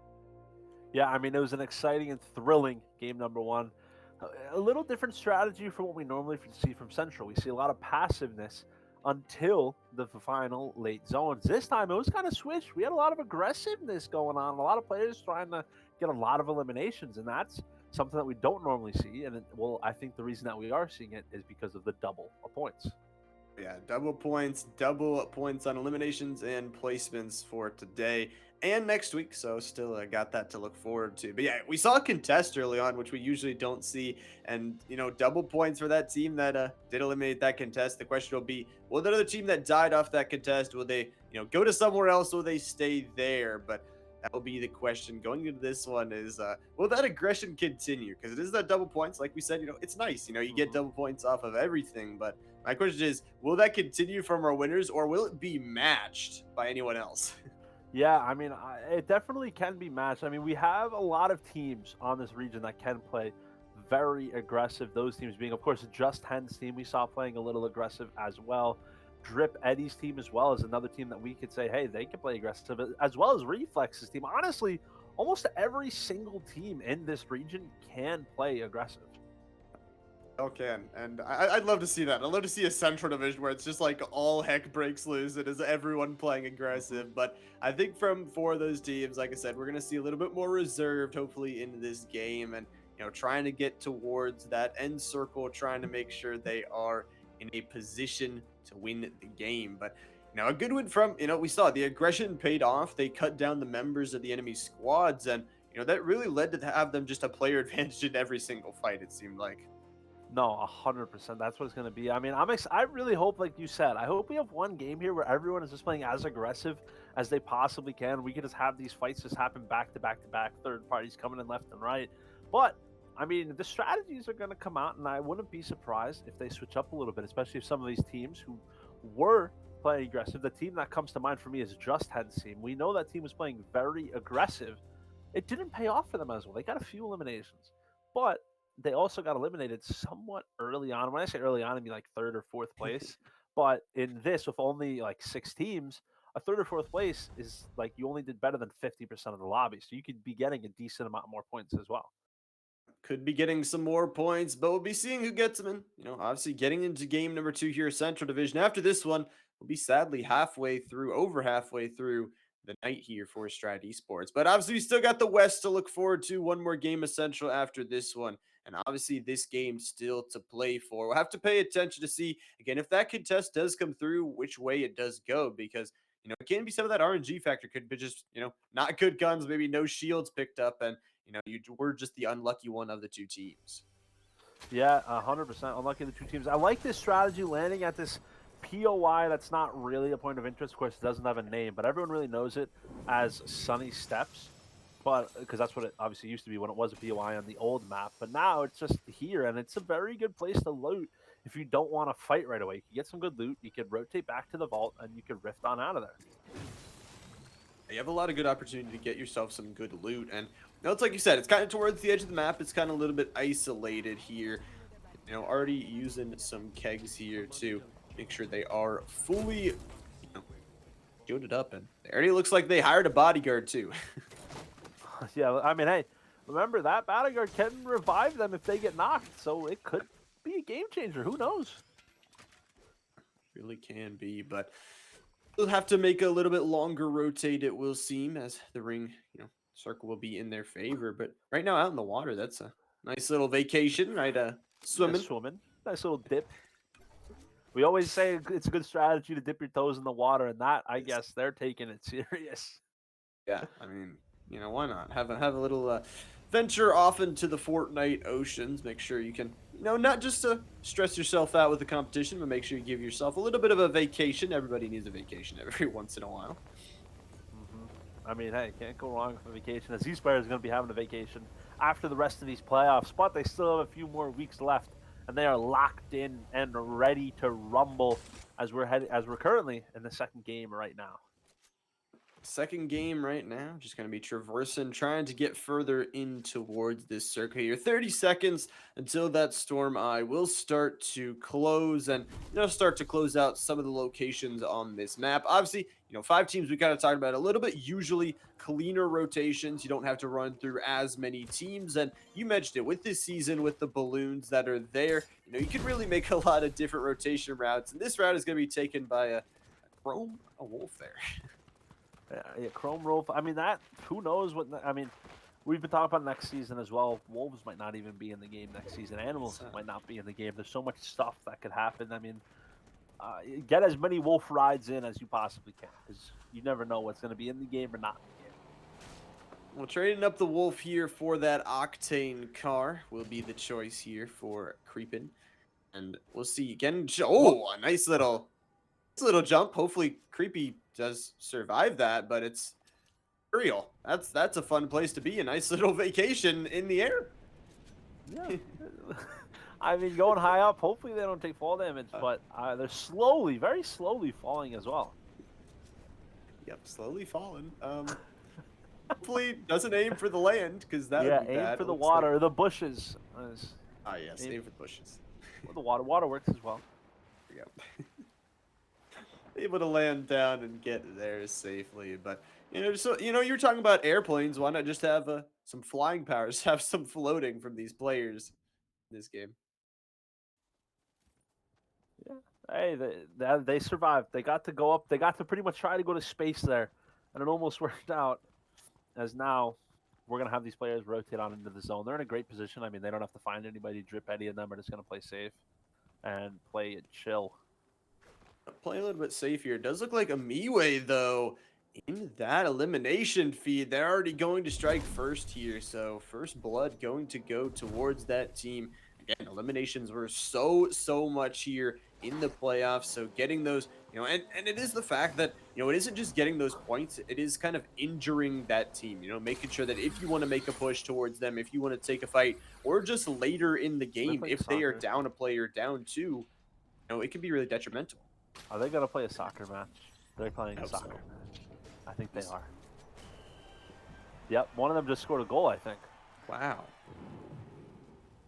Yeah, I mean, it was an exciting and thrilling game number one. A little different strategy from what we normally see from Central. We see a lot of passiveness until the final late zones. This time it was kind of switched. We had a lot of aggressiveness going on, a lot of players trying to get a lot of eliminations, and that's something that we don't normally see. And well, I think the reason that we are seeing it is because of the double of points. Yeah, double points on eliminations and placements for today and next week. So still got that to look forward to. But yeah, we saw a contest early on, which we usually don't see, and double points for that team that did eliminate that contest. The question will be, will the other team that died off that contest, will they go to somewhere else? Or will they stay there? But that will be the question going into this one is, will that aggression continue? Because it is that double points. Like we said, it's nice. You get Mhm. double points off of everything. But my question is, will that continue from our winners or will it be matched by anyone else? Yeah, I mean, it definitely can be matched. I mean, we have a lot of teams on this region that can play very aggressive. Those teams being, of course, Just Hen's team we saw playing a little aggressive as well. Drip Eddie's team as well is another team that we could say, hey, they can play aggressive, as well as Reflex's team. Honestly, almost every single team in this region can play aggressive. Okay, and I'd love to see that. I'd love to see a Central Division where it's just like all heck breaks loose. It is everyone playing Mhm. aggressive. But I think from four of those teams, like I said, we're gonna see a little bit more reserved, hopefully, in this game, and trying to get towards that end circle, trying to make sure they are in a position to win the game. But a good win from we saw the aggression paid off. They cut down the members of the enemy squads, and that really led to have them just a player advantage in every single fight. It seemed like. No, 100%. That's what it's going to be. I mean, I really hope, like you said, I hope we have one game here where everyone is just playing as aggressive as they possibly can. We can just have these fights just happen back to back to back, third parties coming in left and right. But I mean, the strategies are going to come out, and I wouldn't be surprised if they switch up a little bit, especially if some of these teams who were playing aggressive. The team that comes to mind for me is Just Head's team. We know that team was playing very aggressive. It didn't pay off for them as well. They got a few eliminations, but they also got eliminated somewhat early on. When I say early on, I mean like third or fourth place. But in this, with only like six teams, a third or fourth place is like you only did better than 50% of the lobby. So you could be getting a decent amount more points as well. Could be getting some more points, but we'll be seeing who gets them in. Obviously getting into game number 2 here, Central Division. After this one, we'll be sadly over halfway through the night here for Strat Esports. But obviously, we still got the West to look forward to. One more game of Central after this one. And obviously, this game still to play for. We'll have to pay attention to see, again, if that contest does come through, which way it does go. Because, it can be some of that RNG factor. Could be just, not good guns, maybe no shields picked up. And you were just the unlucky one of the two teams. Yeah, 100%. Unlucky the two teams. I like this strategy landing at this POI that's not really a point of interest. Of course, it doesn't have a name, but everyone really knows it as Sunny Steps. But because that's what it obviously used to be when it was a POI on the old map. But now it's just here, and it's a very good place to loot if you don't want to fight right away. You can get some good loot, you could rotate back to the vault, and you could rift on out of there. You have a lot of good opportunity to get yourself some good loot. And it's like you said, it's kind of towards the edge of the map. It's kind of a little bit isolated here. Already using some kegs here to make sure they are fully shielded up. And it already looks like they hired a bodyguard too. Yeah, I mean, hey, remember that bodyguard can revive them if they get knocked, so it could be a game changer. Who knows? Really can be, but we'll have to make a little bit longer rotate, it will seem, as the ring, circle will be in their favor. But right now, out in the water, that's a nice little vacation, right? Yeah, Swimming. swimming. Nice little dip. We always say it's a good strategy to dip your toes in the water, and that, I Yes. guess, they're taking it serious. Yeah, I mean, why not have a little venture off into the Fortnite oceans? Make sure you can, not just to stress yourself out with the competition, but make sure you give yourself a little bit of a vacation. Everybody needs a vacation every once in a while. hmm I mean, hey, can't go wrong with a vacation. As these players are going to be having a vacation after the rest of these playoffs, but they still have a few more weeks left, and they are locked in and ready to rumble as we're currently in the second game right now. Second game right now, just going to be traversing, trying to get further in towards this circle here. 30 seconds until that storm eye will start to close and, start to close out some of the locations on this map. Obviously, 5 teams we kind of talked about a little bit, usually cleaner rotations. You don't have to run through as many teams. And you mentioned it with this season with the balloons that are there, you can really make a lot of different rotation routes. And this route is going to be taken by a Chrome, a wolf there. Yeah, Chrome Wolf. I mean, that, who knows what, I mean, we've been talking about next season as well. Wolves might not even be in the game next season. Animals So, might not be in the game. There's so much stuff that could happen. I mean, get as many Wolf rides in as you possibly can, because you never know what's going to be in the game or not in the game. well, trading up the Wolf here for that Octane car will be the choice here for Creepin. And we'll see again. What? Oh, a nice little jump. Hopefully, Creepy does survive that, but it's real. That's a fun place to be. A nice little vacation in the air. Yeah. I mean, going high up, hopefully they don't take fall damage, but they're slowly, very slowly falling as well. Yep, slowly falling. Hopefully doesn't aim for the land because that would Yeah, be aim bad. for It the looks like water, or the bushes. yes, Aim aim for the bushes. for the water works as well. Yep. Able to land down and get there safely, but so you're talking about airplanes. Why not just have some flying powers, have some floating from these players in this game? Yeah. Hey, they survived. They got to go up. They got to pretty much try to go to space there, and it almost worked out. As now, we're gonna have these players rotate on into the zone. They're in a great position. I mean, they don't have to find anybody, drip any of them. Are just gonna play safe and play it chill. Play a little bit safe here. It does look like a Miwei, though, in that elimination feed. They're already going to strike first here. So first blood going to go towards that team. Again, eliminations were so much here in the playoffs. So getting those, and it is the fact that, it isn't just getting those points. It is kind of injuring that team, making sure that if you want to make a push towards them, if you want to take a fight, or just later in the They're game, playing if they are soccer. down a player, down two, it can be really detrimental. Are they gonna play a soccer match? They're playing I a hope so. soccer match. I think they are. Yep, one of them just scored a goal, I think. Wow.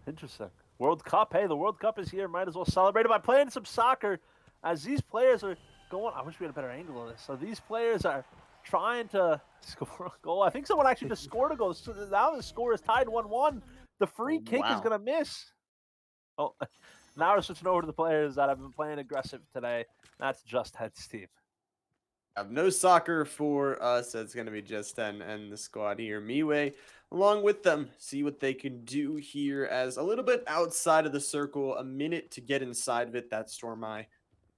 Interesting. World Cup. Hey, the World Cup is here. Might as well celebrate it by playing some soccer. As these players are going, I wish we had a better angle of this. So these players are trying to score a goal. I think someone actually just scored a goal. So now the score is tied 1-1. The free kick is Wow. gonna miss. Oh, now we're switching over to the players that have been playing aggressive today. That's Just Head's team. No soccer for us. It's going to be just 10 and the squad here. Miwei, along with them, see what they can do here as a little bit outside of the circle. A minute to get inside of it. That Storm Eye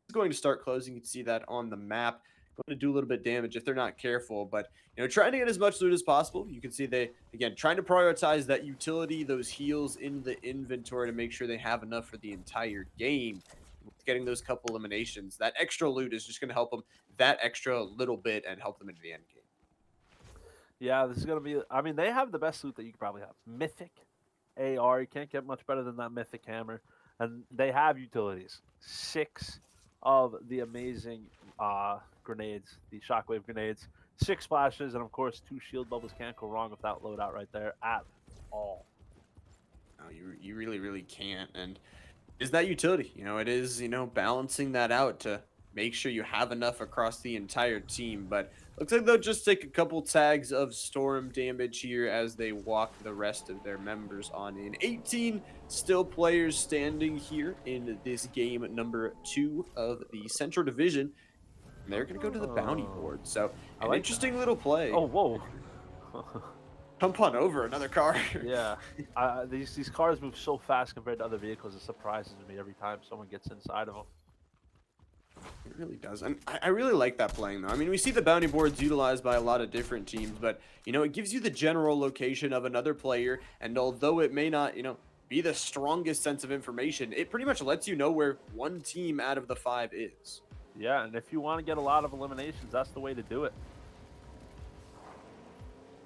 is going to start closing. You can see that on the map. Going to do a little bit of damage if they're not careful, but trying to get as much loot as possible. You can see they again trying to prioritize that utility, those heals in the inventory to make sure they have enough for the entire game. Getting those couple eliminations, that extra loot is just going to help them that extra little bit and help them into the end game. Yeah, this is gonna be. I mean, they have the best loot that you could probably have. Mythic AR. You can't get much better than that Mythic hammer, and they have utilities. 6 of the amazing grenades, the shockwave grenades. 6 splashes, and of course 2 shield bubbles. Can't go wrong with that loadout right there at all. No, you really can't. And is that utility? It is balancing that out to make sure you have enough across the entire team. But looks like they'll just take a couple tags of storm damage here as they walk the rest of their members on in. 18 still players standing here in this game number 2 of the Central Division. And they're going to go to the bounty board. So an interesting little play. Oh, whoa. Jump on over another car. Yeah, these cars move so fast compared to other vehicles. It surprises me every time someone gets inside of them. It really does. And I really like that playing, though. I mean, we see the bounty boards utilized by a lot of different teams, but, it gives you the general location of another player. And although it may not, be the strongest sense of information, it pretty much lets you know where one team out of the 5 is. Yeah, and if you want to get a lot of eliminations, that's the way to do it.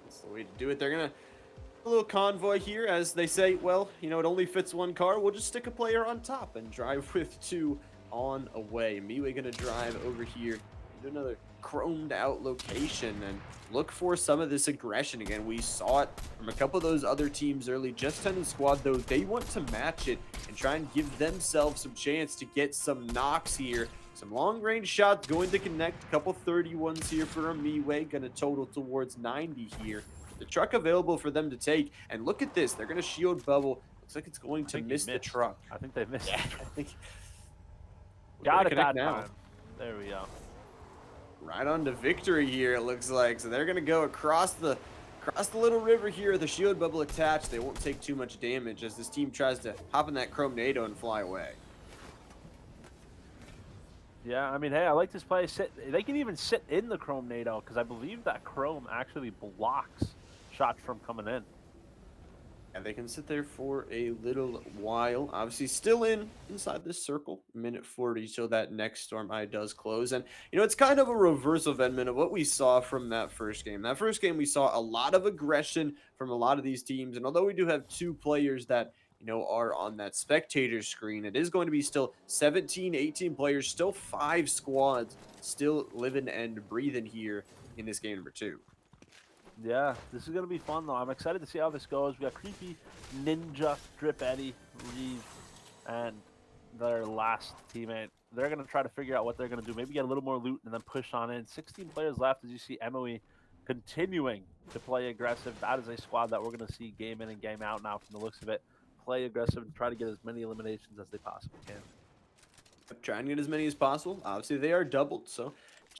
That's the way to do it. They're going to a little convoy here as they say, well, it only fits one car. We'll just stick a player on top and drive with 2 on away. Miwei gonna drive over here to another chromed out location and look for some of this aggression again. We saw it from a couple of those other teams early. Just 10 squad, though, they want to match it and try and give themselves some chance to get some knocks here. Some long range shots going to connect. A couple 31s here for a Miwei. Gonna total towards 90 here. The truck available for them to take. And look at this. They're gonna shield bubble. Looks like it's going to miss the truck. I think they missed. Yeah, I think. Got it that time. There we go. Right on to victory here, it looks like. So they're going to go across the Across the little river here, the shield bubble attached. They won't take too much damage as this team tries to hop in that Chrome NATO and fly away. Yeah, I mean, hey, I like this play. They can even sit in the Chrome NATO because I believe that Chrome actually blocks shots from coming in. And they can sit there for a little while. Obviously, still inside this circle. Minute 40 till that next storm eye does close. And it's kind of a reverse eventment of what we saw from that first game. That first game, we saw a lot of aggression from a lot of these teams. And although we do have two players that are on that spectator screen, it is going to be still 17, 18 players, still 5 squads, still living and breathing here in this game number 2. Yeah, this is going to be fun, though. I'm excited to see how this goes. We got Creepy, Ninja, Drip Eddie, Reeve, and their last teammate. They're going to try to figure out what they're going to do. Maybe get a little more loot and then push on in. 16 players left as you see Emily continuing to play aggressive. That is a squad that we're going to see game in and game out now from the looks of it. Play aggressive and try to get as many eliminations as they possibly can. Trying to get as many as possible. Obviously, they are doubled, so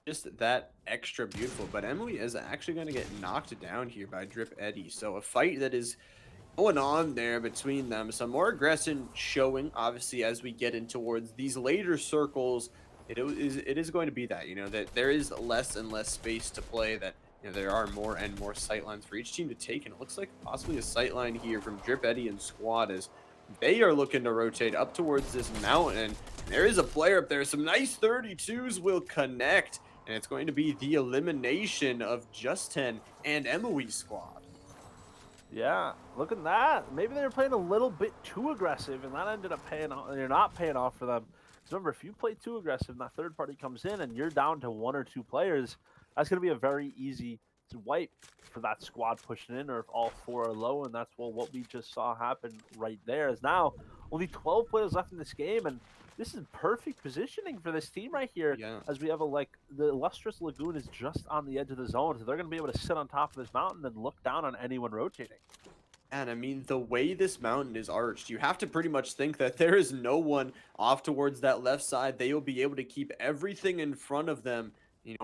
just that extra beautiful. But Emily is actually going to get knocked down here by Drip Eddie. So a fight that is going on there between them. Some more aggression showing, obviously, as we get in towards these later circles. It is going to be that, that there is less and less space to play, that there are more and more sightlines for each team to take. And it looks like possibly a sightline here from Drip Eddie and squad as they are looking to rotate up towards this mountain. There is a player up there. Some nice 32s will connect, and it's going to be the elimination of Just 10 and Emily's squad. Yeah, look at that. Maybe they were playing a little bit too aggressive, and that ended up paying off. They're not paying off for them. Because remember, if you play too aggressive and that third party comes in and you're down to 1 or 2 players, that's going to be a very easy wipe for that squad pushing in, or if all 4 are low, and that's what we just saw happen right there. Is now only 12 players left in this game, and this is perfect positioning for this team right here. Yeah. As we have the illustrious lagoon is just on the edge of the zone, so they're going to be able to sit on top of this mountain and look down on anyone rotating. And I mean, the way this mountain is arched, you have to pretty much think that there is no one off towards that left side. They will be able to keep everything in front of them,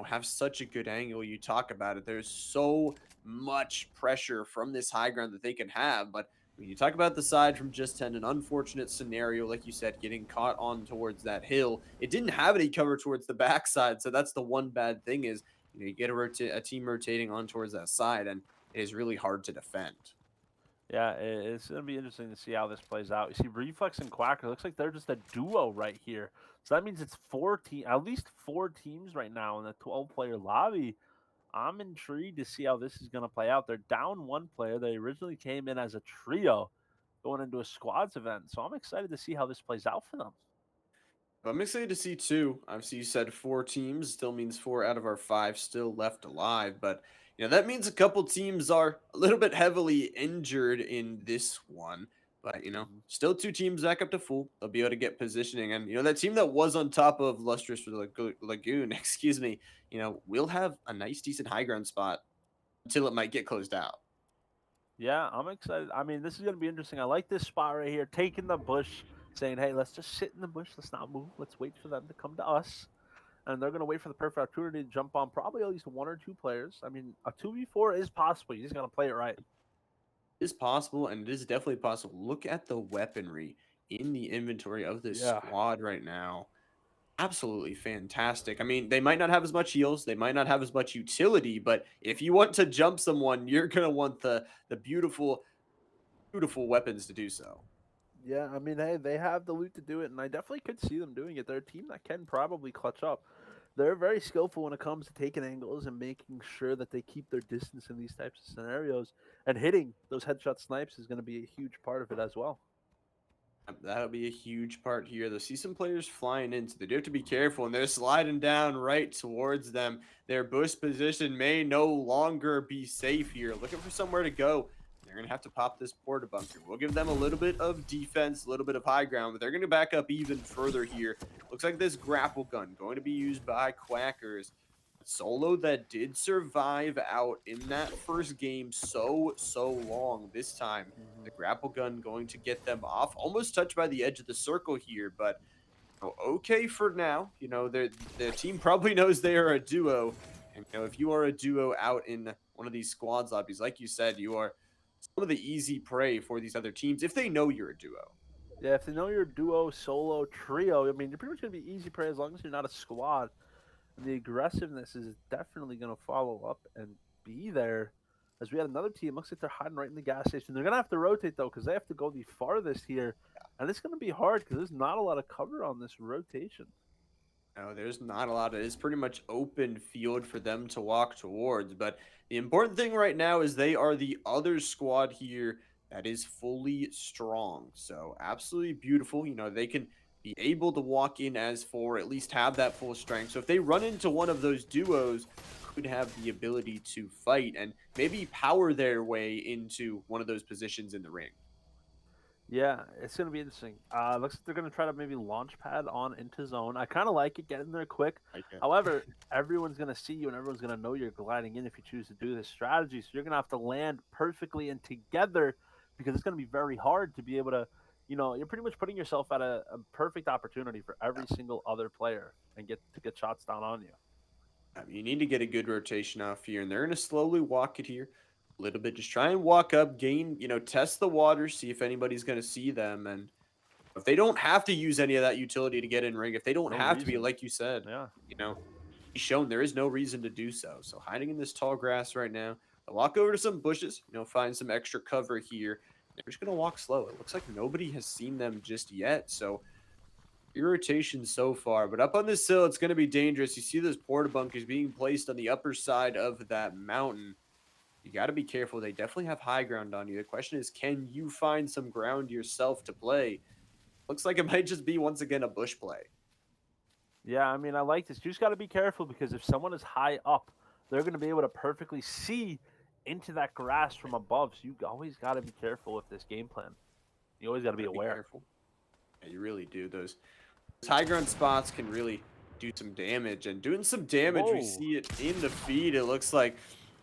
have such a good angle. You talk about it. There's so much pressure from this high ground that they can have. But when you talk about the side from Just 10, an unfortunate scenario, like you said, getting caught on towards that hill. It didn't have any cover towards the backside. So that's the one bad thing is, you get a team rotating on towards that side, and it is really hard to defend. Yeah, it's going to be interesting to see how this plays out. You see Reflex and Quacker, looks like they're just a duo right here. So that means it's at least 4 teams right now in the 12-player lobby. I'm intrigued to see how this is going to play out. They're down 1 player. They originally came in as a trio going into a squads event. So I'm excited to see how this plays out for them. I'm excited to see 2. Obviously, you said 4 teams, still means 4 out of our 5 still left alive. But, that means a couple teams are a little bit heavily injured in this one. But, Mhm. still 2 teams back up to full. They'll be able to get positioning. And, that team that was on top of Lustrous Lagoon, excuse me, will have a nice, decent high ground spot until it might get closed out. Yeah, I'm excited. I mean, this is going to be interesting. I like this spot right here, taking the bush, saying, hey, let's just sit in the bush. Let's not move. Let's wait for them to come to us. And they're going to wait for the perfect opportunity to jump on probably at least 1 or 2 players. I mean, a 2v4 is possible. You just got to play it right. It is possible, and it is definitely possible. Look at the weaponry in the inventory of this Yeah. squad right now. Absolutely fantastic. I mean, they might not have as much heals, they might not have as much utility, but if you want to jump someone, you're gonna want the beautiful, beautiful weapons to do so. Yeah, I mean, hey, they have the loot to do it, and I definitely could see them doing it. They're a team that can probably clutch up. They're very skillful when it comes to taking angles and making sure that they keep their distance in these types of scenarios. And hitting those headshot snipes is going to be a huge part of it as well. That'll be a huge part here. They'll see some players flying in, so they do have to be careful, and they're sliding down right towards them. Their bush position may no longer be safe here. Looking for somewhere to go. They're going to have to pop this porta bunker. We'll give them a little bit of defense, a little bit of high ground, but they're going to back up even further here. Looks like this grapple gun going to be used by Quackers. Solo that did survive out in that first game so long. This time the grapple gun going to get them off, almost touched by the edge of the circle here, but okay for now. Their team probably knows they are a duo. And if you are a duo out in one of these squads lobbies, like you said, you are some of the easy prey for these other teams if they know you're a duo. Yeah, if they know you're duo, solo, trio, I mean, you're pretty much gonna be easy prey as long as you're not a squad. And the aggressiveness is definitely gonna follow up and be there. As we had another team, looks like they're hiding right in the gas station. They're gonna have to rotate though, because they have to go the farthest here, and it's gonna be hard because there's not a lot of cover on this rotation. No, there's not a lot. It is pretty much open field for them to walk towards. But the important thing right now is they are the other squad here that is fully strong. So absolutely beautiful. They can be able to walk in as four, at least have that full strength. So if they run into one of those duos, could have the ability to fight and maybe power their way into one of those positions in the ring. Yeah, it's gonna be interesting. Looks like they're gonna try to maybe launch pad on into zone. I kind of like it, getting there quick. Like it. However, everyone's gonna see you and everyone's gonna know you're gliding in if you choose to do this strategy. So you're gonna have to land perfectly and together because it's gonna be very hard to be able to, you're pretty much putting yourself at a perfect opportunity for every single other player and get shots down on you. You need to get a good rotation off here, and they're going to slowly walk it here a little bit. Just try and walk up, gain, test the water, see if anybody's going to see them. And if they don't have to use any of that utility to get in ring, if they don't No have to be, reason. like you said, Yeah. you know, he's shown there is no reason to do so. So hiding in this tall grass right now, they'll walk over to some bushes, find some extra cover here. They're just going to walk slow. It looks like nobody has seen them just yet. So irritation so far, but up on this hill, it's going to be dangerous. You see those porta bunkers being placed on the upper side of that mountain. You got to be careful. They definitely have high ground on you. The question is, can you find some ground yourself to play? Looks like it might just be once again a bush play. Yeah, I mean, I like this. You just got to be careful because if someone is high up, they're going to be able to perfectly see into that grass from above. So you always got to be careful with this game plan. You always got to be Gotta be aware. careful. Yeah, you really do. Those high ground spots can really do some damage, and doing some damage, we Whoa. see it in the feed. It looks like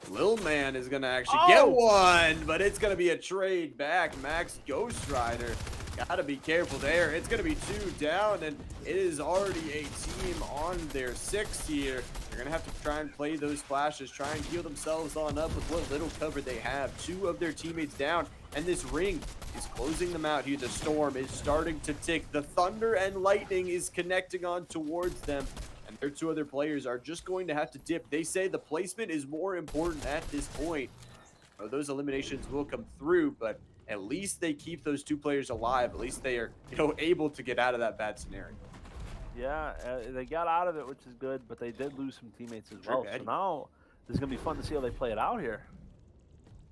Lil Man is gonna actually get Oh! one, but it's gonna be a trade back. Max Ghost Rider, gotta be careful there. It's gonna be two down, and it is already a team on their six here. They're gonna have to try and play those splashes, try and heal themselves on up with what little cover they have. Two of their teammates down, and this ring is closing them out here. The storm is starting to tick. The thunder and lightning is connecting on towards them, and their two other players are just going to have to dip. They say the placement is more important at this point. Those eliminations will come through, but at least they keep those two players alive. At least they are, able to get out of that bad scenario. Yeah, they got out of it, which is good, but they did lose some teammates as Drip well. So Eddie. now this is going to be fun to see how they play it out here.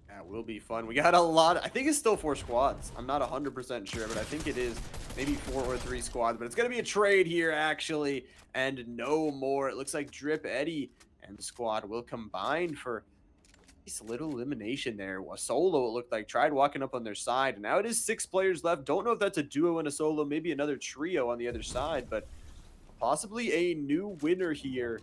That will be fun. We got a lot. I think it's still 4 squads. I'm not 100% sure, but I think it is maybe 4 or 3 squads. But it's going to be a trade here, actually, and no more. It looks like Drip Eddie and the squad will combine for this little elimination there. A solo, it looked like, tried walking up on their side. And now it is 6 players left. Don't know if that's a duo and a solo, maybe another trio on the other side, but possibly a new winner here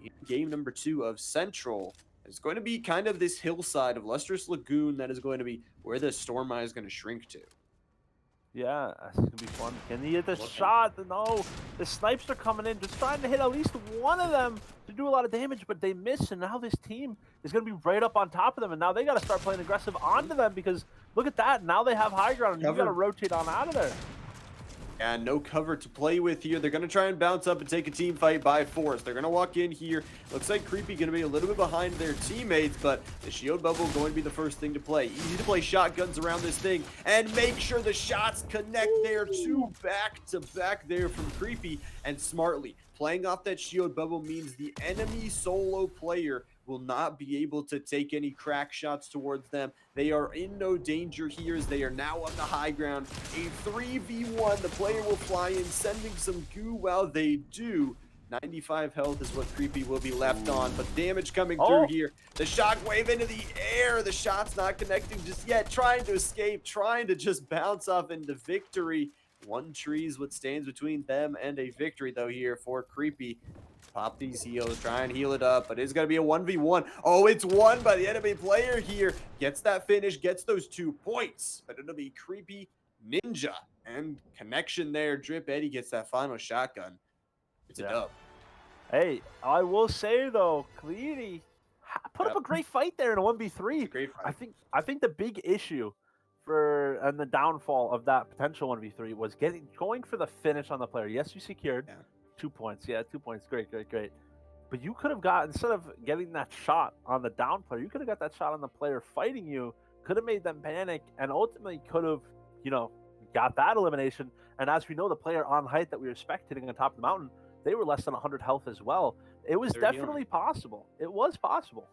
in game number 2 of Central. It's going to be kind of this hillside of Lustrous Lagoon that is going to be where the Storm Eye is going to shrink to. Yeah, it's going to be fun. Can he hit the Looking. shot? No, the snipes are coming in, just trying to hit at least one of them to do a lot of damage, but they miss, and now this team is going to be right up on top of them, and now they got to start playing aggressive onto them because look at that. Now they have high ground, and you got to rotate on out of there. And no cover to play with here. They're going to try and bounce up and take a team fight by force. They're going to walk in here. Looks like Creepy going to be a little bit behind their teammates, but the shield bubble going to be the first thing to play. Easy to play shotguns around this thing and make sure the shots connect there. Two back to back there from Creepy, and smartly playing off that shield bubble means the enemy solo player will not be able to take any crack shots towards them. They are in no danger here as they are now on the high ground. A 3v1, the player will fly in, sending some goo while they do. 95 health is what Creepy will be left on, but damage coming through here. The shockwave into the air. The shot's not connecting just yet. Trying to escape, trying to just bounce off into victory. One tree is what stands between them and a victory, though, here for Creepy. Pop these heals, try and heal it up, but it's going to be a 1v1. Oh, it's won by the enemy player here. Gets that finish, gets those 2 points, but it'll be Creepy Ninja. And connection there. Drip Eddie gets that final shotgun. It's a dub. Hey, I will say though, Cleary put up Yep, a great fight there in a it's a 1v3. great I fight. think I think the big issue for and the downfall of that potential 1v3 was going for the finish on the player. Yes, you secured Yeah, 2 points. Yeah, 2 points. Great, great, great. But you could have got, instead of getting that shot on the down player, you could have got that shot on the player fighting you, could have made them panic, and ultimately could have, you know, got that elimination. And as we know, the player on height that we were spectating on top of the mountain, they were less than 100 health as well. It was they're healing. definitely possible. It was possible.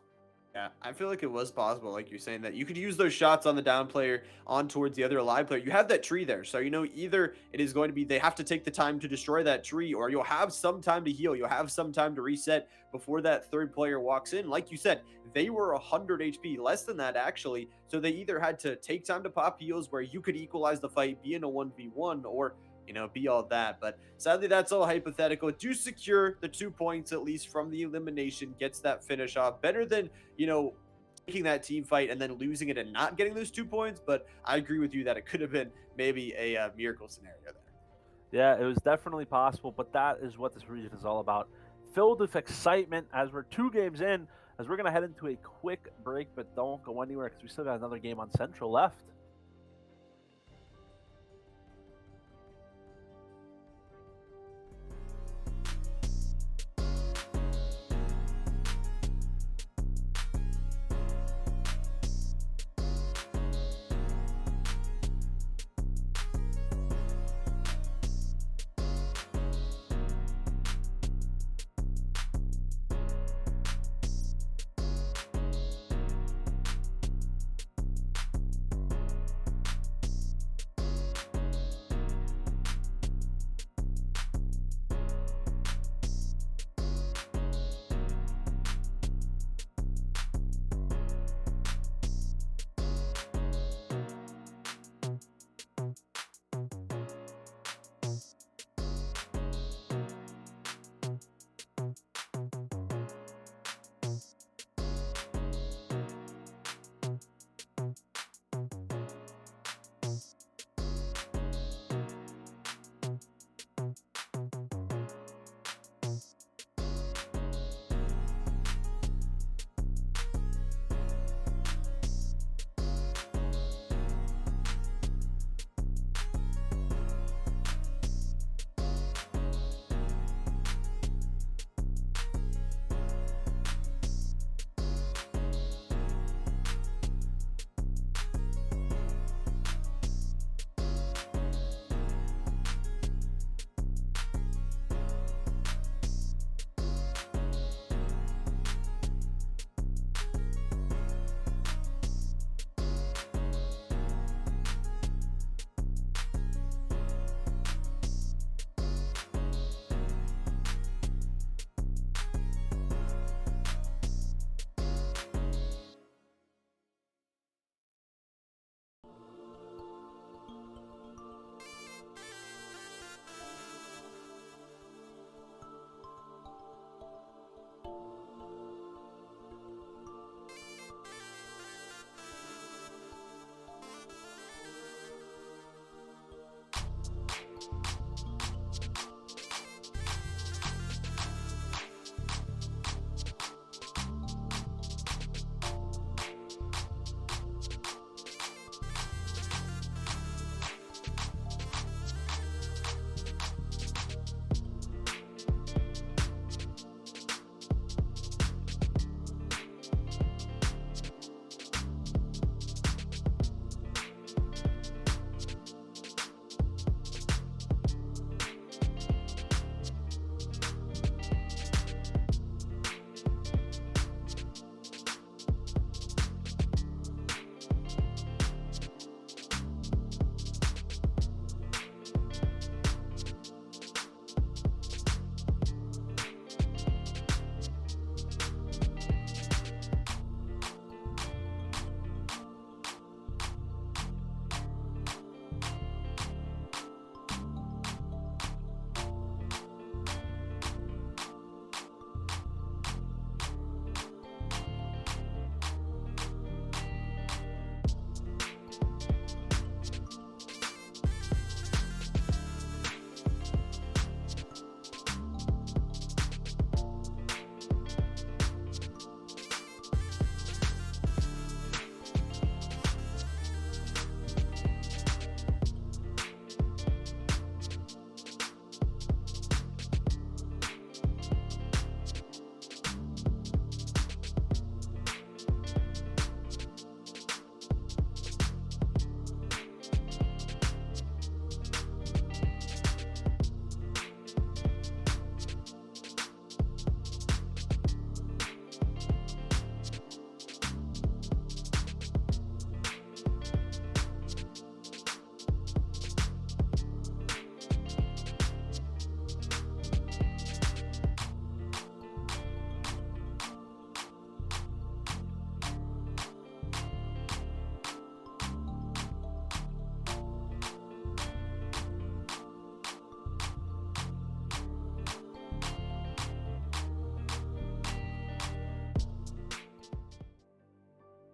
Yeah, I feel like it was possible, like you're saying, that you could use those shots on the down player on towards the other alive player. You have that tree there, so either it is going to be they have to take the time to destroy that tree, or you'll have some time to heal. You'll have some time to reset before that third player walks in. Like you said, they were 100 HP, less than that actually. So they either had to take time to pop heals, where you could equalize the fight, be in a 1v1, or be all that. But sadly, that's all hypothetical. Do secure the 2 points at least from the elimination, gets that finish off. Better than taking that team fight and then losing it and not getting those 2 points. But I agree with you that it could have been maybe a miracle scenario there. Yeah, it was definitely possible, but that is what this region is all about. Filled with excitement as we're 2 games in, as we're going to head into a quick break, but don't go anywhere because we still got another game on Central left.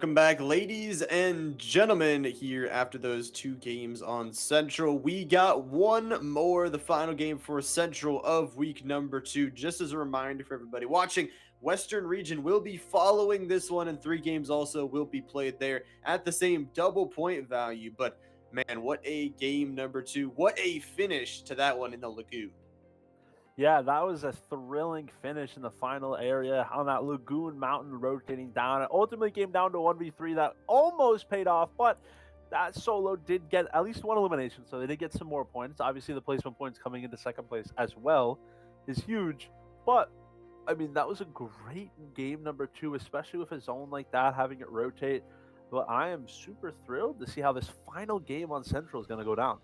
Welcome back, ladies and gentlemen, here after those two games on Central. We got one more, the final game for Central of week number 2. Just as a reminder for everybody watching, Western Region will be following this one, and 3 games also will be played there at the same double point value. But man, what a game number 2. What a finish to that one in the Lagoon. Yeah, that was a thrilling finish in the final area on that Lagoon Mountain rotating down. It ultimately came down to 1v3 that almost paid off, but that solo did get at least one elimination, so they did get some more points. Obviously, the placement points coming into second place as well is huge, but I mean, that was a great game number 2, especially with a zone like that, having it rotate. But I am super thrilled to see how this final game on Central is going to go down.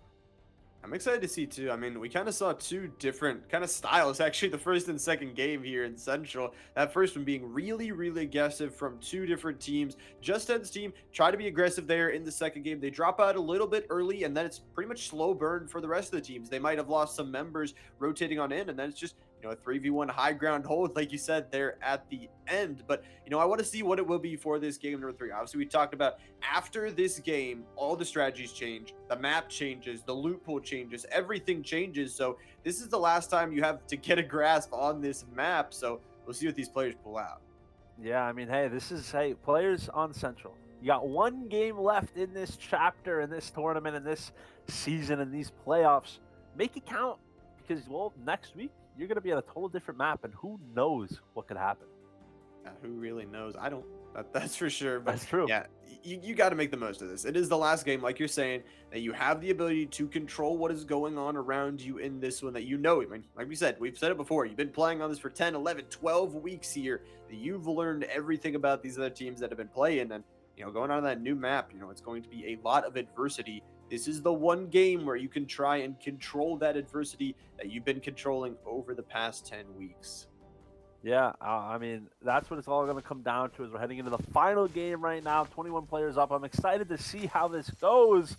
I'm excited to see too. I mean, we kind of saw 2 different kind of styles. Actually, the first and second game here in Central. That first one being really, really aggressive from 2 different teams. Just Ed's team try to be aggressive there in the second game. They drop out a little bit early, and then it's pretty much slow burn for the rest of the teams. They might have lost some members rotating on in, and then it's just a 3v1 high ground hold, like you said, there at the end. But I want to see what it will be for this game number 3. Obviously, we talked about after this game, all the strategies change, the map changes, the loot pool changes, everything changes. So this is the last time you have to get a grasp on this map. So we'll see what these players pull out. Yeah, I mean, hey, players on Central. You got one game left in this chapter, in this tournament, in this season, in these playoffs. Make it count because, well, next week you're going to be at a total different map, and who knows what could happen. Who really knows? I don't. That's for sure. But that's true. Yeah, you got to make the most of this. It is the last game, like you're saying, that you have the ability to control what is going on around you in this one. That I mean, like we said, we've said it before. You've been playing on this for 10, 11, 12 weeks here. That you've learned everything about these other teams that have been playing, and going on that new map. It's going to be a lot of adversity. This is the one game where you can try and control that adversity that you've been controlling over the past 10 weeks. Yeah, I mean, that's what it's all going to come down to as we're heading into the final game right now. 21 players up. I'm excited to see how this goes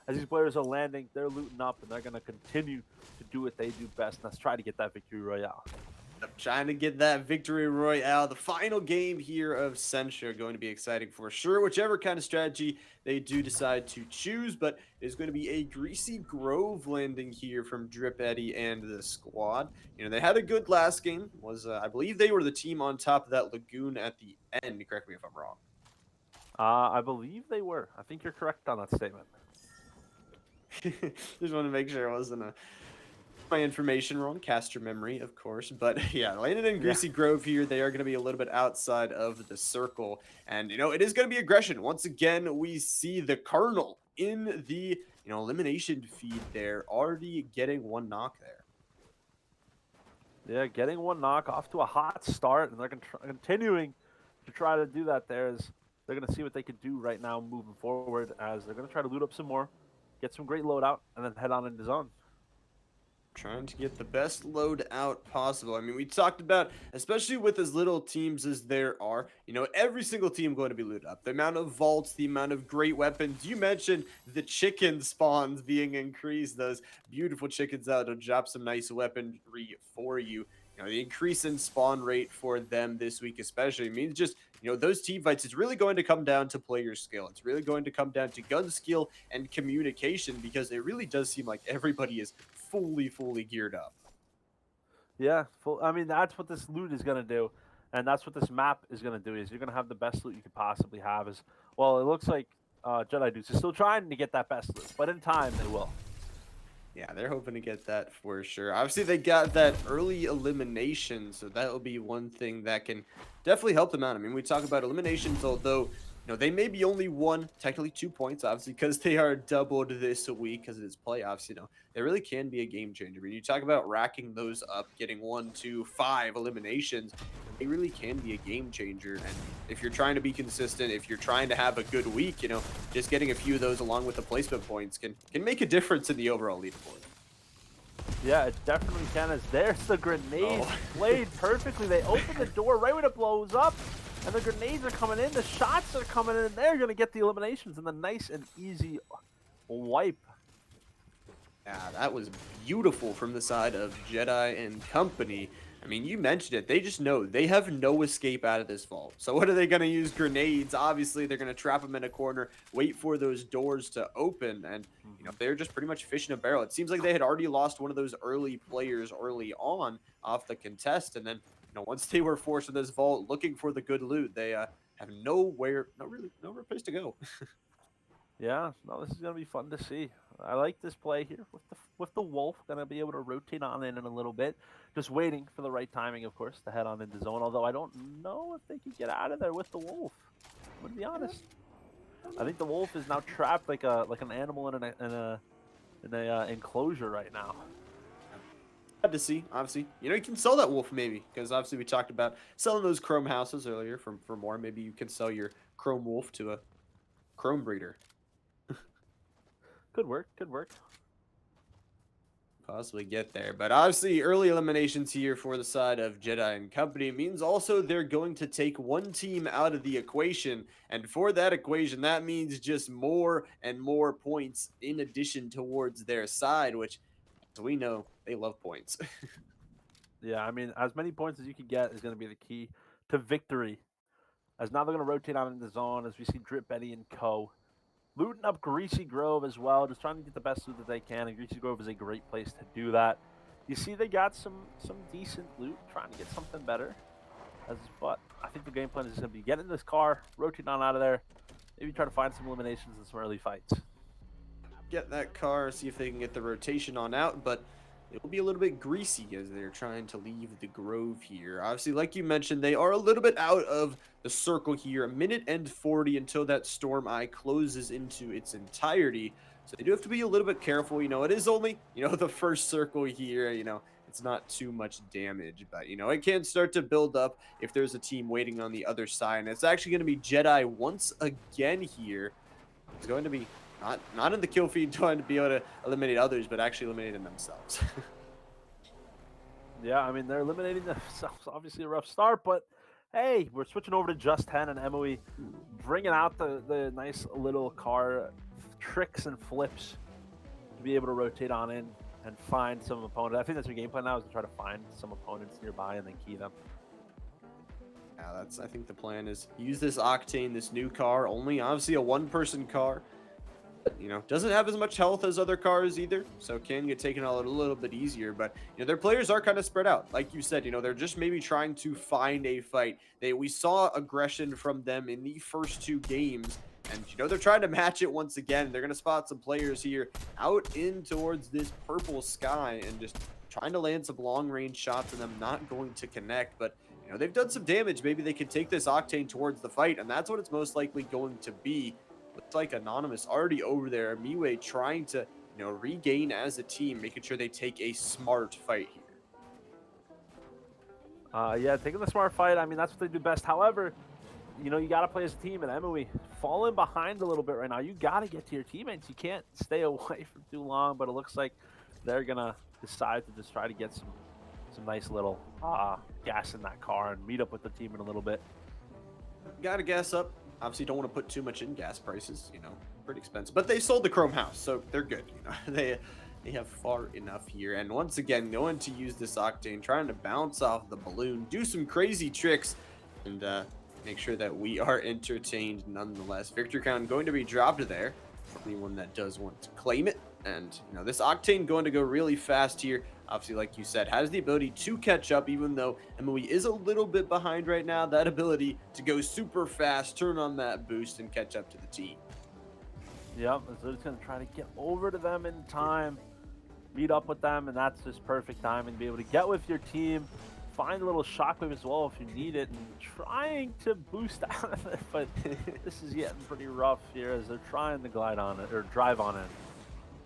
as these players are landing. They're looting up, and they're going to continue to do what they do best. Let's try to get that victory royale. I'm trying to get that victory royale. The final game here of Central going to be exciting for sure, whichever kind of strategy they do decide to choose. But it's going to be a Greasy Grove landing here from Drip Eddie and the squad. They had a good last game. I believe they were the team on top of that Lagoon at the end. Correct me if I'm wrong. I believe they were. I think you're correct on that statement. Just want to make sure I wasn't my information wrong. Cast your memory, of course. But yeah, landed in Greasy Grove here. They are going to be a little bit outside of the circle. And, it is going to be aggression. Once again, we see the Colonel in the, elimination feed there, already getting one knock there. Yeah, getting one knock off to a hot start. And they're continuing to try to do that there as they're going to see what they can do right now moving forward as they're going to try to loot up some more, get some great loadout, and then head on into zone. Trying to get the best load out possible. I mean, we talked about, especially with as little teams as there are, every single team going to be looted up. The amount of vaults, the amount of great weapons. You mentioned the chicken spawns being increased. Those beautiful chickens out to drop some nice weaponry for you. The increase in spawn rate for them this week especially means just, those team fights, it's really going to come down to player skill. It's really going to come down to gun skill and communication because it really does seem like everybody is fully geared up. Yeah, I mean, that's what this loot is going to do. And that's what this map is going to do is you're going to have the best loot you could possibly have. It looks like Jedi Dudes are still trying to get that best loot, but in time they will. Yeah, they're hoping to get that for sure. Obviously, they got that early elimination, so that will be one thing that can definitely help them out. I mean, we talk about eliminations, although, they may be only won, technically 2 points, obviously, because they are doubled this week because it is playoffs, they really can be a game changer. When you talk about racking those up, getting 1, 2, 5 eliminations, they really can be a game changer. And if you're trying to be consistent, if you're trying to have a good week, just getting a few of those along with the placement points can make a difference in the overall leaderboard. Yeah, it definitely can. As there's the grenade played perfectly. They open the door right when it blows up, and the grenades are coming in. The shots are coming in, and they're going to get the eliminations and the nice and easy wipe. Yeah, that was beautiful from the side of Jedi and company. I mean, you mentioned it. They just know they have no escape out of this vault. So what are they going to use? Grenades. Obviously, they're going to trap them in a corner, wait for those doors to open, and Mhm. they're just pretty much fishing a barrel. It seems like they had already lost one of those early players early on off the contest, and then once they were forced in this vault, looking for the good loot, they have nowhere, no real place to go. Yeah, no, this is gonna be fun to see. I like this play here with the wolf. Gonna be able to rotate on in a little bit. Just waiting for the right timing, of course, to head on into zone. Although I don't know if they can get out of there with the wolf. I'm gonna be Yeah, honest. I don't I know. think the wolf is now trapped like an animal in a enclosure right now. Had to see, obviously. You can sell that wolf maybe, because obviously we talked about selling those chrome houses earlier for more. Maybe you can sell your chrome wolf to a chrome breeder. Could work. Could work. Possibly get there. But obviously, early eliminations here for the side of Jedi and Company means also they're going to take one team out of the equation. And for that equation, that means just more and more points in addition towards their side, which, as we know, they love points. Yeah, I mean, as many points as you can get is gonna be the key to victory. As now they're gonna rotate on into zone as we see Drip Betty and Co. Looting up Greasy Grove as well, just trying to get the best loot that they can. And Greasy Grove is a great place to do that. You see, they got some decent loot, trying to get something better. But I think the game plan is just gonna be get in this car, rotate on out of there, maybe try to find some eliminations and some early fights. Get that car, see if they can get the rotation on out, but it will be a little bit greasy as they're trying to leave the grove here. Obviously, like you mentioned, they are a little bit out of the circle here. A minute and 40 until that storm eye closes into its entirety. So they do have to be a little bit careful. It is only, the first circle here. It's not too much damage, but, it can start to build up if there's a team waiting on the other side. And it's actually going to be Jedi once again here. It's going to be not in the kill feed trying to be able to eliminate others, but actually eliminating themselves. Yeah, I mean they're eliminating themselves. Obviously a rough start, but hey, we're switching over to Just 10 and Emily bringing out the nice little car tricks and flips to be able to rotate on in and find some opponents. I think that's your game plan now is to try to find some opponents nearby and then key them. Yeah, I think the plan is use this Octane, this new car, only obviously a one-person car. But, doesn't have as much health as other cars either, so can get taken out a little bit easier. But their players are kind of spread out, like you said. They're just maybe trying to find a fight. We saw aggression from them in the first two games, and they're trying to match it once again. They're gonna spot some players here out in towards this purple sky and just trying to land some long-range shots, and them not going to connect. But they've done some damage. Maybe they could take this Octane towards the fight, and that's what it's most likely going to be. Looks like Anonymous already over there. Miwei trying to, regain as a team, making sure they take a smart fight here. Yeah, taking the smart fight. I mean, that's what they do best. However, you got to play as a team, and Emily falling behind a little bit right now. You got to get to your teammates. You can't stay away for too long, but it looks like they're going to decide to just try to get some nice little gas in that car and meet up with the team in a little bit. Got to gas up. Obviously, don't want to put too much in gas prices. Pretty expensive. But they sold the Chrome House, so they're good. They have far enough here. And once again, going to use this Octane, trying to bounce off the balloon, do some crazy tricks, and make sure that we are entertained nonetheless. Victory count going to be dropped there for anyone that does want to claim it. And this Octane going to go really fast here. Obviously, like you said, has the ability to catch up, even though Emily is a little bit behind right now. That ability to go super fast, turn on that boost, and catch up to the team. Yep, so it's going to try to get over to them in time, meet up with them, and that's just perfect time and be able to get with your team, find a little shockwave as well if you need it, and trying to boost out of it, but this is getting pretty rough here as they're trying to glide on it, or drive on it.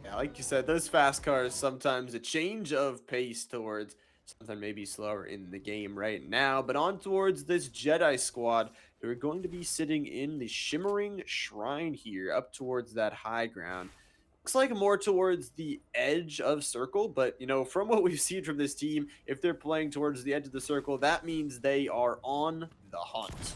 Yeah, like you said, those fast cars, sometimes a change of pace towards something maybe slower in the game right now. But on towards this Jedi squad, who are going to be sitting in the Shimmering Shrine here, up towards that high ground. Looks like more towards the edge of circle, but from what we've seen from this team, if they're playing towards the edge of the circle, that means they are on the hunt.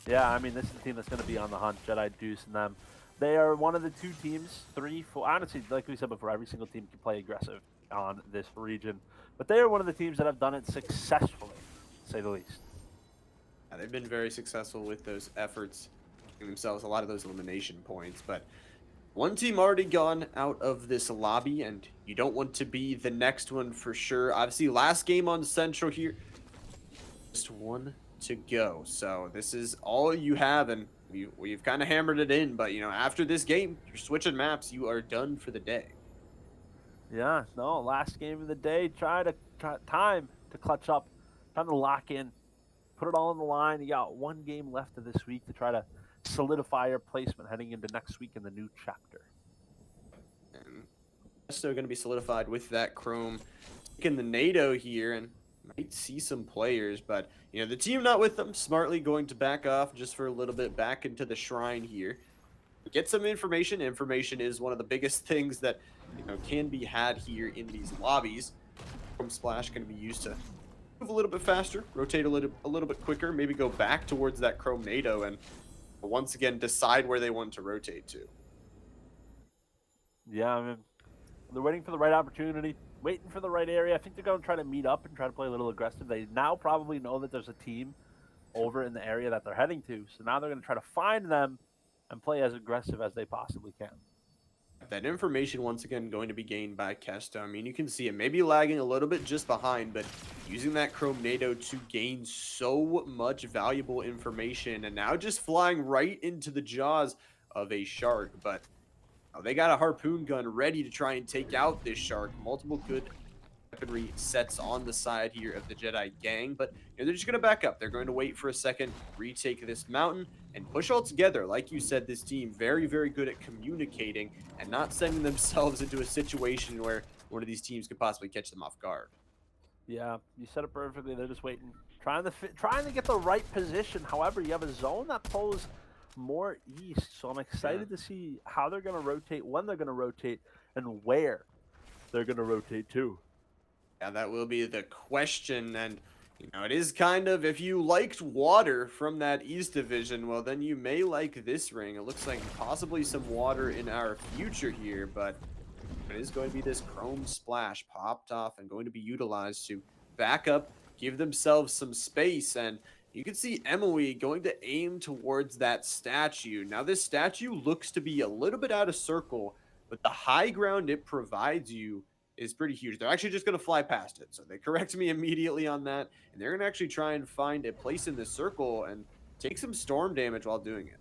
Yeah, I mean, this is the team that's going to be on the hunt, Jedi Deuce and them. They are one of the two teams, 3, 4. Honestly, like we said before, every single team can play aggressive. on this region. But they are one of the teams that have done it successfully, to say the least. Yeah, they've been very successful with those efforts, giving themselves a lot of those elimination points. But one team already gone out of this lobby, and you don't want to be the next one for sure. Obviously, last game on Central here, just one to go. So this is all you have, and we've kind of hammered it in. But, after this game, you're switching maps. You are done for the day. Yeah, no, last game of the day. Time to clutch up, time to lock in, put it all on the line. You got one game left of this week to try to solidify your placement heading into next week in the new chapter. And still going to be solidified with that Chrome taking the NATO here, and might see some players, but the team not with them, smartly going to back off just for a little bit back into the shrine here. Get some information. Information is one of the biggest things that can be had here in these lobbies. Chrome Splash going to be used to move a little bit faster, rotate a little bit quicker, maybe go back towards that Chrome NATO, and once again decide where they want to rotate to. Yeah, I mean, they're waiting for the right opportunity, waiting for the right area. I think they're going to try to meet up and try to play a little aggressive. They now probably know that there's a team over in the area that they're heading to, so now they're going to try to find them and play as aggressive as they possibly can. That information once again going to be gained by Kesto. I mean, you can see it maybe lagging a little bit just behind, but using that Chrome NATO to gain so much valuable information, and now just flying right into the jaws of a shark. But they got a harpoon gun ready to try and take out this shark. Multiple good weaponry sets on the side here of the Jedi gang, but they're just going to back up. They're going to wait for a second, retake this mountain, and push all together. Like you said, this team very, very good at communicating and not sending themselves into a situation where one of these teams could possibly catch them off guard. Yeah, you said it perfectly. They're just waiting, trying to get the right position. However, you have a zone that pulls more east, so I'm excited to see how they're going to rotate, when they're going to rotate, and where they're going to rotate to. Yeah, that will be the question, and it is kind of, if you liked water from that East Division, well, then you may like this ring. It looks like possibly some water in our future here, but it is going to be this Chrome Splash popped off and going to be utilized to back up, give themselves some space, and you can see Emily going to aim towards that statue. Now, this statue looks to be a little bit out of circle, but the high ground it provides you is pretty huge. They're actually just going to fly past it. So they correct me immediately on that. And they're going to actually try and find a place in this circle and take some storm damage while doing it.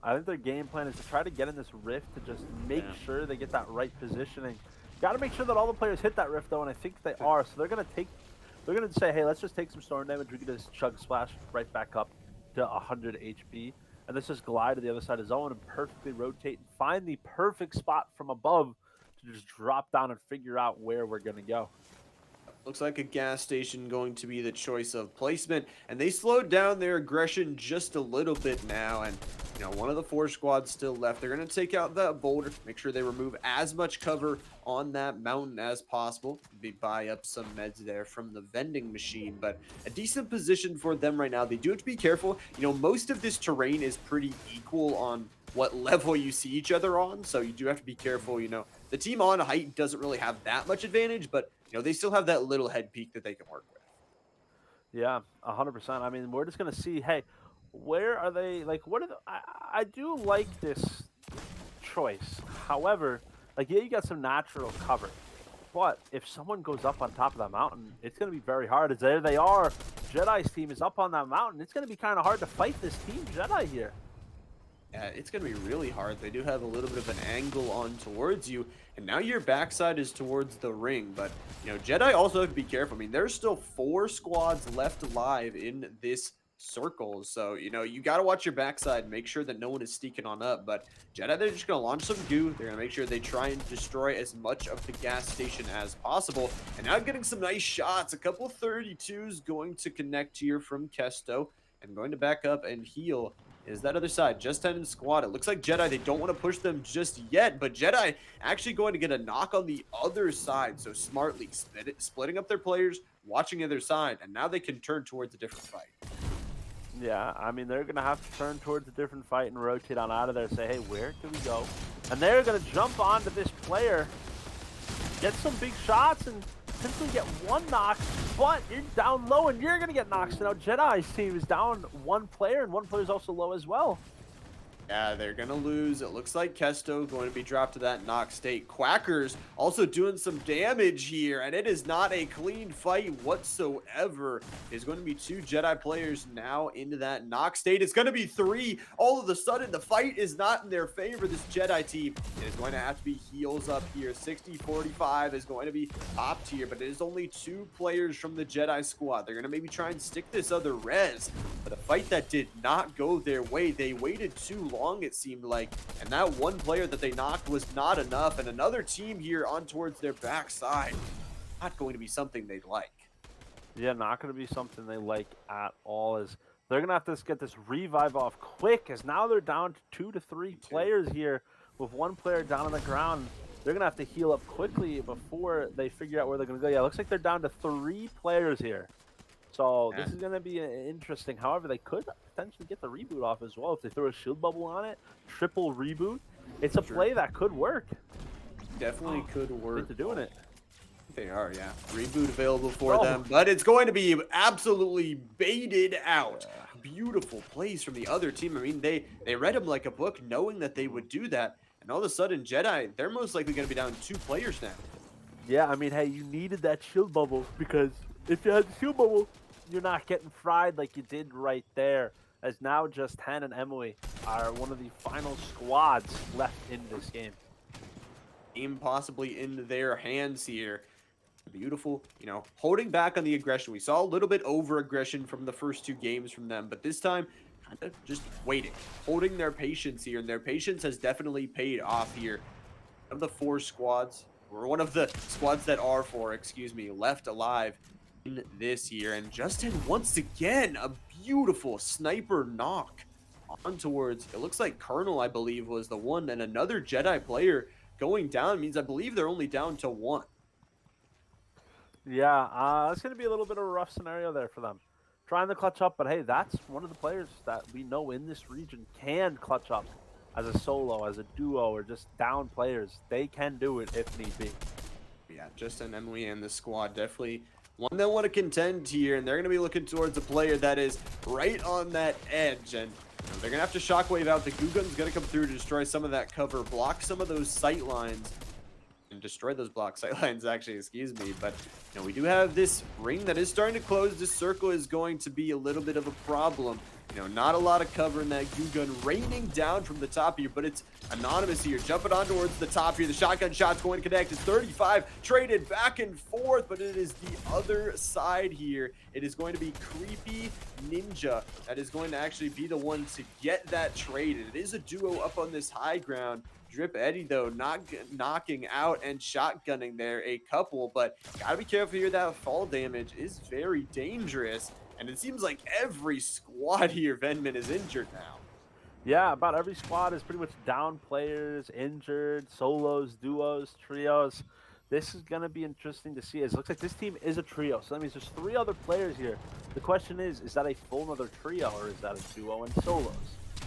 I think their game plan is to try to get in this rift to just make sure they get that right positioning. Got to make sure that all the players hit that rift, though, and I think they are. So they're going to say, hey, let's just take some storm damage. We can just chug splash right back up to 100 HP. And let's just glide to the other side of zone and perfectly rotate and find the perfect spot from above to just drop down and figure out where we're going to go. Looks like a gas station going to be the choice of placement, and they slowed down their aggression just a little bit now, and one of the 4 squads still left. They're going to take out that boulder, make sure they remove as much cover on that mountain as possible. They buy up some meds there from the vending machine, but a decent position for them right now. They do have to be careful. Most of this terrain is pretty equal on what level you see each other on, so you do have to be careful. The team on height doesn't really have that much advantage, but they still have that little head peak that they can work with. Yeah, 100%. I mean, we're just gonna see, hey, where are they? Like, what are the? I do like this choice. However, yeah, you got some natural cover, but if someone goes up on top of that mountain, it's gonna be very hard. As there they are, Jedi's team is up on that mountain. It's gonna be kind of hard to fight this team Jedi here. Yeah, it's going to be really hard. They do have a little bit of an angle on towards you, and now your backside is towards the ring. But, Jedi also have to be careful. I mean, there's still 4 squads left alive in this circle. So, you got to watch your backside, make sure that no one is sneaking on up. But Jedi, they're just going to launch some goo. They're going to make sure they try and destroy as much of the gas station as possible. And now getting some nice shots. A couple 32s going to connect here from Kesto and going to back up and heal. Is that other side, just 10 in squad. It looks like Jedi, they don't want to push them just yet, but Jedi actually going to get a knock on the other side. So smartly splitting up their players, watching the other side, and now they can turn towards a different fight. Yeah, I mean, they're going to have to turn towards a different fight and rotate on out of there, say, hey, where can we go? And they're going to jump onto this player. get some big shots and potentially get one knock, but you're down low and you're going to get knocked. So now Jedi's team is down one player, and one player is also low as well. Yeah, they're going to lose. It looks like Kesto going to be dropped to that knock state. Quackers also doing some damage here, and it is not a clean fight whatsoever. There's going to be 2 Jedi players now into that knock state. It's going to be 3. All of a sudden, the fight is not in their favor. This Jedi team is going to have to be heals up here. 60-45 is going to be top tier, but it is only 2 players from the Jedi squad. They're going to maybe try and stick this other res, but a fight that did not go their way. They waited too long, it seemed like, and that one player that they knocked was not enough, and another team here on towards their backside, not going to be something they'd like. Yeah, not going to be something they like at all. As they're going to have to get this revive off quick, as now they're down to 2 to 3 players here with one player down on the ground. They're going to have to heal up quickly before they figure out where they're going to go. Yeah, it looks like they're down to 3 players here. So this is going to be interesting. However, they could potentially get the reboot off as well if they throw a shield bubble on it. Triple reboot. It's a play that could work. Definitely could work. They're doing it. They are, yeah. Reboot available for them, but it's going to be absolutely baited out. Beautiful plays from the other team. I mean, they read him like a book, knowing that they would do that. And all of a sudden, Jedi, they're most likely going to be down 2 players now. Yeah, I mean, hey, you needed that shield bubble, because if you had the shield bubble, you're not getting fried like you did right there. As now just Hen and Emily are one of the final squads left in this game. Game possibly in their hands here. Beautiful, you know, holding back on the aggression. We saw a little bit over aggression from the first 2 games from them, but this time kind of just waiting, holding their patience here, and their patience has definitely paid off here. Of the 4 squads, or one of the squads that are 4, excuse me, left alive in this year, and Justin once again a beautiful sniper knock on towards, it looks like Colonel, I believe, was the one, and another Jedi player going down means I believe they're only down to 1. Yeah, it's going to be a little bit of a rough scenario there for them. Trying to clutch up, but hey, that's one of the players that we know in this region can clutch up as a solo, as a duo, or just down players. They can do it if need be. Yeah, Justin, Emily, and the squad definitely one that want to contend here, and they're going to be looking towards a player that is right on that edge, and they're going to have to shockwave out. The goo gun's going to come through to destroy some of that cover, block some of those sight lines, and destroy those block sight lines, actually, excuse me. But, you know, we do have this ring that is starting to close. This circle is going to be a little bit of a problem. You know, not a lot of cover in that goo gun raining down from the top here, but it's anonymous here. Jumping on towards the top here. The shotgun shot's going to connect. It's 35, traded back and forth, but it is the other side here. It is going to be Creepy Ninja that is going to actually be the one to get that traded. It is a duo up on this high ground. Drip Eddie, though, not knocking out and shotgunning there a couple, but gotta be careful here. That fall damage is very dangerous, and it seems like every squad here, Venman, is injured now. Yeah, about every squad is pretty much down players, injured, solos, duos, trios. This is going to be interesting to see. It looks like this team is a trio, so that means there's 3 other players here. The question is that a full other trio, or is that a duo and solos?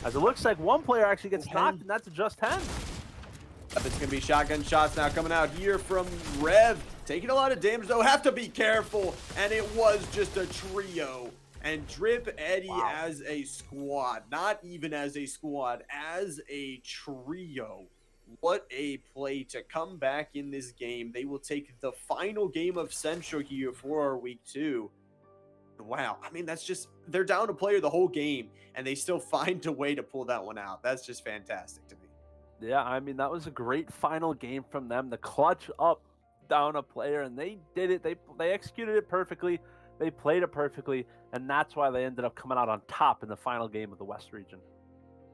As it looks like one player actually gets knocked, and that's just Hen. It's going to be shotgun shots now coming out here from Rev. Taking a lot of damage, though. Have to be careful. And it was just a trio. And Drip Eddie as a squad. Not even as a squad. As a trio. What a play to come back in this game. They will take the final game of Central here for our week 2. Wow. I mean, that's just, they're down a player the whole game, and they still find a way to pull that one out. That's just fantastic to me. Yeah, I mean, that was a great final game from them. The clutch up down a player, and they did it. They executed it perfectly. They played it perfectly, and that's why they ended up coming out on top in the final game of the West region.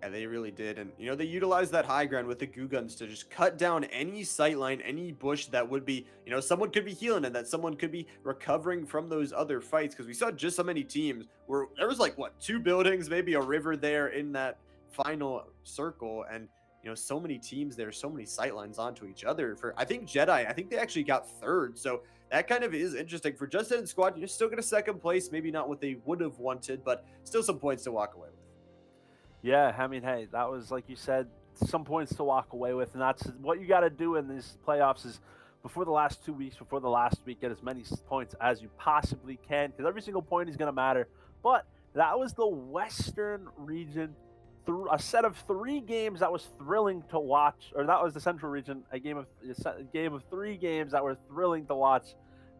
Yeah, they really did. And, you know, they utilized that high ground with the goo guns to just cut down any sightline, any bush that would be, you know, someone could be healing and that someone could be recovering from those other fights. Because we saw just so many teams where there was like, what, 2 buildings, maybe a river there in that final circle. And, you know, so many teams there, so many sightlines onto each other. For, I think Jedi, I think they actually got 3rd. So that kind of is interesting. For Justin Squad, you're still going to 2nd place. Maybe not what they would have wanted, but still some points to walk away with. Yeah, I mean, hey, that was, like you said, some points to walk away with, and that's what you got to do in these playoffs is before the last 2 weeks, before the last week, get as many points as you possibly can, because every single point is going to matter. But that was the Western region, through a set of 3 games that was thrilling to watch, or that was the Central region, a game of 3 games that were thrilling to watch.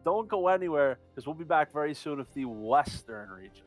Don't go anywhere, because we'll be back very soon with the Western region.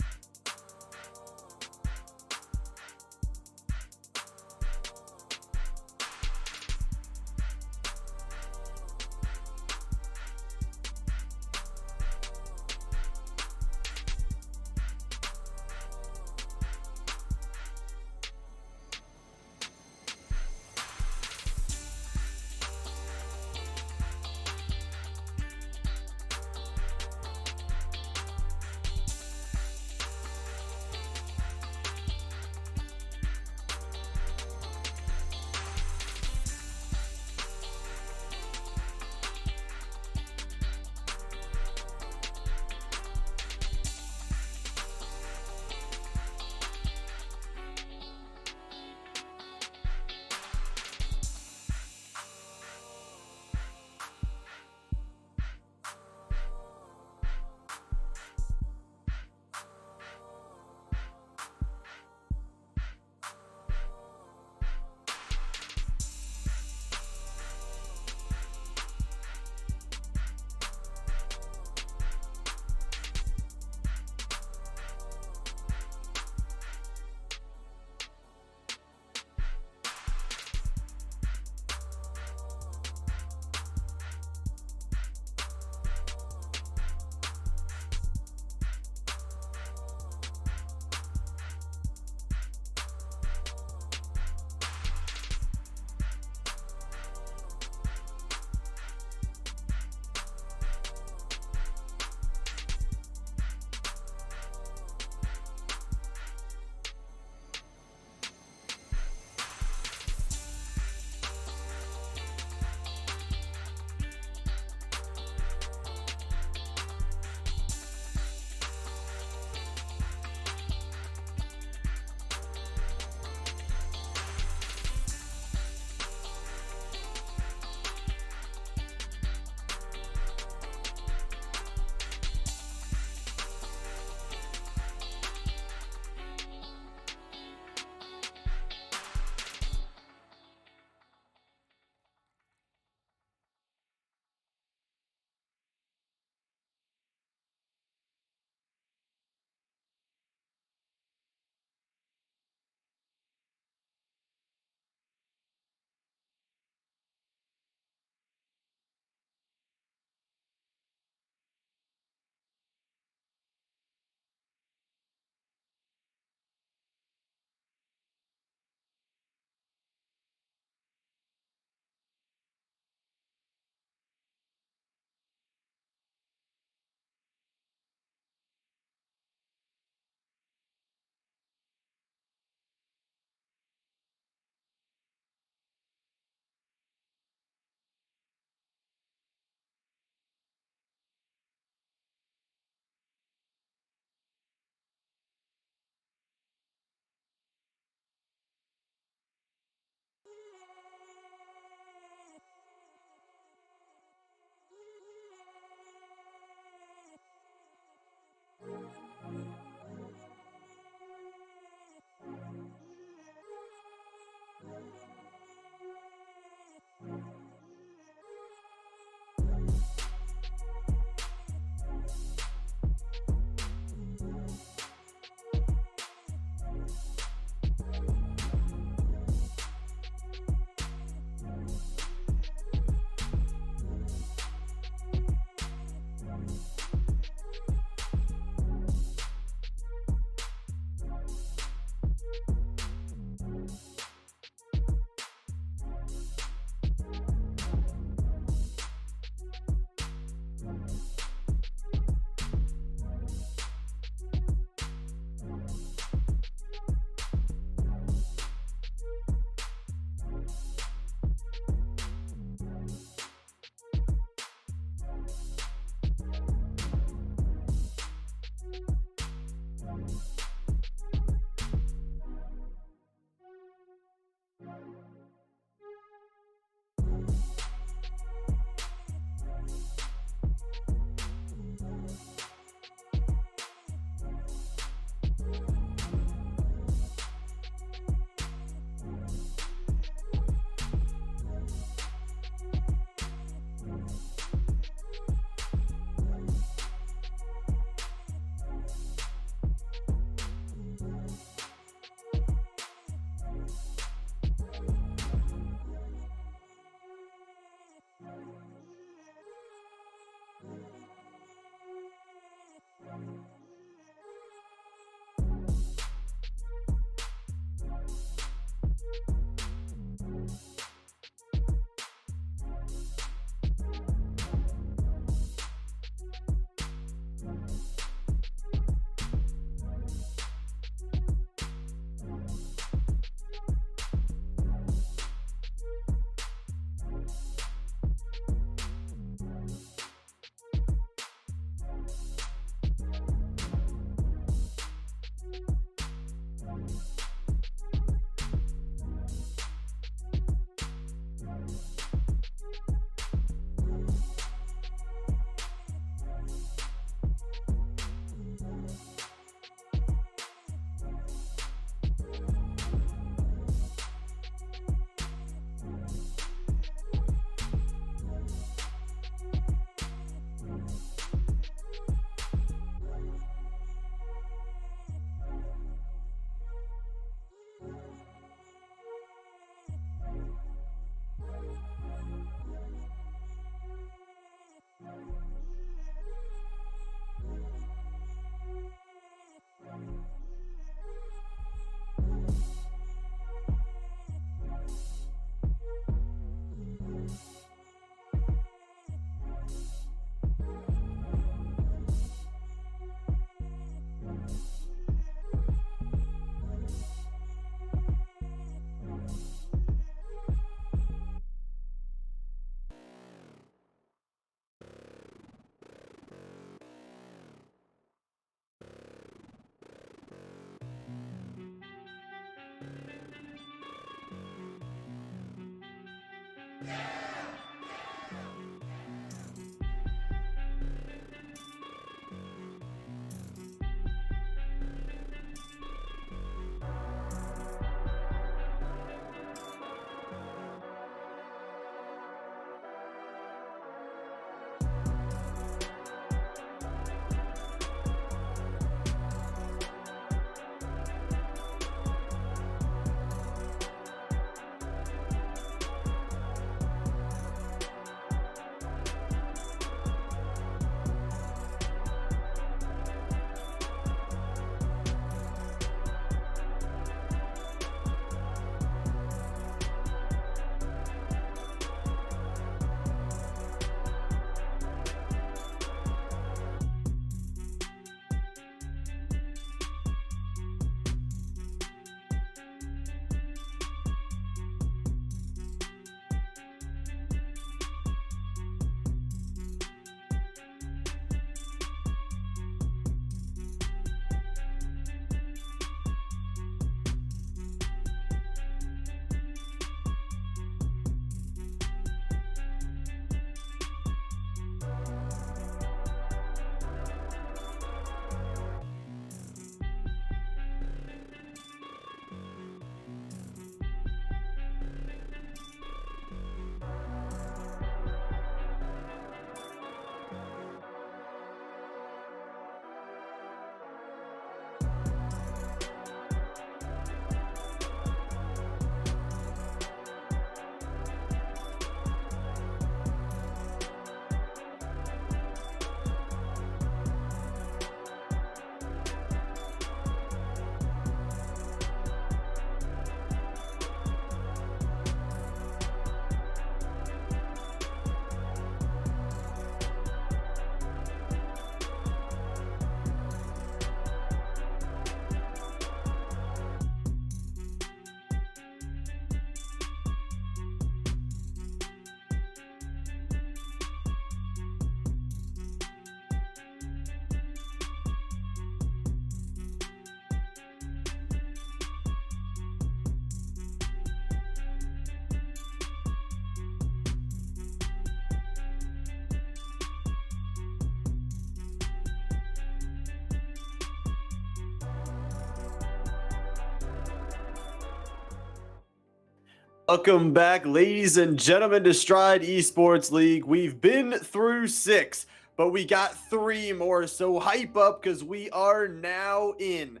Welcome back, ladies and gentlemen, to Stride Esports League. We've been through 6, but we got 3 more, so hype up because we are now in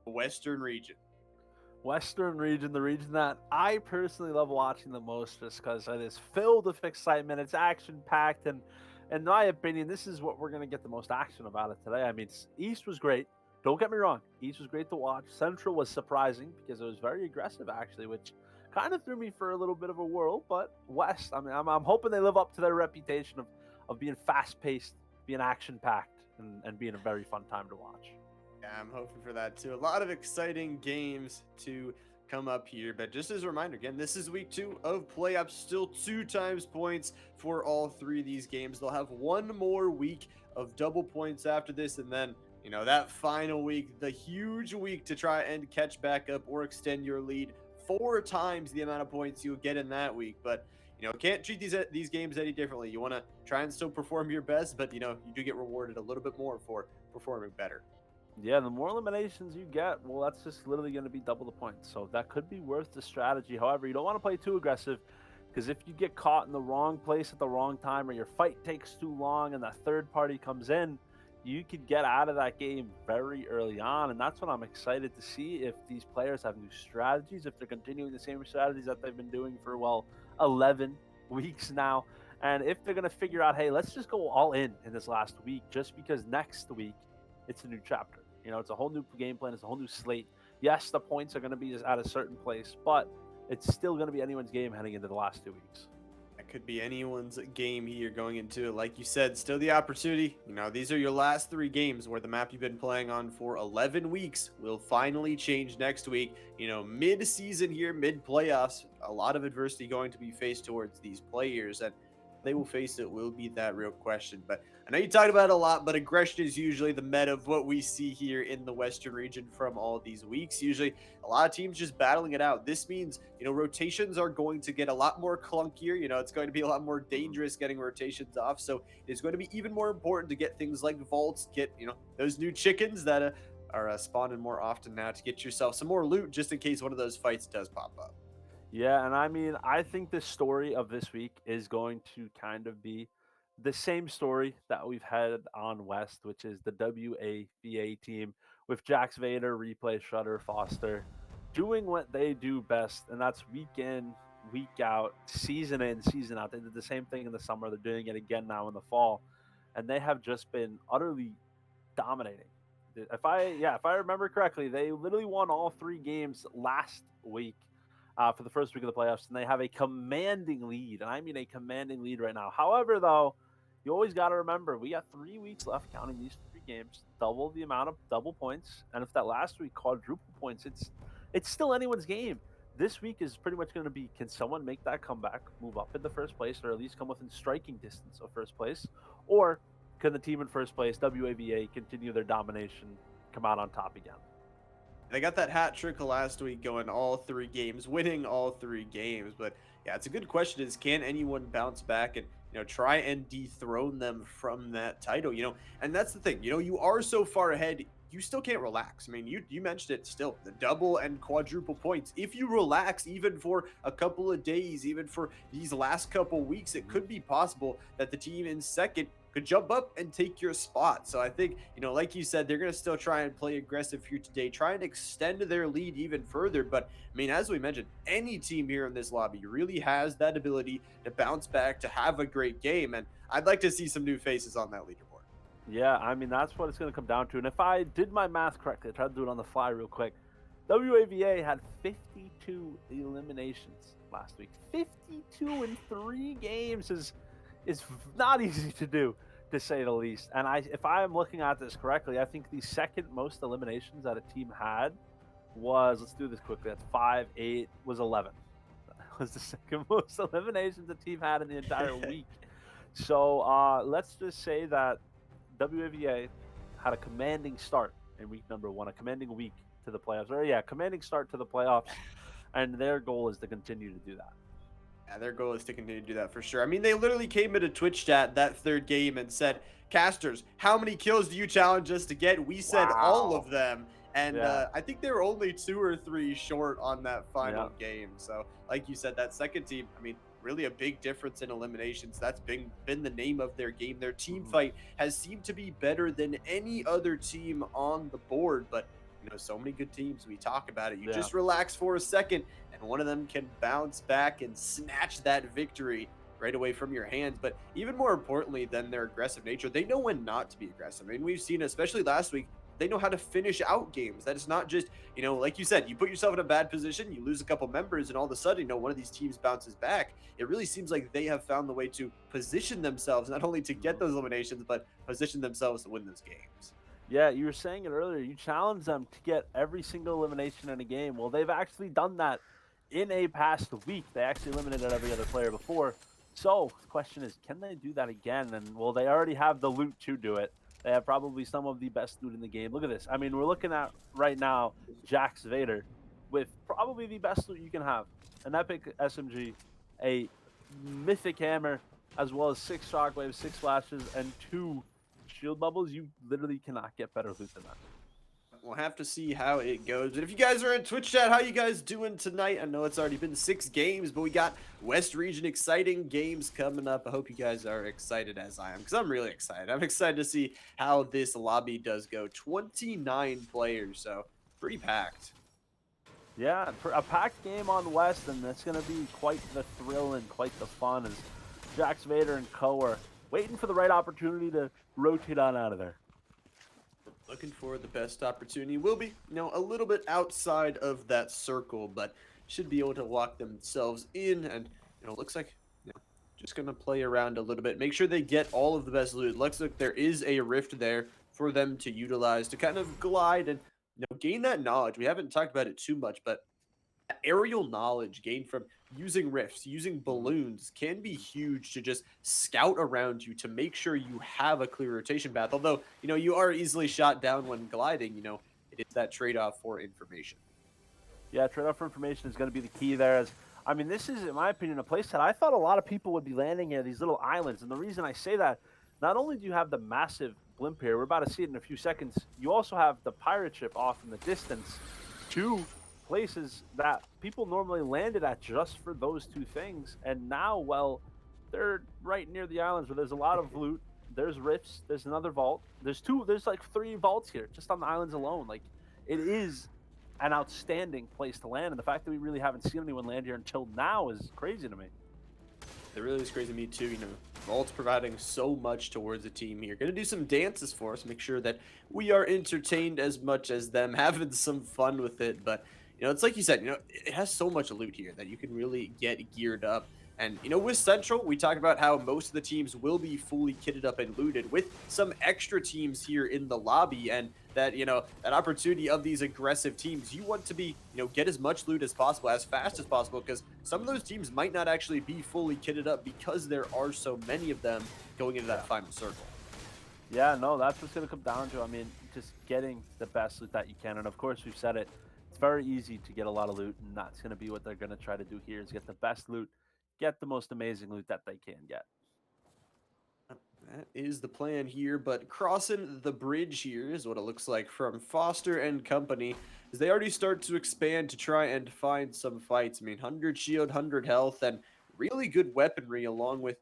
the Western region. Western region, the region that I personally love watching the most just because it is filled with excitement. It's action-packed, and in my opinion, this is what we're going to get the most action about it today. I mean, East was great. Don't get me wrong. East was great to watch. Central was surprising because it was very aggressive, actually, which kind of threw me for a little bit of a whirl. But West, I mean, I'm hoping they live up to their reputation of being fast-paced, being action-packed, and being a very fun time to watch. Yeah, I'm hoping for that too. A lot of exciting games to come up here. But just as a reminder, again, this is week 2 of playoffs. Still 2 times points for all 3 of these games. They'll have 1 more week of double points after this, and then that final week, the huge week to try and catch back up or extend your lead 4 times the amount of points you'll get in that week. But can't treat these games any differently. You want to try and still perform your best, but you do get rewarded a little bit more for performing better. Yeah, the more eliminations you get, well, that's just literally going to be double the points. So that could be worth the strategy. However, you don't want to play too aggressive because if you get caught in the wrong place at the wrong time, or your fight takes too long and that third party comes in, you could get out of that game very early on. And that's what I'm excited to see, if these players have new strategies, if they're continuing the same strategies that they've been doing for, 11 weeks now. And if they're going to figure out, hey, let's just go all in this last week, just because next week it's a new chapter. It's a whole new game plan. It's a whole new slate. Yes, the points are going to be at a certain place, but it's still going to be anyone's game heading into the last 2 weeks. That could be anyone's game here going into it. Like you said, still the opportunity. These are your last 3 games where the map you've been playing on for 11 weeks will finally change next week. Mid-season here, mid-playoffs, a lot of adversity going to be faced towards these players. And they will face it will be that real question. But I know you talked about it a lot, but aggression is usually the meta of what we see here in the Western region from all these weeks. Usually a lot of teams just battling it out. This means, rotations are going to get a lot more clunkier. It's going to be a lot more Mhm. dangerous getting rotations off. So it's going to be even more important to get things like vaults, get, those new chickens that are spawning more often now to get yourself some more loot just in case one of those fights does pop up. Yeah, and I mean, I think the story of this week is going to kind of be the same story that we've had on West, which is the WAVA team with Jax Vader, Replay, Shudder, Foster, doing what they do best, and that's week in, week out, season in, season out. They did the same thing in the summer. They're doing it again now in the fall, and they have just been utterly dominating. If I remember correctly, they literally won all three games last week for the first week of the playoffs, and they have a commanding lead, and I mean a commanding lead right now. However, though, you always got to remember we got 3 weeks left, counting these three games, double the amount of double points, and if that last week quadruple points, it's still anyone's game. This week is pretty much going to be: can someone make that comeback, move up in the first place, or at least come within striking distance of first place, or can the team in first place, WAVA, continue their domination, come out on top again? They got that hat trick last week going all three games, winning all three games. But yeah, it's a good question is can anyone bounce back and try and dethrone them from that title? And that's the thing, you are so far ahead, you still can't relax. I mean, you mentioned it still, the double and quadruple points. If you relax even for a couple of days, even for these last couple weeks, it could be possible that the team in second could jump up and take your spot. So I think, like you said, they're going to still try and play aggressive here today, try and extend their lead even further. But I mean, as we mentioned, any team here in this lobby really has that ability to bounce back, to have a great game. And I'd like to see some new faces on that leaderboard. Yeah, I mean, that's what it's going to come down to. And if I did my math correctly, I tried to do it on the fly real quick. WAVA had 52 eliminations last week. 52 in 3 games is not easy to do, to say the least. And if I am looking at this correctly, I think the second most eliminations that a team had was, let's do this quickly. That's 5, 8, was 11. That was the second most eliminations the team had in the entire week. So let's just say that WAVA had a commanding start in week number one, a commanding week to the playoffs. Or yeah, commanding start to the playoffs, and their goal is to continue to do that. Yeah, their goal is to continue to do that for sure. I mean, they literally came into Twitch chat that third game and said, "Casters, how many kills do you challenge us to get?" We said all Wow. of them, and Yeah. I think they were only 2 or 3 short on that Yeah. final game. So, like you said, that second team, I mean, really a big difference in eliminations. That's been the name of their game. Their team Mhm. fight has seemed to be better than any other team on the board, but. So many good teams. We talk about it. You Yeah. just relax for a second, and one of them can bounce back and snatch that victory right away from your hands. But even more importantly than their aggressive nature, they know when not to be aggressive. I mean, we've seen, especially last week, they know how to finish out games. That is not just, like you said, you put yourself in a bad position, you lose a couple members, and all of a sudden, one of these teams bounces back. It really seems like they have found the way to position themselves, not only to get Mhm. those eliminations, but position themselves to win those games. Yeah, you were saying it earlier. You challenge them to get every single elimination in a game. Well, they've actually done that in a past week. They actually eliminated every other player before. So the question is, can they do that again? And well, they already have the loot to do it. They have probably some of the best loot in the game. Look at this. I mean, we're looking at right now Jax Vader with probably the best loot you can have: an epic SMG, a mythic hammer, as well as 6 shockwaves, 6 flashes, and 2 shield bubbles. You literally cannot get better loot than that. We'll have to see how it goes. But if you guys are in Twitch chat, how you guys doing tonight? I know it's already been 6 games, but we got West Region exciting games coming up. I hope you guys are excited as I am, because I'm really excited. I'm excited to see how this lobby does go. 29 players, so pretty packed. Yeah, a packed game on West, and it's going to be quite the thrill and quite the fun as Jax Vader and Co are waiting for the right opportunity to rotate on out of there. Looking for the best opportunity. Will be, a little bit outside of that circle, but should be able to lock themselves in. And, looks like, just going to play around a little bit. Make sure they get all of the best loot. Looks like there is a rift there for them to utilize to kind of glide and, gain that knowledge. We haven't talked about it too much, but Aerial knowledge gained from using rifts, using Mhm. balloons can be huge to just scout around you to make sure you have a clear rotation path. Although, you are easily shot down when gliding, it is that trade off for information. Yeah, trade-off for information is going to be the key there. As I mean, this is, in my opinion, a place that I thought a lot of people would be landing here. These little islands, and the reason I say that, not only do you have the massive blimp here, we're about to see it in a few seconds. You also have the pirate ship off in the distance. Two places that people normally landed at just for those two things, and now, well, they're right near the islands where there's a lot of loot. There's rifts. There's another vault. There's two. There's like three vaults here just on the islands alone. Like it is an outstanding place to land. And the fact that we really haven't seen anyone land here until now is crazy to me. It really is crazy to me too. Vault's providing so much towards the team here. Gonna do some dances for us, make sure that we are entertained as much as them, having some fun with it. But it's like you said, it has so much loot here that you can really get geared up. And with Central, we talked about how most of the teams will be fully kitted up and looted, with some extra teams here in the lobby. And that that opportunity of these aggressive teams, you want to be get as much loot as possible, as fast as possible, because some of those teams might not actually be fully kitted up because there are so many of them going into Yeah. that final circle. Yeah, no, that's what's going to come down to. I mean, just getting the best loot that you can. And of course, we've said it. It's very easy to get a lot of loot, and that's going to be what they're going to try to do here is get the best loot, get the most amazing loot that they can get. That is the plan here, but crossing the bridge here is what it looks like from Foster and company, as they already start to expand to try and find some fights. I mean, 100 shield, 100 health, and really good weaponry, along with,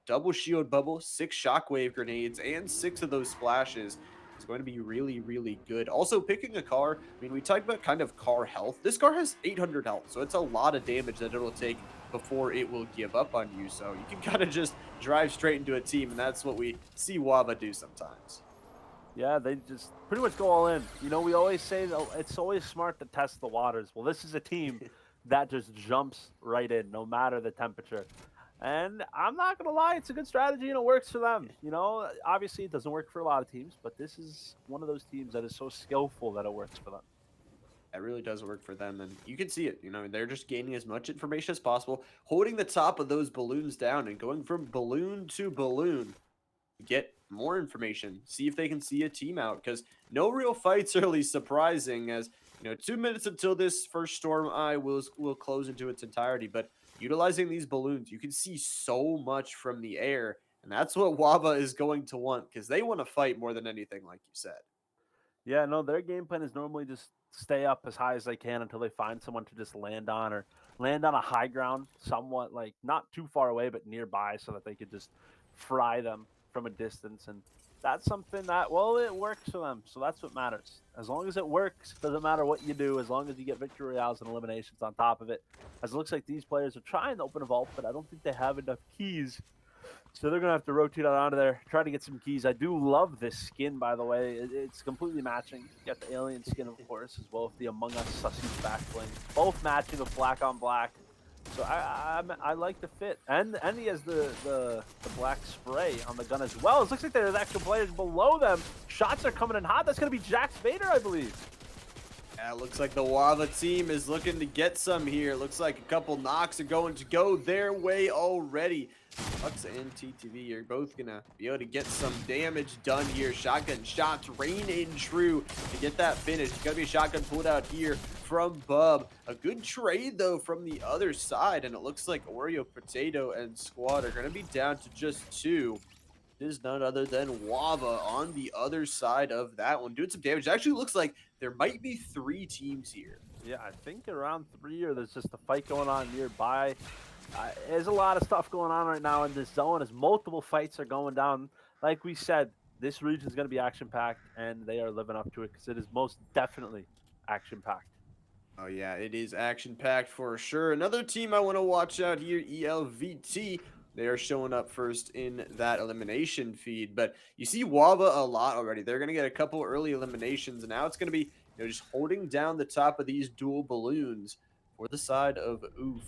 double shield bubble, 6 shockwave grenades, and 6 of those splashes is going to be really, really good. Also, picking a car, I mean, we talked about kind of car health. This car has 800 health, so it's a lot of damage that it'll take before it will give up on you. So you can kind of just drive straight into a team, and that's what we see OHVA do sometimes. Yeah, they just pretty much go all in. We always say that it's always smart to test the waters. Well, this is a team that just jumps right in, no matter the temperature. And I'm not gonna lie, it's a good strategy and it works for them. Obviously it doesn't work for a lot of teams, but this is one of those teams that is so skillful that it works for them. That really does work for them, and you can see it. They're just gaining as much information as possible, holding the top of those balloons down and going from balloon to balloon, get more information, see if they can see a team out, because no real fights early, surprising, as 2 minutes until this first storm eye will close into its entirety. But utilizing these balloons, you can see so much from the air, and that's what OHVA is going to want, because they want to fight more than anything, like you said. Yeah, no, their game plan is normally just stay up as high as they can until they find someone to just land on or land on a high ground, somewhat like not too far away, but nearby so that they could just fry them from a distance. And that's something that, well, it works for them. So that's what matters. As long as it works, doesn't matter what you do, as long as you get victory royales and eliminations on top of it. As it looks like these players are trying to open a vault, but I don't think they have enough keys, so they're gonna have to rotate on onto there, try to get some keys. I do love this skin, by the way. It's completely matching. You got the alien skin, of course, as well as the Among Us Sussy back bling, both matching with black on black. So I like the fit, and he has the black spray on the gun as well. It looks like there's actual players below them. Shots are coming in hot. That's gonna be Jax Vader, I believe. Yeah, it looks like the OHVA team is looking to get some here. It looks like a couple knocks are going to go their way already. Lux and TTV are both going to be able to get some damage done here. Shotgun shots rain in true to get that finish. It's going to be a shotgun pulled out here from Bub. A good trade, though, from the other side. And it looks like Oreo, Potato, and Squad are going to be down to just 2. It is none other than OHVA on the other side of that one, doing some damage. It actually looks like there might be 3 teams here. Yeah, I think around 3, or there's just a fight going on nearby. There's a lot of stuff going on right now in this zone as multiple fights are going down. Like we said, this region is going to be action packed, and they are living up to it because it is most definitely action packed. Oh yeah, it is action-packed for sure. Another team I want to watch out here, ELVT. They are showing up first in that elimination feed. But you see OHVA a lot already. They're going to get a couple early eliminations, and now it's going to be just holding down the top of these dual balloons for the side of Oof.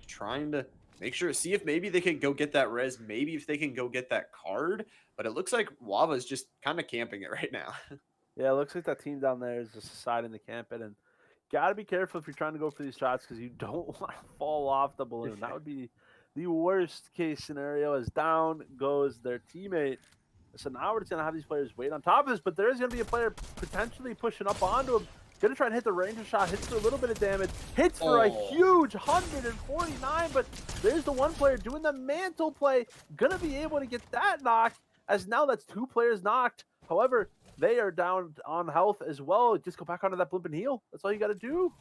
Trying to make sure, see if maybe they can go get that res, maybe if they can go get that card. But it looks like OHVA is just kind of camping it right now. Yeah, it looks like that team down there is just deciding to camp it, and Gotta be careful if you're trying to go for these shots because you don't want to fall off the balloon. That would be the worst case scenario. As down goes their teammate. So now we're just gonna have these players wait on top of this, but there is gonna be a player potentially pushing up onto him. Gonna try and hit the ranger shot, hits for a little bit of damage, hits for a Oh. huge 149, but there's the one player doing the mantle play, gonna be able to get that knocked, as now that's 2 players knocked. However, they are down on health as well. Just go back onto that blimp and heal. That's all you gotta do.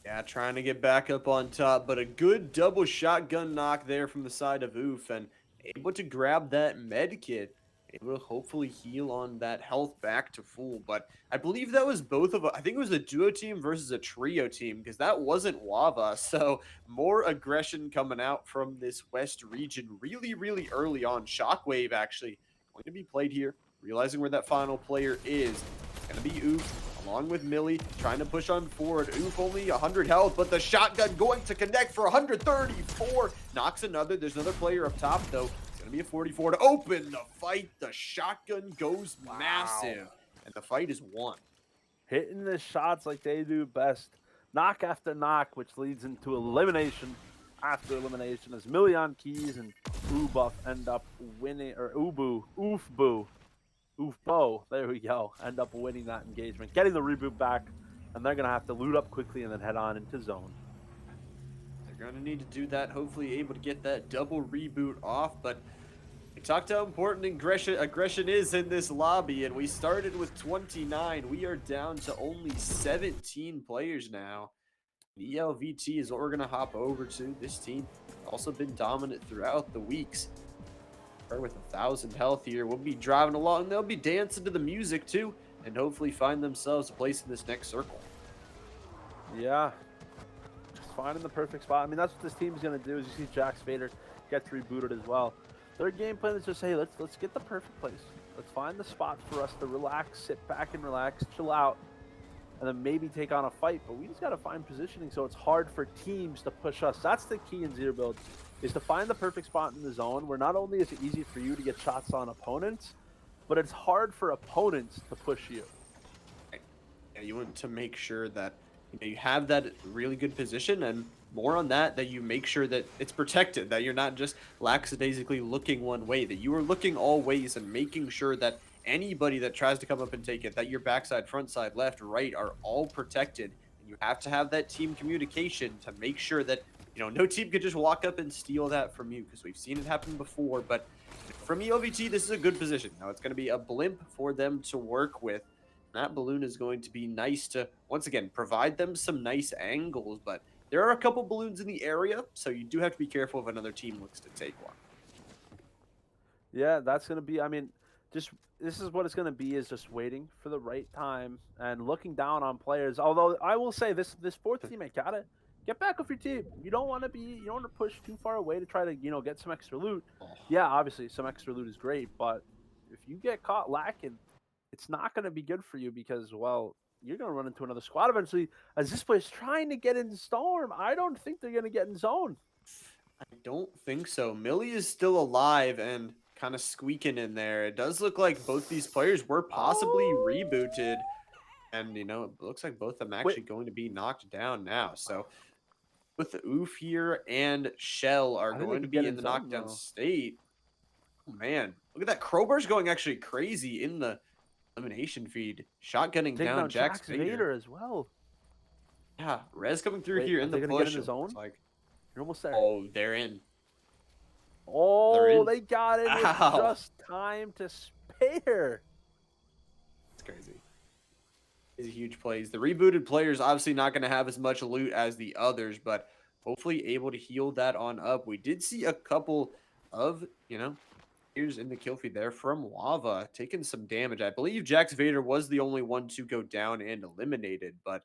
Yeah, trying to get back up on top, but a good double shotgun knock there from the side of Oof, and able to grab that med kit, able to hopefully heal on that health back to full. But I believe that was both of, I think it was a duo team versus a trio team, because that wasn't Lava. So more aggression coming out from this West region really, really early on. Shockwave actually going to be played here, realizing where that final player is. It's going to be Oof along with Millie, trying to push on forward. Oof, only 100 health, but the shotgun going to connect for 134. Knocks another. There's another player up top, though. It's going to be a 44 to open the fight. The shotgun goes massive, and the fight is won. Hitting the shots like they do best. Knock after knock, which leads into elimination after elimination as Million Keys and Ubuff end up winning, or Oofbo, there we go, end up winning that engagement, getting the reboot back, and they're going to have to loot up quickly and then head on into zone. They're going to need to do that, hopefully able to get that double reboot off, but we talked how important aggression is in this lobby, and we started with 29. We are down to only 17 players now. ELVT is what we're going to hop over to. This team also been dominant throughout the weeks. With 1,000 health here, we'll be driving along. They'll be dancing to the music too, and hopefully find themselves a place in this next circle. Yeah, just finding the perfect spot. I mean, that's what this team is going to do. Is you see Jax Vader gets rebooted as well. Their game plan is just, hey, let's get the perfect place. Let's find the spot for us to relax, sit back and relax, chill out, and then maybe take on a fight. But we just got to find positioning so it's hard for teams to push us. That's the key in Zero Build, is to find the perfect spot in the zone where not only is it easy for you to get shots on opponents, but it's hard for opponents to push you. Yeah, you want to make sure that you have that really good position, and more on that, that you make sure that it's protected, that you're not just lackadaisically looking one way, that you are looking all ways and making sure that anybody that tries to come up and take it, that your backside, front side, left, right are all protected. And you have to have that team communication to make sure that, no team could just walk up and steal that from you, because we've seen it happen before. But from ELVT, this is a good position. Now it's going to be a blimp for them to work with. That balloon is going to be nice to, once again, provide them some nice angles, but there are a couple balloons in the area, so you do have to be careful if another team looks to take one. Yeah, that's going to be, I mean, just this is what it's going to be, is just waiting for the right time and looking down on players. Although I will say this fourth teammate gotta get back with your team. You don't want to push too far away to try to, get some extra loot. Oh. Yeah, obviously some extra loot is great, but if you get caught lacking, it's not going to be good for you because, well, you're going to run into another squad eventually. As this player's trying to get in Storm, I don't think they're going to get in zone. I don't think so. Millie is still alive and kind of squeaking in there. It does look like both these players were possibly rebooted. And, it looks like both of them actually going to be knocked down now. So, with the Oof here and Shell are going to be in the knockdown state. Oh, man. Look at that. Crowbar's going actually crazy in the elimination feed. Shotgunning Taking down Jax Vader as well. Yeah, Rez coming through here in the push. Get in the zone? Like, you're almost there. Oh, they're in. Oh, they got it with just time to spare. It's crazy. These are huge plays. The rebooted players obviously not going to have as much loot as the others, but hopefully able to heal that on up. We did see a couple of, players in the kill feed there from Lava taking some damage. I believe Jax Vader was the only one to go down and eliminated, but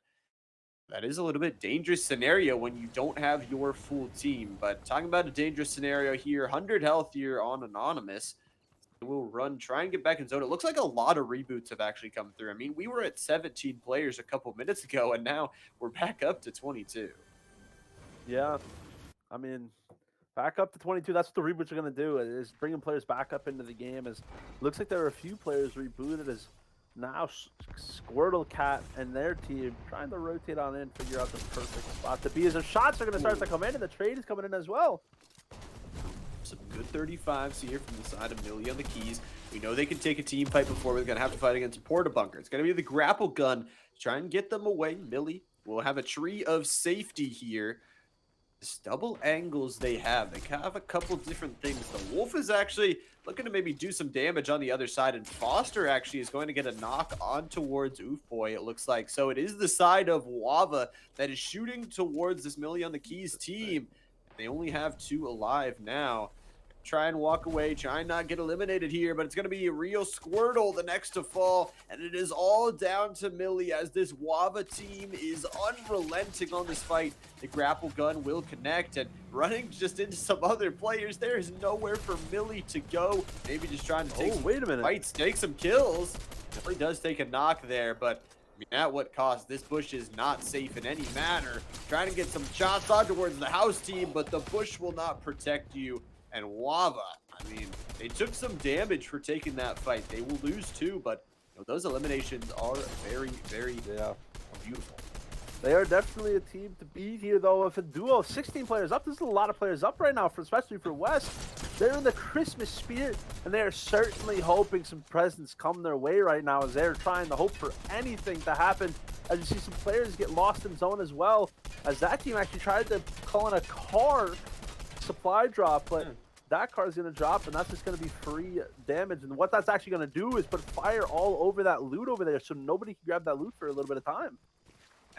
that is a little bit dangerous scenario when you don't have your full team. But talking about a dangerous scenario here, 100 health here on Anonymous. Will run, try and get back in zone. It looks like a lot of reboots have actually come through. I mean, we were at 17 players a couple minutes ago, and now we're back up to 22. Yeah, I mean, back up to 22. That's what the reboots are going to do, is bringing players back up into the game. As looks like there are a few players rebooted, as Now Squirtle Cat and their team trying to rotate on in, figure out the perfect spot to be. As their shots are going to start to come in, and the trade is coming in as well. Some good 35s here from the side of Millie on the keys. We know they can take a team fight before we're going to have to fight against a Porta Bunker. It's going to be the grapple gun to try and get them away. Millie will have a tree of safety here. This double angles they have a couple different things. The Wolf is actually looking to maybe do some damage on the other side, and Foster actually is going to get a knock on towards Oofboy, it looks like. So it is the side of OHVA that is shooting towards this Millie on the keys team. They only have 2 alive now. Try and walk away, try and not get eliminated here, but it's going to be a real Squirtle the next to fall, and it is all down to Millie as this OHVA team is unrelenting on this fight. The grapple gun will connect, and running just into some other players, there is nowhere for Millie to go. Maybe just trying to take some fights, take some kills. Millie does take a knock there, but I mean, at what cost? This bush is not safe in any manner. Trying to get some shots on towards the house team, but the bush will not protect you. And OHVA, I mean, they took some damage for taking that fight. They will lose too, but you know, those eliminations are very, very beautiful. They are definitely a team to beat here, though. If a duo, 16 players up, this is a lot of players up right now, especially for West. They're in the Christmas spirit, and they are certainly hoping some presents come their way right now as they're trying to hope for anything to happen. As you see some players get lost in zone as well, as that team actually tried to call in a car supply drop, but that car is going to drop, and that's just going to be free damage. And what that's actually going to do is put fire all over that loot over there, so nobody can grab that loot for a little bit of time.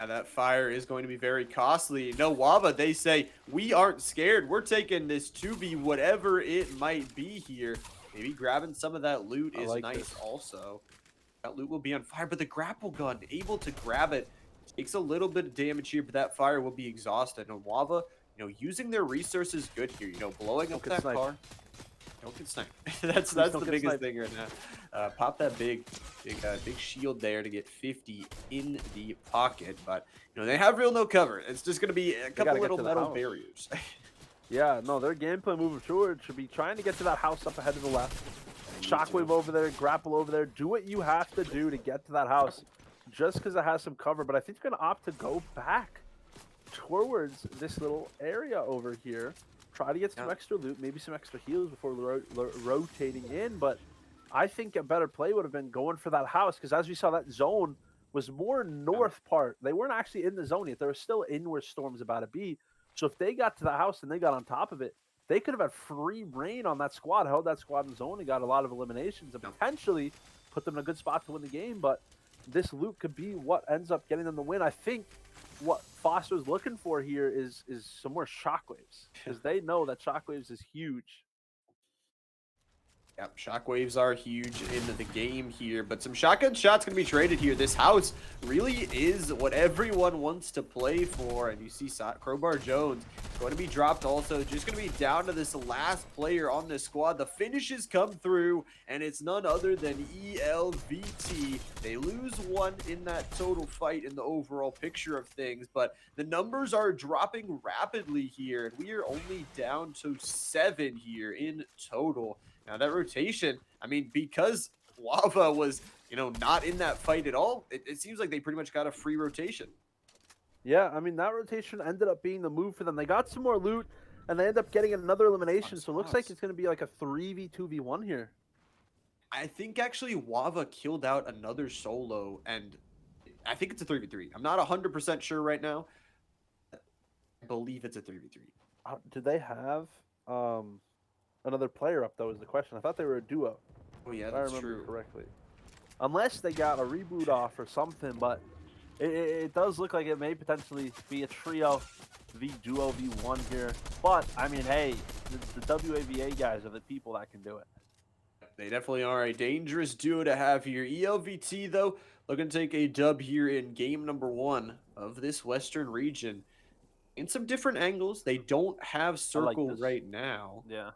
And that fire is going to be very costly. You know, OHVA, they say, we aren't scared. We're taking this 2v whatever it might be here. Maybe grabbing some of that loot is nice also. That loot will be on fire, but the grapple gun, able to grab it, takes a little bit of damage here, but that fire will be exhausted. And OHVA, you know, using their resources good here. You know, blowing up that car. Don't get sniped. that's the biggest thing right now. Pop that big shield there to get 50 in the pocket. But you know, they have no cover. It's just gonna be a couple little metal barriers. Yeah, no, their gameplay moving forward should be trying to get to that house up ahead to the left. Shockwave over there, grapple over there. Do what you have to do to get to that house, just because it has some cover. But I think they're gonna opt to go back towards this little area over here. Try to get some extra loot, maybe some extra heals before rotating in. But I think a better play would have been going for that house, because as we saw, that zone was more north part. They weren't actually in the zone yet. They were still in where Storm's about to be. So if they got to the house and they got on top of it, they could have had free reign on that squad, held that squad in zone and got a lot of eliminations and potentially put them in a good spot to win the game. But this loot could be what ends up getting them the win. I think what Foster's looking for here is some more shockwaves, because they know that shockwaves is huge. Yep, shockwaves are huge in the game here, but some shotgun shots going to be traded here. This house really is what everyone wants to play for, and you see Crowbar Jones going to be dropped also. Just going to be down to this last player on this squad. The finishes come through, and it's none other than ELVT. They lose 1 in that total fight in the overall picture of things, but the numbers are dropping rapidly here, and we are only down to 7 here in total. Now that rotation, I mean, because OHVA was, you know, not in that fight at all, it seems like they pretty much got a free rotation. Yeah, I mean, that rotation ended up being the move for them. They got some more loot, and they end up getting another elimination, so it looks like it's going to be like a 3v2v1 here. I think actually OHVA killed out another solo, and I think it's a 3v3. I'm not 100% sure right now. I believe it's a 3v3. Did they have another player up, though, is the question. I thought they were a duo. Oh, yeah, that's true. If I remember correctly. Unless they got a reboot off or something, but it does look like it may potentially be a trio v-duo v1 here. But, I mean, hey, the WAVA guys are the people that can do it. They definitely are a dangerous duo to have here. ELVT, though, looking to take a dub here in game number 1 of this Western region. In some different angles, they don't have circle right now. Yeah.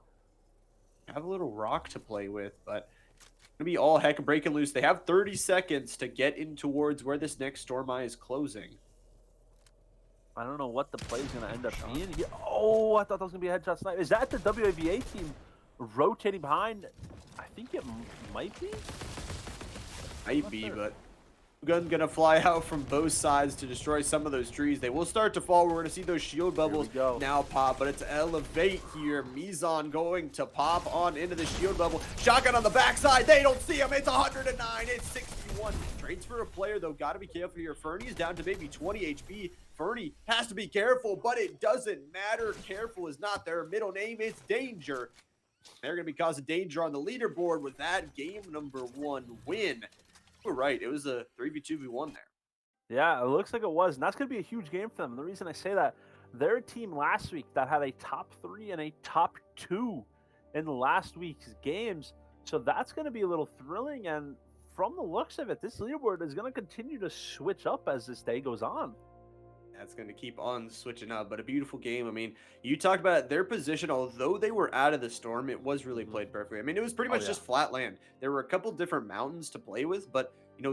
Have a little rock to play with, but it's gonna be all heck breaking loose. They have 30 seconds to get in towards where this next Storm Eye is closing. I don't know what the play is going to end up being. Oh, I thought that was going to be a headshot snipe. Is that the WAVA team rotating behind? I think it might be. I'm Might not be, sure. but gun gonna fly out from both sides to destroy some of those trees. They will start to fall. We're gonna see those shield Here we bubbles go. now pop, but it's Elevate here. Mizan going to pop on into the shield bubble. Shotgun on the backside. They don't see him. It's 109. It's 61. Trades for a player, though. Gotta be careful here. Fernie's down to maybe 20 HP. Fernie has to be careful, but it doesn't matter. Careful is not their middle name. It's Danger. They're going to be causing danger on the leaderboard with that game number 1 win. We're right. It was a 3v2v1 there. Yeah, it looks like it was. And that's going to be a huge game for them. And the reason I say that, their team last week that had a top 3 and a top 2 in last week's games. So that's going to be a little thrilling. And from the looks of it, this leaderboard is going to continue to switch up as this day goes on. That's going to keep on switching up, but a beautiful game. I mean, you talked about their position, although they were out of the storm, it was really played perfectly. I mean, it was pretty Oh, much yeah. just flat land. There were a couple different mountains to play with, but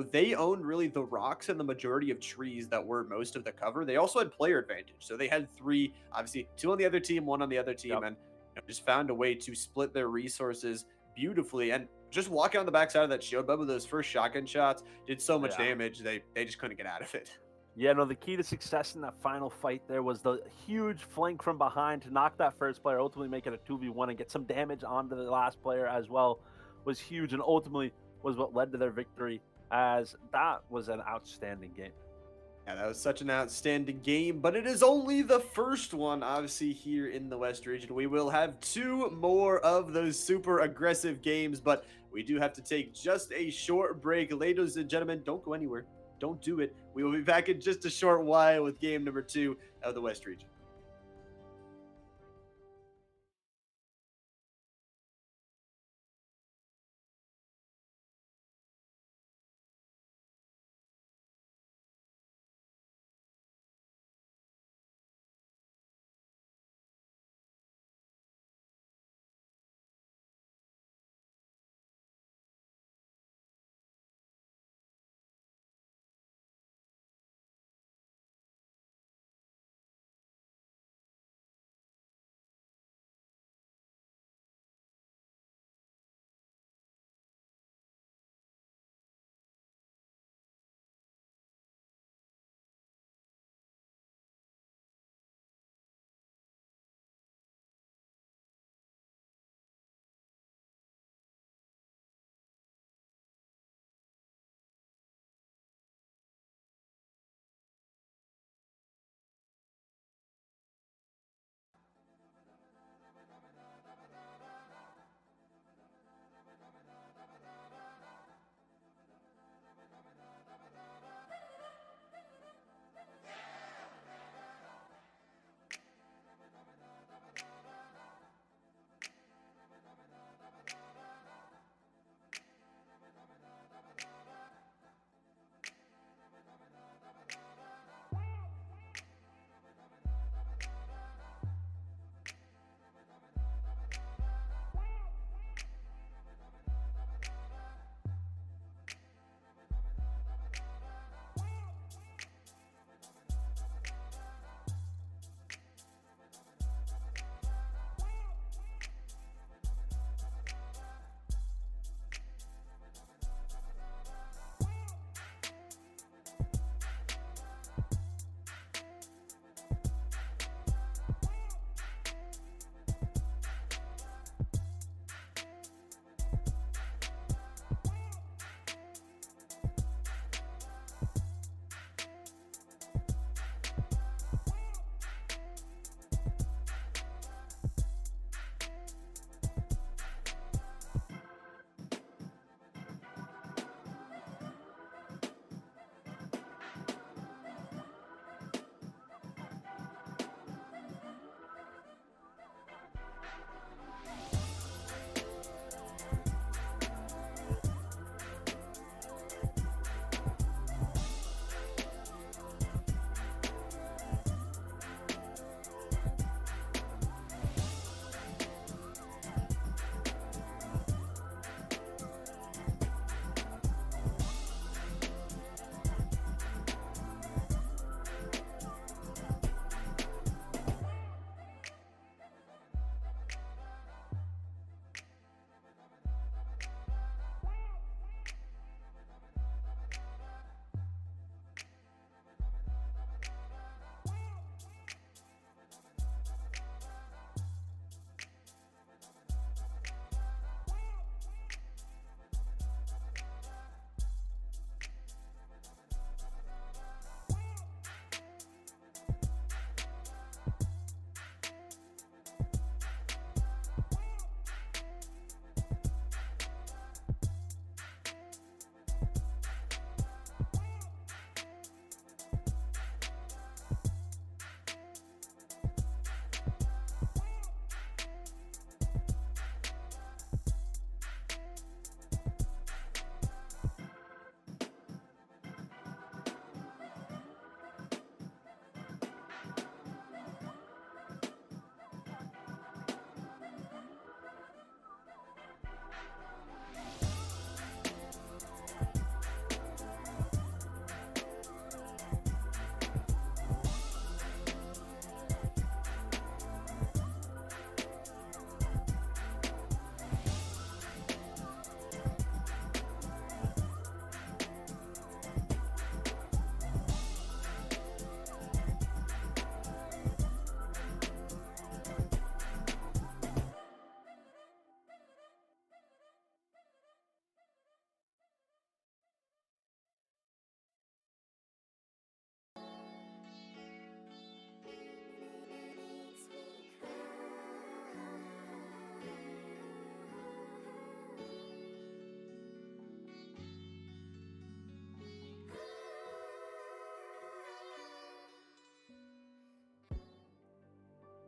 they owned really the rocks and the majority of trees that were most of the cover. They also had player advantage. So they had 3, obviously 2 on the other team, 1 on the other team, Yep. and just found a way to split their resources beautifully. And just walking on the backside of that shield bubble, those first shotgun shots did so much Yeah. damage, they just couldn't get out of it. Yeah, no, the key to success in that final fight there was the huge flank from behind to knock that first player, ultimately make it a 2v1 and get some damage onto the last player as well, was huge and ultimately was what led to their victory, as that was an outstanding game. Yeah, that was such an outstanding game, but it is only the first one, obviously, here in the West region. We will have 2 more of those super aggressive games, but we do have to take just a short break. Ladies and gentlemen, don't go anywhere. Don't do it. We will be back in just a short while with game number 2 of the West region.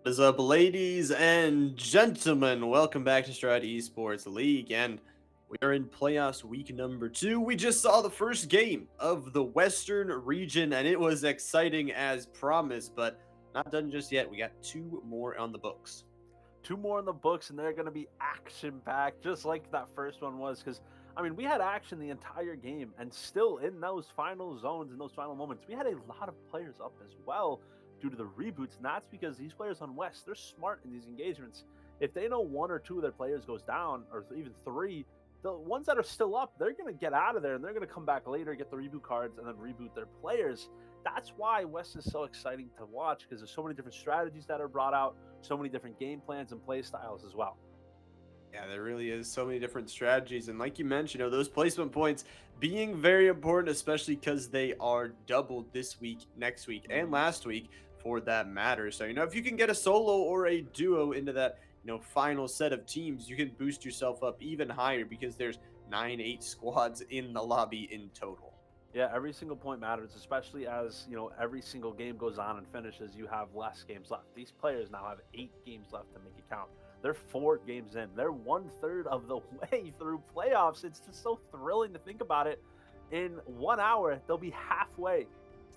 What is up, ladies and gentlemen? Welcome back to Stride Esports League, and we are in playoffs week number 2. We just saw the first game of the Western region, and it was exciting as promised, but not done just yet. We got 2 more on the books. Two more in the books, and they're going to be action packed, just like that first one was. Because, I mean, we had action the entire game, and still in those final zones, in those final moments, we had a lot of players up as well due to the reboots. And that's because these players on West, they're smart in these engagements. If they know one or two of their players goes down, or even three, the ones that are still up, they're going to get out of there and they're going to come back later, get the reboot cards, and then reboot their players. That's why West is so exciting to watch, because there's so many different strategies that are brought out, so many different game plans and play styles as well. Yeah, there really is so many different strategies. And like you mentioned, those placement points being very important, especially because they are doubled this week, next week, and last week for that matter. So, if you can get a solo or a duo into that, final set of teams, you can boost yourself up even higher because there's 9, 8 squads in the lobby in total. Yeah, every single point matters, especially as every single game goes on and finishes. You have less games left. These players now have 8 games left to make it count. They're 4 games in. They're 1/3 of the way through playoffs. It's just so thrilling to think about it. In 1 hour, they'll be halfway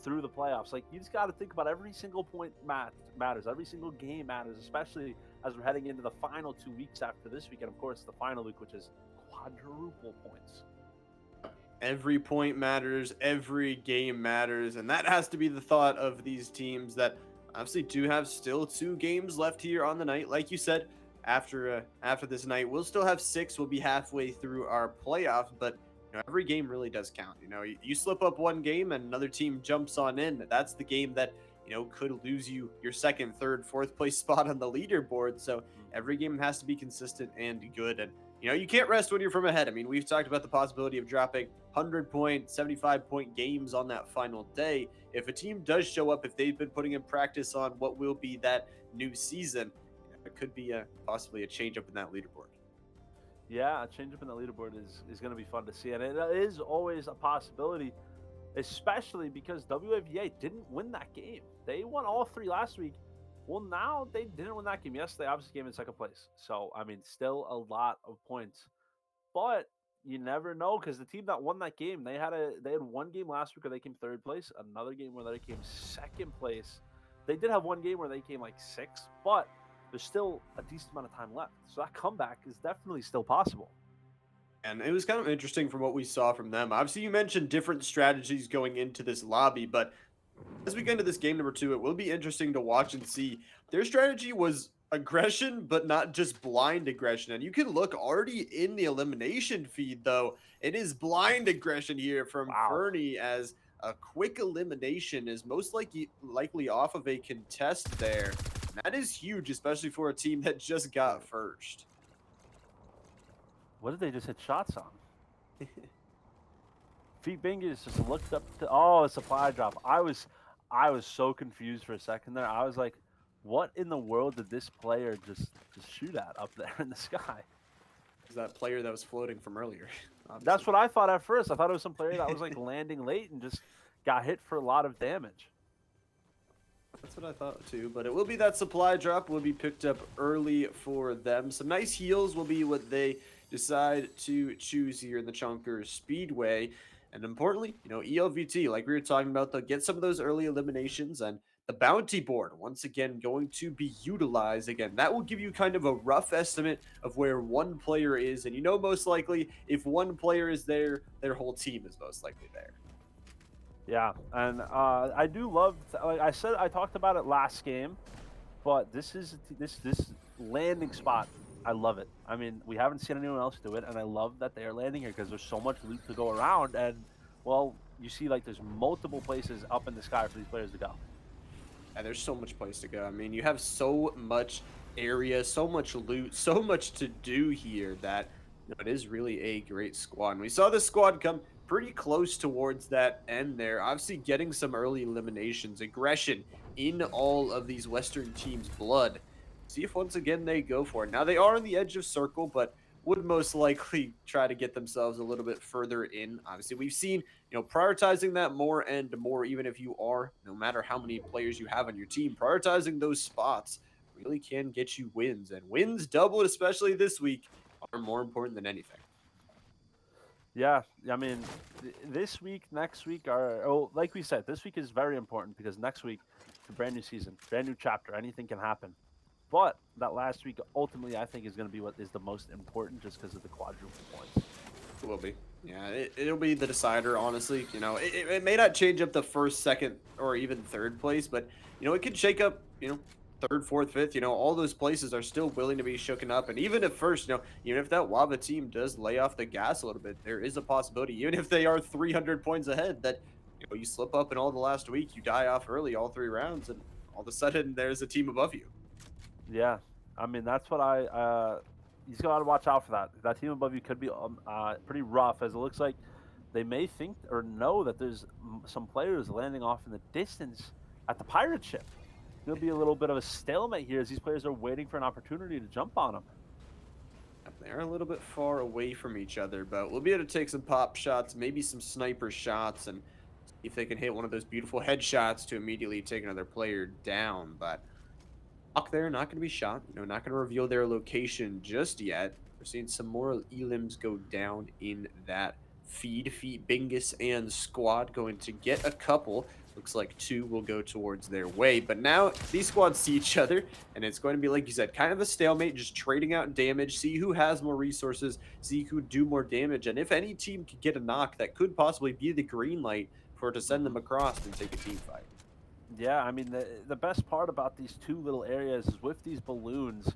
through the playoffs. Like, you just got to think about every single point matters. Every single game matters, especially as we're heading into the final 2 weeks after this week, and of course the final week, which is quadruple points. Every point matters, every game matters, and that has to be the thought of these teams that obviously do have still 2 games left here on the night. Like you said, after this night, we'll still have 6. We'll be halfway through our playoffs, but every game really does count. You slip up one game and another team jumps on in. That's the game that could lose you your second, third, fourth place spot on the leaderboard. So every game has to be consistent and good. And you can't rest when you're from ahead. I mean, we've talked about the possibility of dropping 100-point, 75-point games on that final day. If a team does show up, if they've been putting in practice on what will be that new season, it could be possibly a change up in that leaderboard. Yeah, a change up in the leaderboard is going to be fun to see, and it is always a possibility, especially because WAVA didn't win that game. They won all 3 last week. Well, now they didn't win that game. Yes, they obviously came in second place. So, I mean, still a lot of points. But you never know, because the team that won that game, they had one game last week where they came third place, another game where they came second place. They did have one game where they came like sixth, but there's still a decent amount of time left. So that comeback is definitely still possible. And it was kind of interesting from what we saw from them. Obviously, you mentioned different strategies going into this lobby, but as we get into this game number 2, it will be interesting to watch and see. Their strategy was aggression, but not just blind aggression. And you can look already in the elimination feed, though. It is blind aggression here from Wow. Fernie, as a quick elimination is most likely off of a contest there. And that is huge, especially for a team that just got first. What did they just hit shots on? Feet Bingus just looked up to, oh, a supply drop. I was so confused for a second there. I was like, what in the world did this player just shoot at up there in the sky? Is that player that was floating from earlier? That's what I thought at first. I thought it was some player that was like landing late and just got hit for a lot of damage. That's what I thought too, but it will be that supply drop will be picked up early for them. Some nice heals will be what they decide to choose here in the Chunker Speedway. And importantly, ELVT, like we were talking about, they'll get some of those early eliminations, and the bounty board, once again, going to be utilized. Again, that will give you kind of a rough estimate of where one player is. And most likely, if one player is there, their whole team is most likely there. Yeah, and I do love, like I said, I talked about it last game, but this landing spot, I love it. I mean, we haven't seen anyone else do it, and I love that they are landing here because there's so much loot to go around, and, well, you see, like, there's multiple places up in the sky for these players to go. And there's so much place to go. I mean, you have so much area, so much loot, so much to do here that it is really a great squad. And we saw the squad come pretty close towards that end there. Obviously getting some early eliminations, aggression in all of these Western teams' blood. See if once again they go for it. Now they are on the edge of circle, but would most likely try to get themselves a little bit further in. Obviously, we've seen, prioritizing that more and more, even if you are, no matter how many players you have on your team, prioritizing those spots really can get you wins, and wins doubled, especially this week, are more important than anything. Yeah, I mean, this week, next week are like we said, this week is very important because next week it's a brand new season, brand new chapter. Anything can happen. But that last week, ultimately, I think is going to be what is the most important, just because of the quadruple points. It will be. Yeah, it'll be the decider, honestly. It may not change up the first, second, or even third place, but, it could shake up, third, fourth, fifth. All those places are still willing to be shooken up. And even at first, even if that Wava team does lay off the gas a little bit, there is a possibility, even if they are 300 points ahead, that, you slip up in all the last week, you die off early all 3 rounds, and all of a sudden there's a team above you. Yeah, I mean that's what I. He's got to watch out for that. That team above you could be pretty rough, as it looks like they may think or know that there's some players landing off in the distance at the pirate ship. There'll be a little bit of a stalemate here as these players are waiting for an opportunity to jump on them. They're a little bit far away from each other, but we'll be able to take some pop shots, maybe some sniper shots, and see if they can hit one of those beautiful headshots to immediately take another player down. But Hawk there, not going to be shot, not going to reveal their location just yet. We're seeing some more elims go down in that feed. Bingus and Squad going to get a couple. Looks like 2 will go towards their way. But now these squads see each other, and it's going to be, like you said, kind of a stalemate, just trading out damage, see who has more resources, see who would do more damage. And if any team could get a knock, that could possibly be the green light for it to send them across and take a team fight. Yeah, I mean the best part about these two little areas is with these balloons,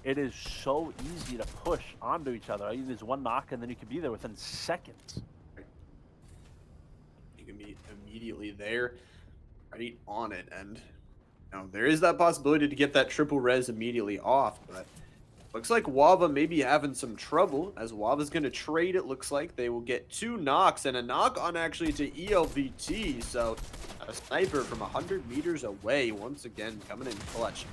it is so easy to push onto each other. I mean, there's one knock and then you can be there within seconds. You can be immediately there, right on it. And there is that possibility to get that triple res immediately off, but looks like Wava may be having some trouble as Wava's going to trade. It looks like they will get 2 knocks and a knock on actually to ELVT. So a sniper from 100 meters away once again coming in clutch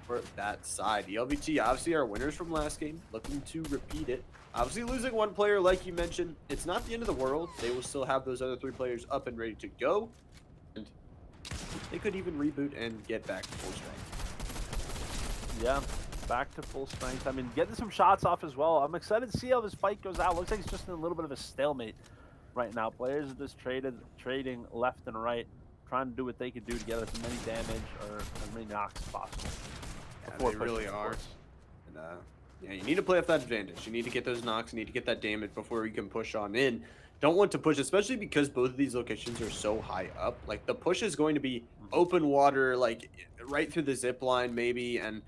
for that side. ELVT obviously are winners from last game, looking to repeat it. Obviously losing one player, like you mentioned, it's not the end of the world. They will still have those other 3 players up and ready to go. And they could even reboot and get back to full strength. Yeah, back to full strength. I mean, getting some shots off as well. I'm excited to see how this fight goes out. Looks like it's just in a little bit of a stalemate right now. Players are just trading left and right, trying to do what they can do to get as many damage or as many knocks as possible. Yeah, they really are. And, yeah, you need to play off that advantage. You need to get those knocks. You need to get that damage before you can push on in. Don't want to push, especially because both of these locations are so high up. Like, the push is going to be open water, like, right through the zip line, maybe, and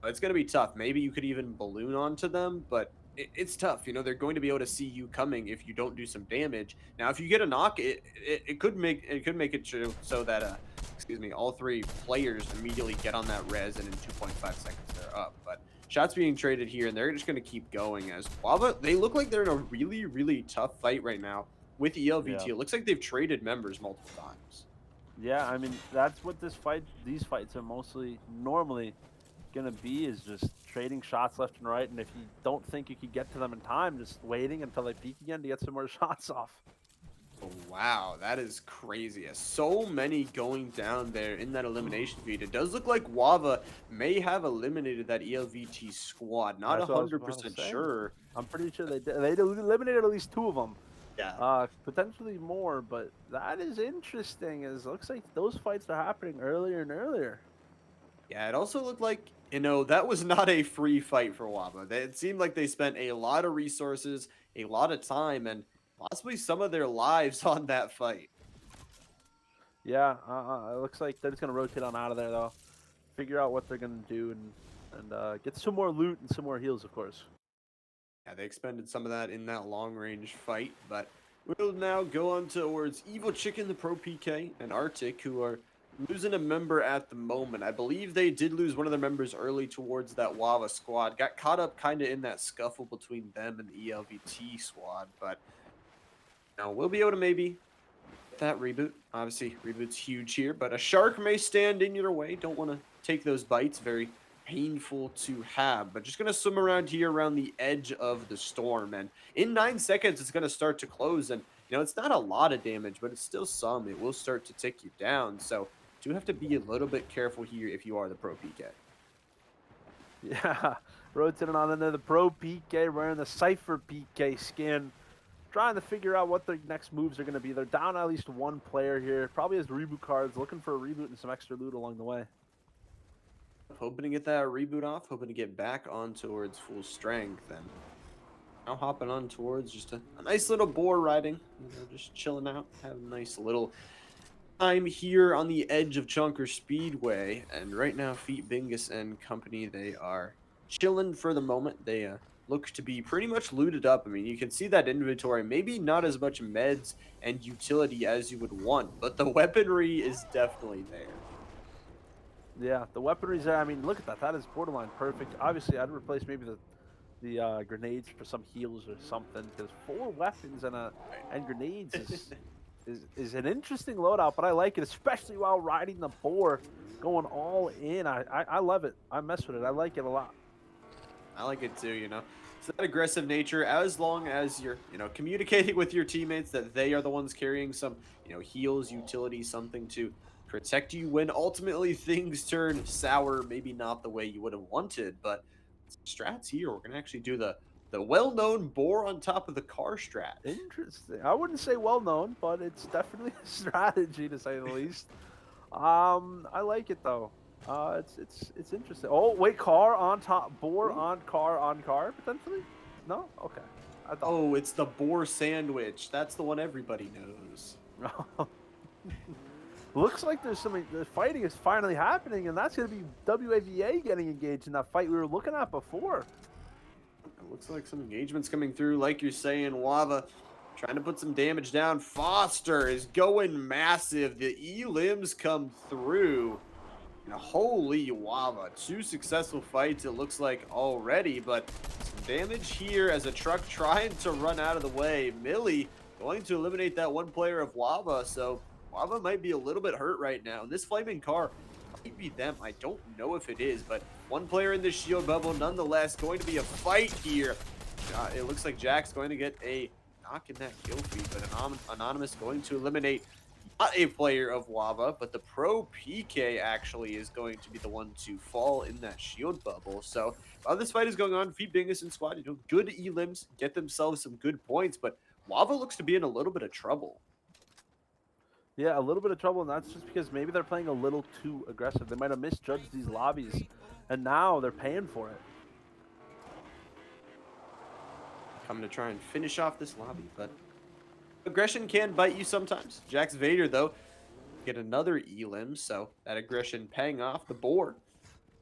it's going to be tough. Maybe you could even balloon onto them, but it's tough. They're going to be able to see you coming if you don't do some damage. Now, if you get a knock, it could make it true so that excuse me, all 3 players immediately get on that res, and in 2.5 seconds they're up. But shots being traded here, and they're just going to keep going as Wava. They look like they're in a really, really tough fight right now with ELVT. Yeah. It looks like they've traded members multiple times. Yeah, I mean that's what these fights are mostly normally gonna be, is just trading shots left and right. And if you don't think you can get to them in time, just waiting until they peak again to get some more shots off. Oh, wow, that is crazy. So many going down there in that elimination feed. It does look like Wava may have eliminated that ELVT squad. Not That's what I was about to 100% say. sure. I'm pretty sure they did. They eliminated at least 2 of them. Yeah. Potentially more, but that is interesting. As it looks like those fights are happening earlier and earlier. Yeah, it also looked like, that was not a free fight for Wava. It seemed like they spent a lot of resources, a lot of time, and possibly some of their lives on that fight. Yeah, it looks like they're just gonna rotate on out of there though. Figure out what they're gonna do and get some more loot and some more heals, of course. Yeah, they expended some of that in that long-range fight, but we'll now go on towards Evil Chicken, the Pro PK, and Arctic, who are losing a member at the moment. I believe they did lose one of their members early towards that Wava squad. Got caught up kind of in that scuffle between them and the ELVT squad, but we'll be able to maybe get that reboot. Obviously, reboot's huge here, but a shark may stand in your way. Don't want to take those bites. Very painful to have, but just going to swim around here around the edge of the storm. And in 9 seconds, it's going to start to close. And, it's not a lot of damage, but it's still some. It will start to tick you down. So do have to be a little bit careful here if you are the Pro PK. Yeah, rotating on in there. The Pro PK wearing the Cypher PK skin, trying to figure out what their next moves are going to be. They're down at least one player here. Probably has reboot cards, looking for a reboot and some extra loot along the way. Hoping to get that reboot off, hoping to get back on towards full strength, and now hopping on towards just a nice little boar riding, just chilling out, having a nice little time here on the edge of Chunker Speedway. And right now, Feet Bingus and company, they are chilling for the moment. They look to be pretty much looted up. I mean, you can see that inventory, maybe not as much meds and utility as you would want, but the weaponry is definitely there. Yeah, the weaponry's there. I mean, look at that. That is borderline perfect. Obviously, I'd replace maybe the grenades for some heals or something, because 4 weapons and grenades is an interesting loadout, but I like it, especially while riding the boar, going all in. I love it. I mess with it. I like it a lot. I like it too, It's that aggressive nature as long as you're, communicating with your teammates that they are the ones carrying some, heals, utility, something to protect you when ultimately things turn sour, maybe not the way you would have wanted, but strats here. We're gonna actually do the well-known boar on top of the car strat. Interesting. I wouldn't say well known, but it's definitely a strategy to say the least. I like it though. It's interesting. Oh wait, car on top, boar Ooh. on car potentially. No, okay. I thought. Oh, it's the boar sandwich. That's the one everybody knows. Looks like there's some the fighting is finally happening, and that's going to be WAVA getting engaged in that fight we were looking at before. It looks like some engagements coming through, like you're saying. Wava trying to put some damage down. Foster is going massive. The E-limbs come through. And holy Wava, 2 successful fights it looks like already, but some damage here as a truck trying to run out of the way. Millie going to eliminate that one player of Wava, so Wava might be a little bit hurt right now. And this flaming car might be them. I don't know if it is, but one player in the shield bubble nonetheless. Going to be a fight here. It looks like Jack's going to get a knock in that kill feed, but Anonymous going to eliminate not a player of Wava, but the Pro PK actually is going to be the one to fall in that shield bubble. So while this fight is going on, Feet Bingus and squad, good elims, get themselves some good points, but Wava looks to be in a little bit of trouble. Yeah, a little bit of trouble, and that's just because maybe they're playing a little too aggressive. They might have misjudged these lobbies, and now they're paying for it. Coming to try and finish off this lobby, but aggression can bite you sometimes. Jax Vader, though, get another elim, so that aggression paying off. The board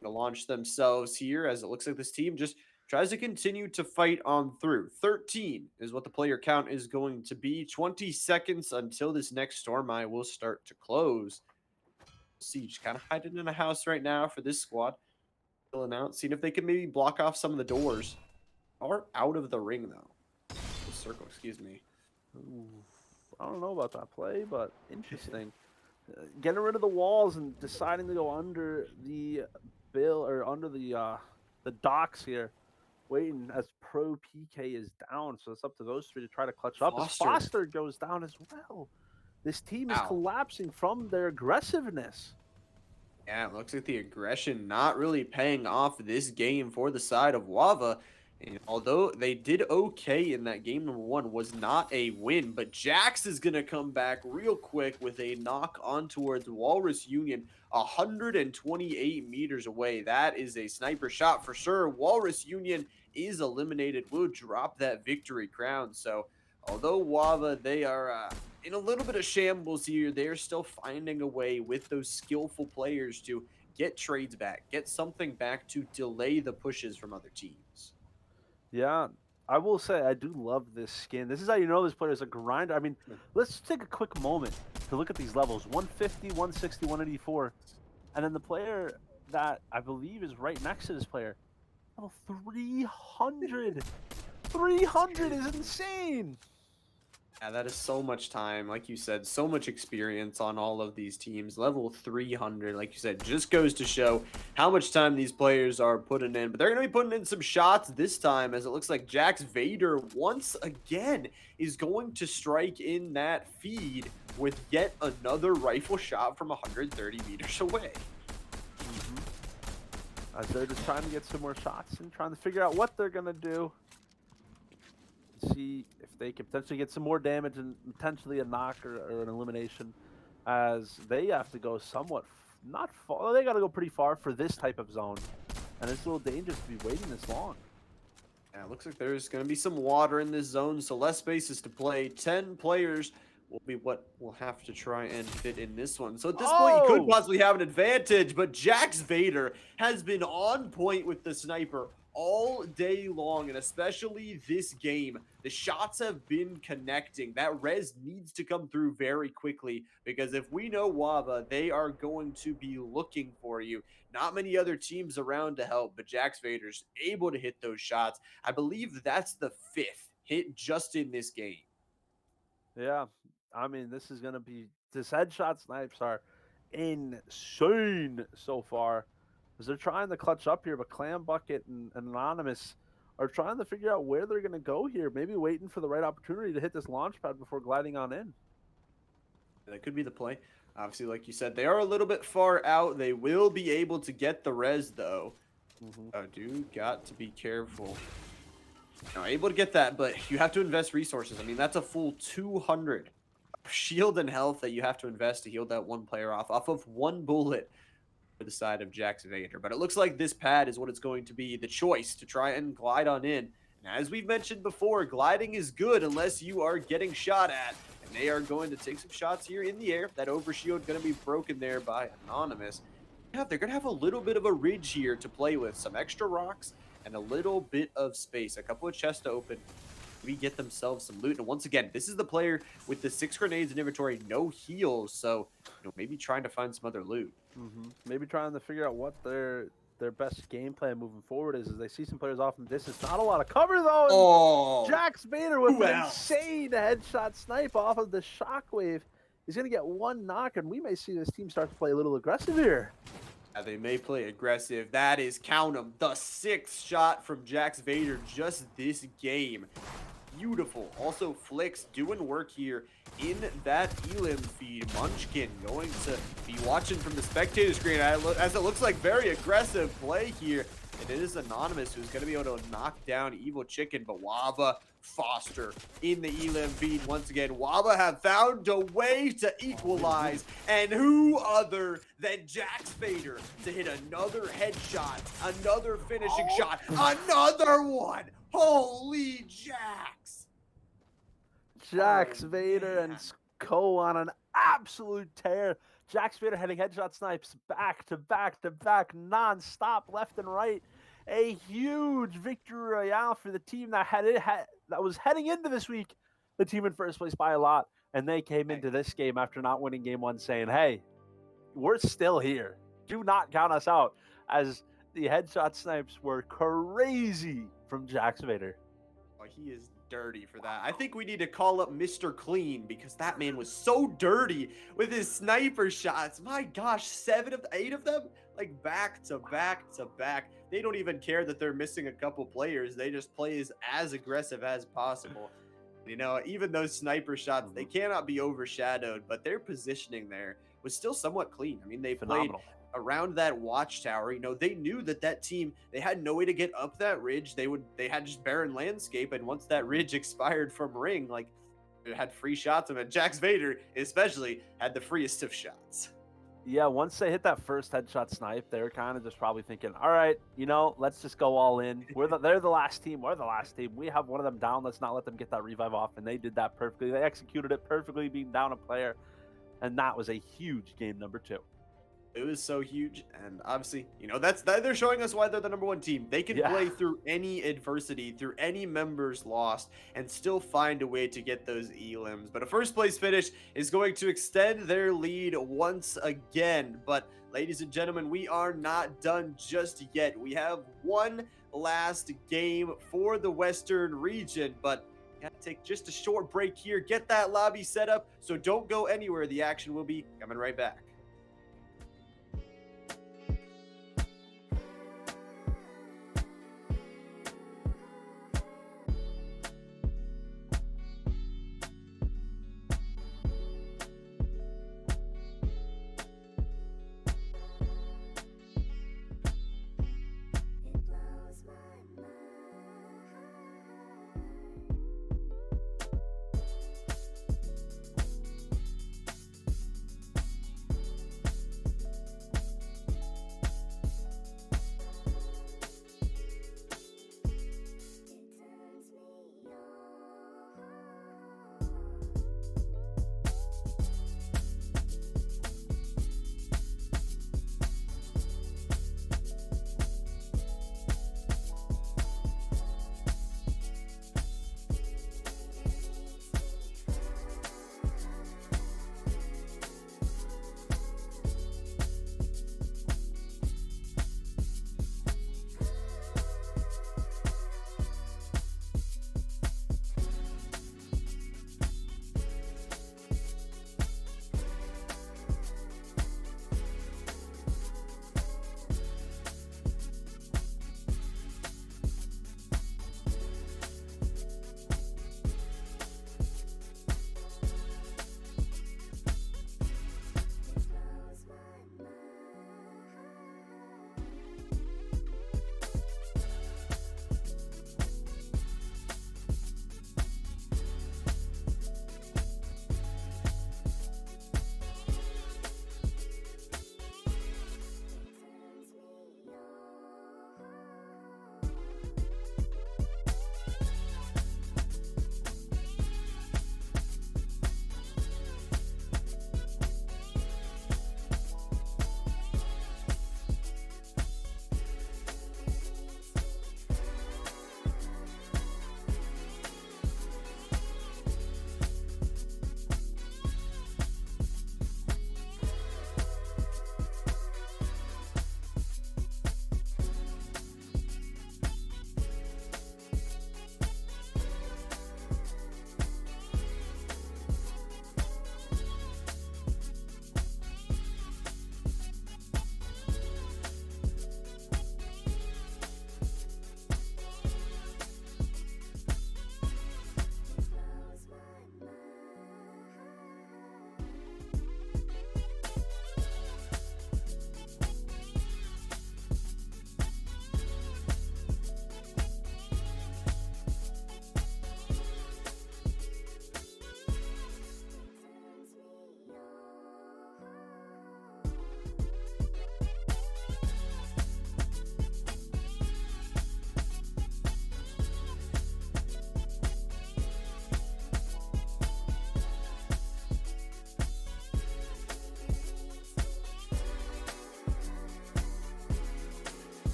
to launch themselves here, as it looks like this team just tries to continue to fight on through. 13 is what the player count is going to be. 20 seconds until this next storm eye will start to close. Siege kind of hiding in a house right now for this squad. Filling out, seeing if they can maybe block off some of the doors. Are out of the ring, though. The circle, excuse me. Ooh, I don't know about that play, but interesting. Getting rid of the walls and deciding to go under the bill or under the docks here, waiting as Pro PK is down. So it's up to those 3 to try to clutch up. As Foster. Foster goes down as well. This team is Ow. collapsing from their aggressiveness. Yeah, it looks like the aggression not really paying off this game for the side of Wava. And although they did okay in that game, number 1 was not a win, but Jax is going to come back real quick with a knock on towards Walrus Union, 128 meters away. That is a sniper shot for sure. Walrus Union is eliminated, will drop that victory crown. So although Wava, they are in a little bit of shambles here, they're still finding a way with those skillful players to get trades back, get something back to delay the pushes from other teams. Yeah, I will say I do love this skin. This is how you know this player is a grinder. I mean, let's take a quick moment to look at these levels: 150, 160, 184, and then the player that I believe is right next to this player, level 300. 300 is insane. Yeah, that is so much time. Like you said, so much experience on all of these teams. Level 300, like you said, just goes to show how much time these players are putting in. But they're going to be putting in some shots this time, as it looks like Jax Vader, once again, is going to strike in that feed with yet another rifle shot from 130 meters away. as they're just trying to get some more shots and trying to figure out what they're going to do. See if they can potentially get some more damage and potentially a knock or an elimination, as they have to go somewhat not far. They got to go pretty far for this type of zone, and it's a little dangerous to be waiting this long. Yeah, it looks like there's going to be some water in this zone, so less spaces to play. 10 players will be what we'll have to try and fit in this one. So at this point, you could possibly have an advantage, but Jax Vader has been on point with the sniper all day long, and especially this game. The shots have been connecting. That res needs to come through very quickly, because if we know OHVA, they are going to be looking for you. Not many other teams around to help, but Jax Vader's able to hit those shots. I believe that's the 5th hit just in this game. Yeah, I mean, this is gonna be this headshot snipes are insane so far, as they're trying to clutch up here, but Clam Bucket and Anonymous are trying to figure out where they're gonna go here. Maybe waiting for the right opportunity to hit this launch pad before gliding on in. That could be the play. Obviously, like you said, they are a little bit far out. They will be able to get the res, though. Oh, dude, got to be careful. Now, able to get that, but you have to invest resources. I mean, that's a full 200 shield and health that you have to invest to heal that one player off of one bullet for the side of Jax Vader. But it looks like this pad is what it's going to be, the choice to try and glide on in. And as we've mentioned before, gliding is good unless you are getting shot at. And they are going to take some shots here in the air. That overshield going to be broken there by Anonymous. Yeah, they're going to have a little bit of a ridge here to play with. Some extra rocks and a little bit of space. A couple of chests to open. We get themselves some loot. And once again, this is the player with the 6 grenades in inventory, no heals. So, maybe trying to find some other loot. Maybe trying to figure out what their best game plan moving forward is, as they see some players off in the distance. Not a lot of cover, though. Oh! Jax Vader with an insane headshot snipe off of the shockwave. He's going to get one knock, and we may see this team start to play a little aggressive here. Yeah, they may play aggressive. That is, count them, the 6th shot from Jax Vader just this game. Beautiful. Also, Flicks doing work here in that elim feed. Munchkin going to be watching from the spectator screen as it looks like very aggressive play here. And it is Anonymous who's going to be able to knock down Evil Chicken, but OHVA Foster in the elim feed once again. OHVA have found a way to equalize, and who other than Jax Vader to hit another headshot, another finishing shot, another one. Holy Jax! Jax Vader and Sko on an absolute tear. Jax Vader heading headshot snipes back to back to back, non-stop, left and right. A huge victory royale for the team that that was heading into this week, the team in first place by a lot. And they came into this game after not winning game 1 saying, hey, we're still here. Do not count us out, as the headshot snipes were crazy from Jax Vader. Oh, he is dirty for that. I think we need to call up Mr. Clean, because that man was so dirty with his sniper shots. My gosh, 8 of them, like back to back to back. They don't even care that they're missing a couple players. They just play as aggressive as possible. Even those sniper shots, they cannot be overshadowed, but their positioning there was still somewhat clean. I mean, they played around that watchtower. They knew that team, they had no way to get up that ridge. They had just barren landscape, and once that ridge expired from ring, like, it had free shots, and Jax Vader especially had the freest of shots. Yeah, once they hit that first headshot snipe, they were kind of just probably thinking, all right, let's just go all in. They're the last team. We're the last team. We have one of them down. Let's not let them get that revive off. And they did that perfectly. They executed it perfectly, being down a player. And that was a huge game number 2. It was so huge, and obviously, they're showing us why they're the #1 team. They can play through any adversity, through any members lost, and still find a way to get those elims. But a first place finish is going to extend their lead once again. But ladies and gentlemen, we are not done just yet. We have one last game for the Western region, but got to take just a short break here, get that lobby set up, so don't go anywhere. The action will be coming right back.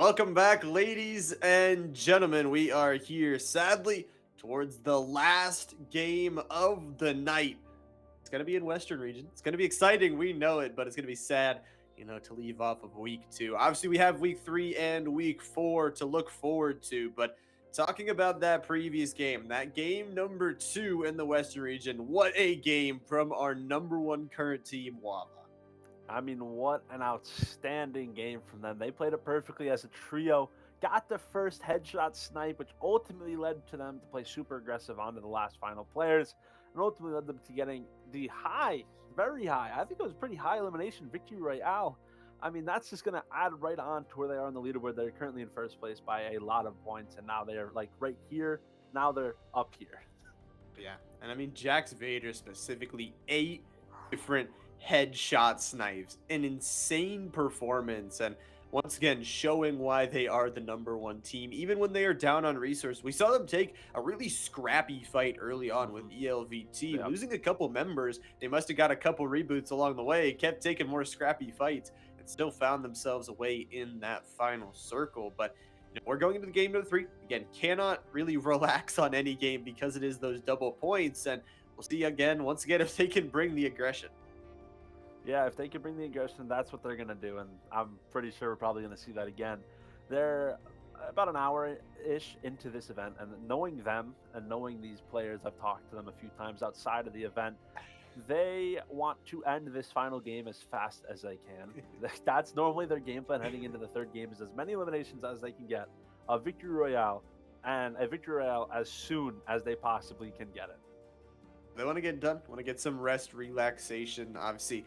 Welcome back, ladies and gentlemen. We are here, sadly, towards the last game of the night. It's going to be in Western region. It's going to be exciting. We know it, but it's going to be sad, to leave off of week 2. Obviously, we have week 3 and week 4 to look forward to, but talking about that previous game, that game number 2 in the Western region, what a game from our number 1 current team, OHVA. I mean, what an outstanding game from them. They played it perfectly as a trio, got the first headshot snipe, which ultimately led to them to play super aggressive onto the last final players, and ultimately led them to getting the high, very high, I think it was pretty high elimination victory royale. I mean, that's just going to add right on to where they are on the leaderboard. They're currently in first place by a lot of points, and now they're like right here. Now they're up here. Yeah, and I mean, Jax Vader specifically, 8 different headshot snipes, an insane performance, and once again showing why they are the number 1 team. Even when they are down on resource, we saw them take a really scrappy fight early on with ELVT, Yep. losing a couple members. They must have got a couple reboots along the way, kept taking more scrappy fights, and still found themselves a way in that final circle. But we're going into the game number 3. Again, cannot really relax on any game because it is those double points, and we'll see again, once again, if they can bring the aggression. Yeah, if they can bring the aggression, that's what they're going to do. And I'm pretty sure we're probably going to see that again. They're about an hour ish into this event. And knowing them and knowing these players, I've talked to them a few times outside of the event. They want to end this final game as fast as they can. That's normally their game plan heading into the third game, is as many eliminations as they can get, a victory royale, and a victory royale as soon as they possibly can get it. They want to get done, want to get some rest, relaxation. Obviously,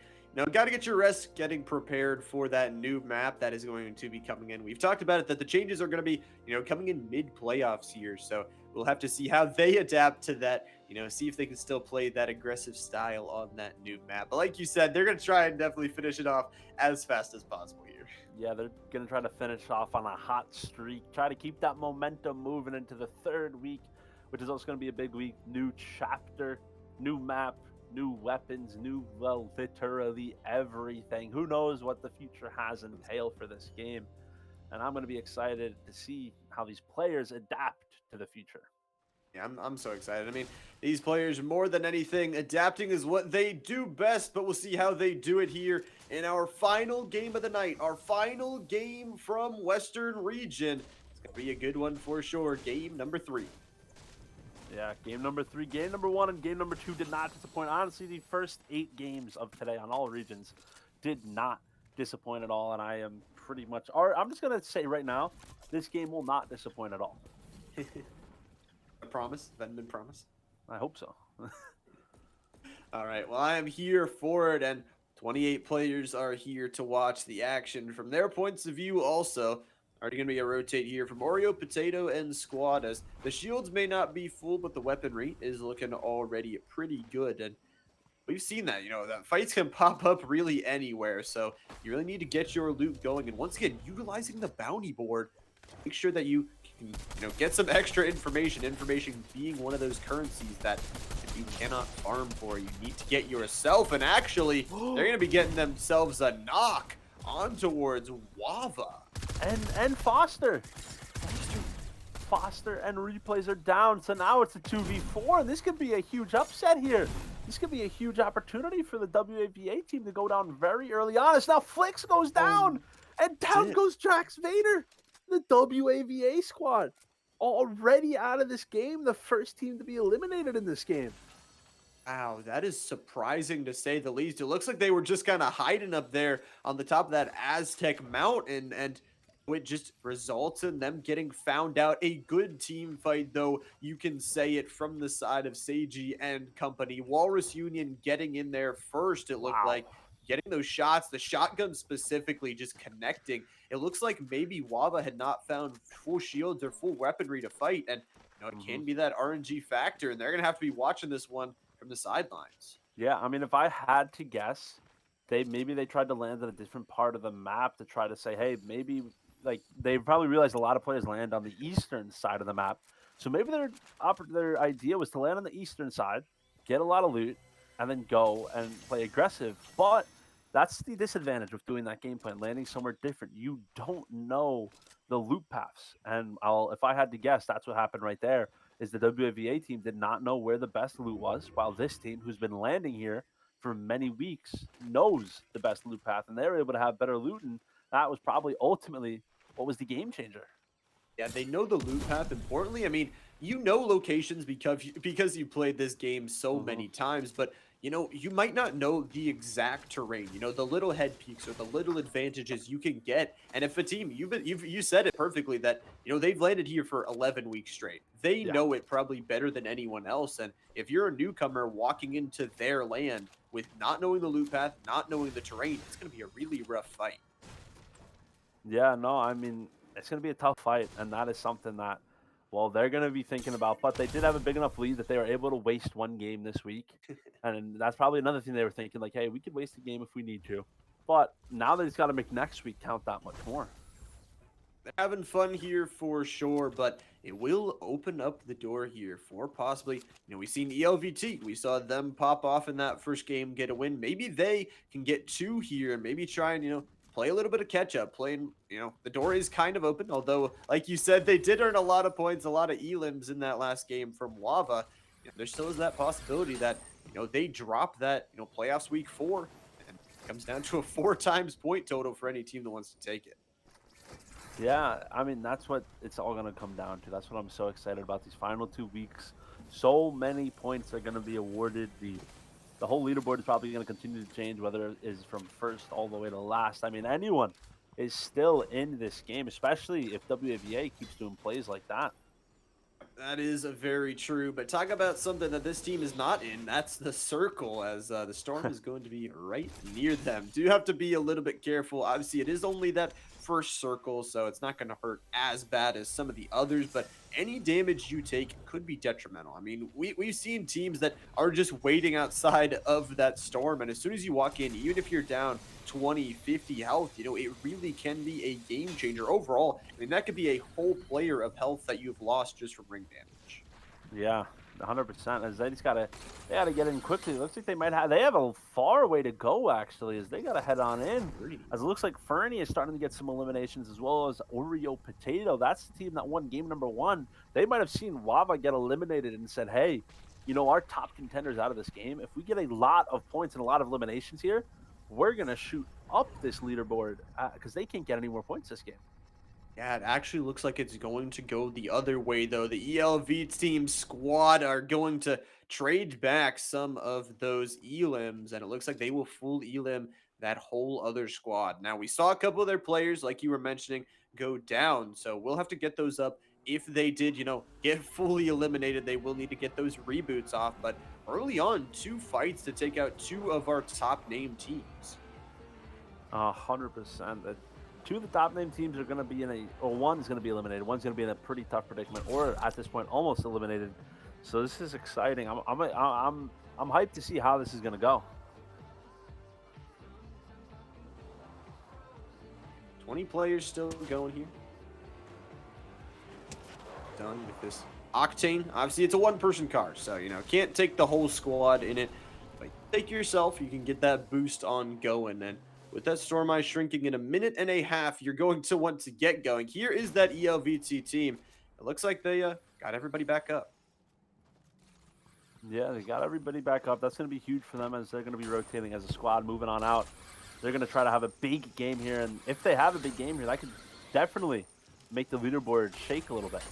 got to get your rest getting prepared for that new map that is going to be coming in. We've talked about it, that the changes are going to be, coming in mid playoffs here. So we'll have to see how they adapt to that, see if they can still play that aggressive style on that new map. But like you said, they're going to try and definitely finish it off as fast as possible here. Yeah, they're going to try to finish off on a hot streak, try to keep that momentum moving into the third week, which is also going to be a big week. New chapter, new map, new weapons, new, well, literally everything. Who knows what the future has entailed for this game? And I'm going to be excited to see how these players adapt to the future. Yeah, I'm so excited. I mean, these players, more than anything, adapting is what they do best, but we'll see how they do it here in our final game of the night, our final game from Western Region. It's going to be a good one for sure. Game number 3. Yeah, game number 3, game number 1, and game number 2 did not disappoint. Honestly, the first 8 games of today on all regions did not disappoint at all, and I am pretty much, or I'm just going to say right now, this game will not disappoint at all. A promise? Venman promise? I hope so. All right, well, I am here for it, and 28 players are here to watch the action from their points of view also. Already going to be a rotate here from Oreo, Potato, and Squad, as the shields may not be full, but the weaponry is looking already pretty good. And we've seen that, that fights can pop up really anywhere. So you really need to get your loot going. And once again, utilizing the bounty board, make sure that you can, get some extra information. Information being one of those currencies that if you cannot farm for, you need to get yourself. And actually, they're going to be getting themselves a knock on towards OHVA. And Foster and replays are down, so now it's a 2v4, and this could be a huge upset here. This could be a huge opportunity for the WAVA team to go down very early on. As now Flix goes down, and down goes Jax Vader. The WAVA squad already out of this game, the first team to be eliminated in this game. Wow, that is surprising to say the least. It looks like they were just kind of hiding up there on the top of that Aztec mountain, and it just results in them getting found out. A good team fight, though, you can say it, from the side of Seiji and company. Walrus Union getting in there first, it looked like. Getting those shots, the shotgun specifically just connecting. It looks like maybe OHVA had not found full shields or full weaponry to fight, and it can be that RNG factor, and they're going to have to be watching this one from the sidelines. Yeah, I mean, if I had to guess, maybe they tried to land at a different part of the map to try to say, hey, maybe, like, they probably realized a lot of players land on the eastern side of the map. So maybe their idea was to land on the eastern side, get a lot of loot, and then go and play aggressive. But That's the disadvantage of doing that game plan, landing somewhere different. You don't know the loop paths. And if I had to guess, that's what happened right there. Is the WAVA team did not know where the best loot was, while this team, who's been landing here for many weeks, knows the best loot path, and they're able to have better loot. And that was probably ultimately what was the game changer. Yeah, they know the loot path. Importantly, I mean, you know locations because you played this game so Hmm. many times, but you might not know the exact terrain. The little head peaks or the little advantages you can get. And if a team, you said it perfectly that they've landed here for 11 weeks straight. They Yeah. know it probably better than anyone else. And if you're a newcomer walking into their land with not knowing the loot path, not knowing the terrain, it's going to be a really rough fight. Yeah, no, I mean, it's going to be a tough fight, and that is something that, well, they're going to be thinking about. But they did have a big enough lead that they were able to waste one game this week, and that's probably another thing they were thinking, like, hey, we could waste a game if we need to. But now they just got to make next week count that much more. They're having fun here for sure, but it will open up the door here for possibly, we've seen ELVT. We saw them pop off in that first game, get a win. Maybe they can get two here and maybe try and, play a little bit of catch up. Playing, the door is kind of open, although, like you said, they did earn a lot of points, a lot of elims in that last game from Lava. There still is that possibility that, they drop that, playoffs week 4 and it comes down to a 4 times point total for any team that wants to take it. Yeah, I mean, that's what it's all going to come down to. That's what I'm so excited about these final 2 weeks. So many points are going to be awarded. The whole leaderboard is probably going to continue to change, whether it is from first all the way to last. I mean, anyone is still in this game, especially if WAVA keeps doing plays like that. That is a very true. But talk about something that this team is not in. That's the circle, as the storm is going to be right near them. Do have to be a little bit careful. Obviously, it is only that first circle, so it's not going to hurt as bad as some of the others. But any damage you take could be detrimental. I mean, we've seen teams that are just waiting outside of that storm. And as soon as you walk in, even if you're down 20, 50 health, it really can be a game changer overall. I mean, that could be a whole player of health that you've lost just from ring damage. Yeah, 100%. As they gotta get in quickly. It looks like they have a far way to go actually, as they gotta head on in. Agreed. As it looks like Fernie is starting to get some eliminations as well as Oreo Potato. That's the team that won game number 1. They might have seen Wava get eliminated and said, hey, our top contenders out of this game. If we get a lot of points and a lot of eliminations here, we're gonna shoot up this leaderboard because they can't get any more points this game. Yeah, it actually looks like it's going to go the other way, though. The ELV team squad are going to trade back some of those elims, and it looks like they will full elim that whole other squad. Now, we saw a couple of their players, like you were mentioning, go down, so we'll have to get those up. If they did, get fully eliminated, they will need to get those reboots off. But early on, 2 fights to take out 2 of our top name teams. 100%. Two of the top name teams are going to be or one's going to be eliminated. One's going to be in a pretty tough predicament, or at this point, almost eliminated. So this is exciting. I'm hyped to see how this is going to go. 20 players still going here. Done with this Octane. Obviously, it's a 1-person car, so, can't take the whole squad in it. But take yourself, you can get that boost on going. And with that Storm Eye shrinking in a minute and a half, you're going to want to get going. Here is that ELVT team. It looks like they got everybody back up. Yeah, they got everybody back up. That's going to be huge for them as they're going to be rotating as a squad moving on out. They're going to try to have a big game here, and if they have a big game here, that could definitely make the leaderboard shake a little bit.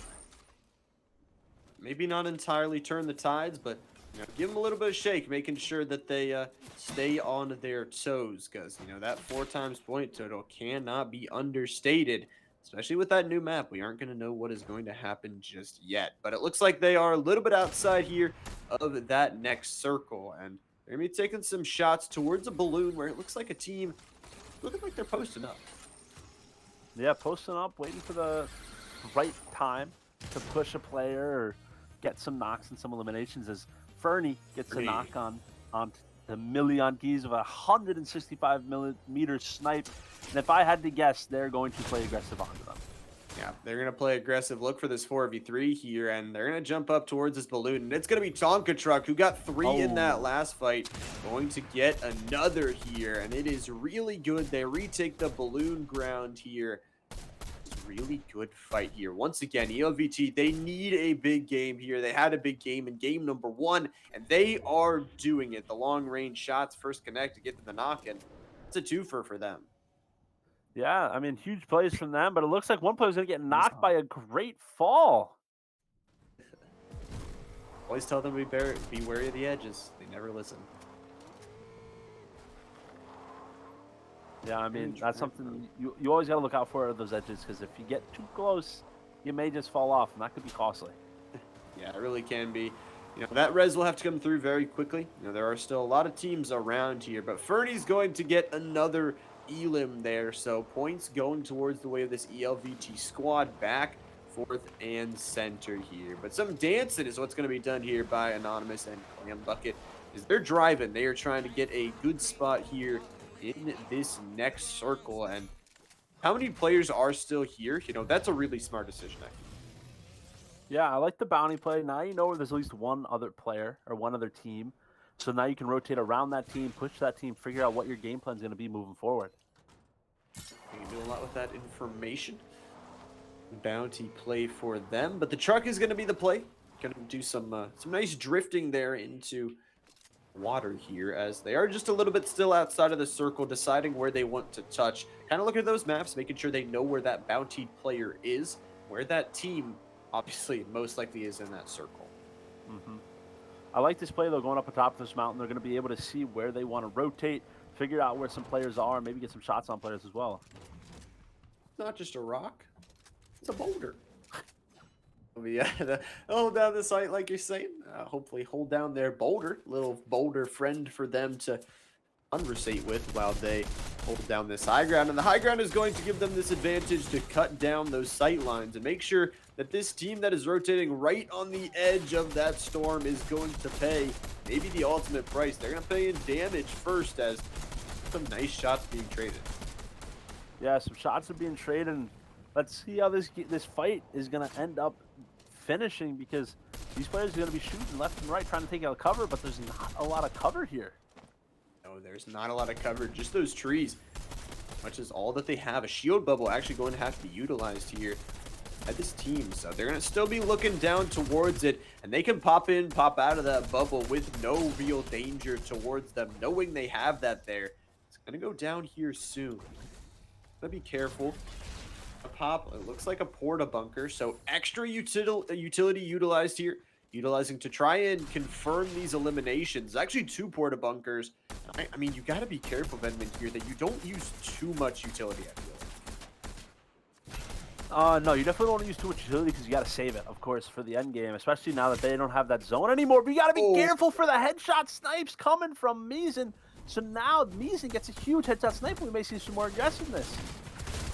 Maybe not entirely turn the tides, but give them a little bit of shake, making sure that they stay on their toes, because that 4 times point total cannot be understated, especially with that new map. We aren't going to know what is going to happen just yet, but it looks like they are a little bit outside here of that next circle, and they're going to be taking some shots towards a balloon where it looks like a team looking like they're posting up. Yeah, posting up, waiting for the right time to push a player or get some knocks and some eliminations as Fernie gets a knock on the Million Keys of a 165 millimeter snipe. And if I had to guess, they're going to play aggressive onto them. Yeah, they're going to play aggressive. Look for this 4v3 here, and they're going to jump up towards this balloon. And it's going to be Tonka Truck, who got 3 in that Oh, last fight, going to get another here. And it is really good. They retake the balloon ground here. It's a really good fight here. Once again, ELVT, they need a big game here. They had a big game in game number 1, and they are doing it. The long-range shots, first connect to get to the knock, and it's a twofer for them. yeah. I mean, huge plays from them, but it looks like one player's going to get He's knocked by a great fall. always tell them be wary of the edges. They never listen. Yeah, I Very mean, that's true. something you always got to look out for are those edges because if you get too close, you may just fall off, and that could be costly. Yeah, it really can be. That res will have to come through very quickly. There are still a lot of teams around here, but Fernie's going to get another elim there. So points going towards the way of this ELVT squad back, fourth and center here. But some dancing is what's going to be done here by Anonymous and Clam Bucket. Is they're driving. They are trying to get a good spot here in this next circle. And how many players are still here? That's a really smart decision, I think. Yeah, I like the bounty play. Now you know where there's at least one other player or one other team. So now you can rotate around that team, push that team, figure out what your game plan is going to be moving forward. You can do a lot with that information. Bounty play for them, but the truck is going to be the play. Going to do some nice drifting there into water here, as they are just a little bit still outside of the circle, deciding where they want to touch. Kind of look at those maps, making sure they know where that bounty player is, where that team obviously most likely is in that circle. hmm I like this play though. Going up atop this mountain, they're going to be able to see where they want to rotate, figure out where some players are, and maybe get some shots on players as well. It's not just a rock; it's a boulder. Yeah, hold down the site like you're saying. Hopefully, hold down their boulder, little boulder friend for them to conversate with while they hold down this high ground. And the high ground is going to give them this advantage to cut down those sight lines and make sure that this team that is rotating right on the edge of that storm is going to pay maybe the ultimate price. They're going to pay in damage first, as some nice shots being traded. Yeah, some shots are being traded. And let's see how this fight is going to end up finishing because these players are going to be shooting left and right trying to take out cover, but there's not a lot of cover here. No, there's not a lot of cover, just those trees. Much as all that they have, a shield bubble actually going to have to be utilized here by this team. So they're going to still be looking down towards it, and they can pop in, pop out of that bubble with no real danger towards them, knowing they have that there. It's going to go down here soon. Gotta be careful. A pop, it looks like a porta bunker, so extra utility utilized here, utilizing to try and confirm these eliminations. Actually, 2 porta bunkers. I mean, you got to be careful, Venman, here that you don't use too much utility, I feel like. No, you definitely don't want to use too much utility because you got to save it, of course, for the end game, especially now that they don't have that zone anymore. But you got to be Oh, careful for the headshot snipes coming from Meeson. So now Meeson gets a huge headshot snipe. We may see some more aggressiveness.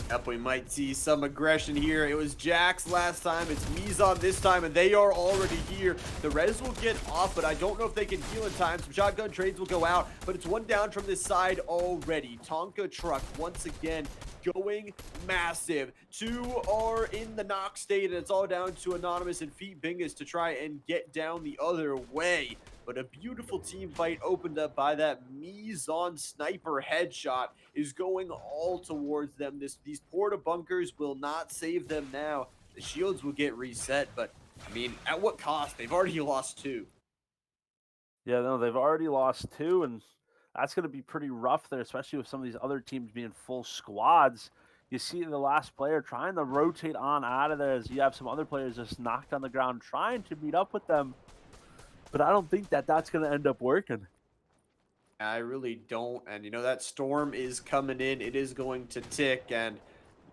yep, we might see some aggression here. It was Jax last time. It's Mizon this time, and they are already here. The res will get off, but I don't know if they can heal in time. Some shotgun trades will go out, but it's one down from this side already. Tonka Truck once again going massive. 2 are in the knock state, and it's all down to Anonymous and Feet Bingus to try and get down the other way. But a beautiful team fight opened up by that Mizon sniper headshot is going all towards them. These porta bunkers will not save them now. The shields will get reset, but I mean, at what cost? They've already lost 2. Yeah, no, they've already lost 2, and that's going to be pretty rough there, especially with some of these other teams being full squads. You see the last player trying to rotate on out of there as you have some other players just knocked on the ground trying to meet up with them. But I don't think that that's going to end up working. I really don't. And that storm is coming in. It is going to tick, and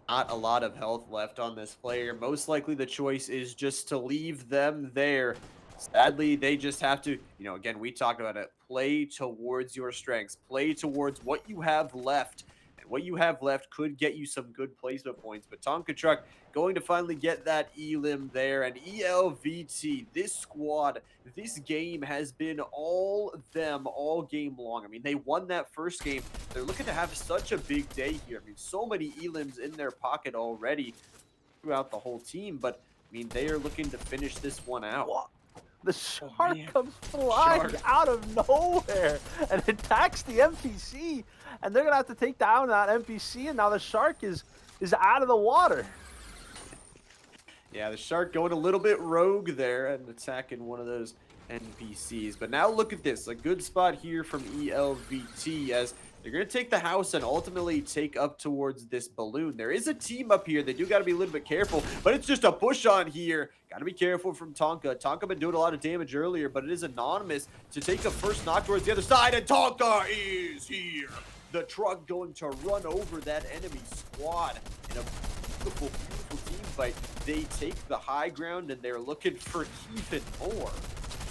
not a lot of health left on this player. Most likely the choice is just to leave them there. Sadly, they just have to, again, we talked about it. Play towards your strengths. Play towards what you have left. And what you have left could get you some good placement points. But Tonka Truck going to finally get that elim there. And ELVT, this squad, this game has been all them all game long. I mean, they won that first game. They're looking to have such a big day here. I mean, so many elims in their pocket already. throughout the whole team, but I mean, they are looking to finish this one out. What? The Oh, shark man. comes flying Shark. out of nowhere and attacks the NPC, and they're gonna have to take down that NPC, and now the shark is out of the water. Yeah, the shark going a little bit rogue there and attacking one of those NPCs. But now look at this, a good spot here from ELVT as they're going to take the house and ultimately take up towards this balloon. There is a team up here. They do got to be a little bit careful, but it's just a push on here. Got to be careful from Tonka. Tonka been doing a lot of damage earlier, but it is anonymous to take the first knock towards the other side, and Tonka is here. The truck going to run over that enemy squad in a beautiful, beautiful team fight. They take the high ground, and they're looking for even more.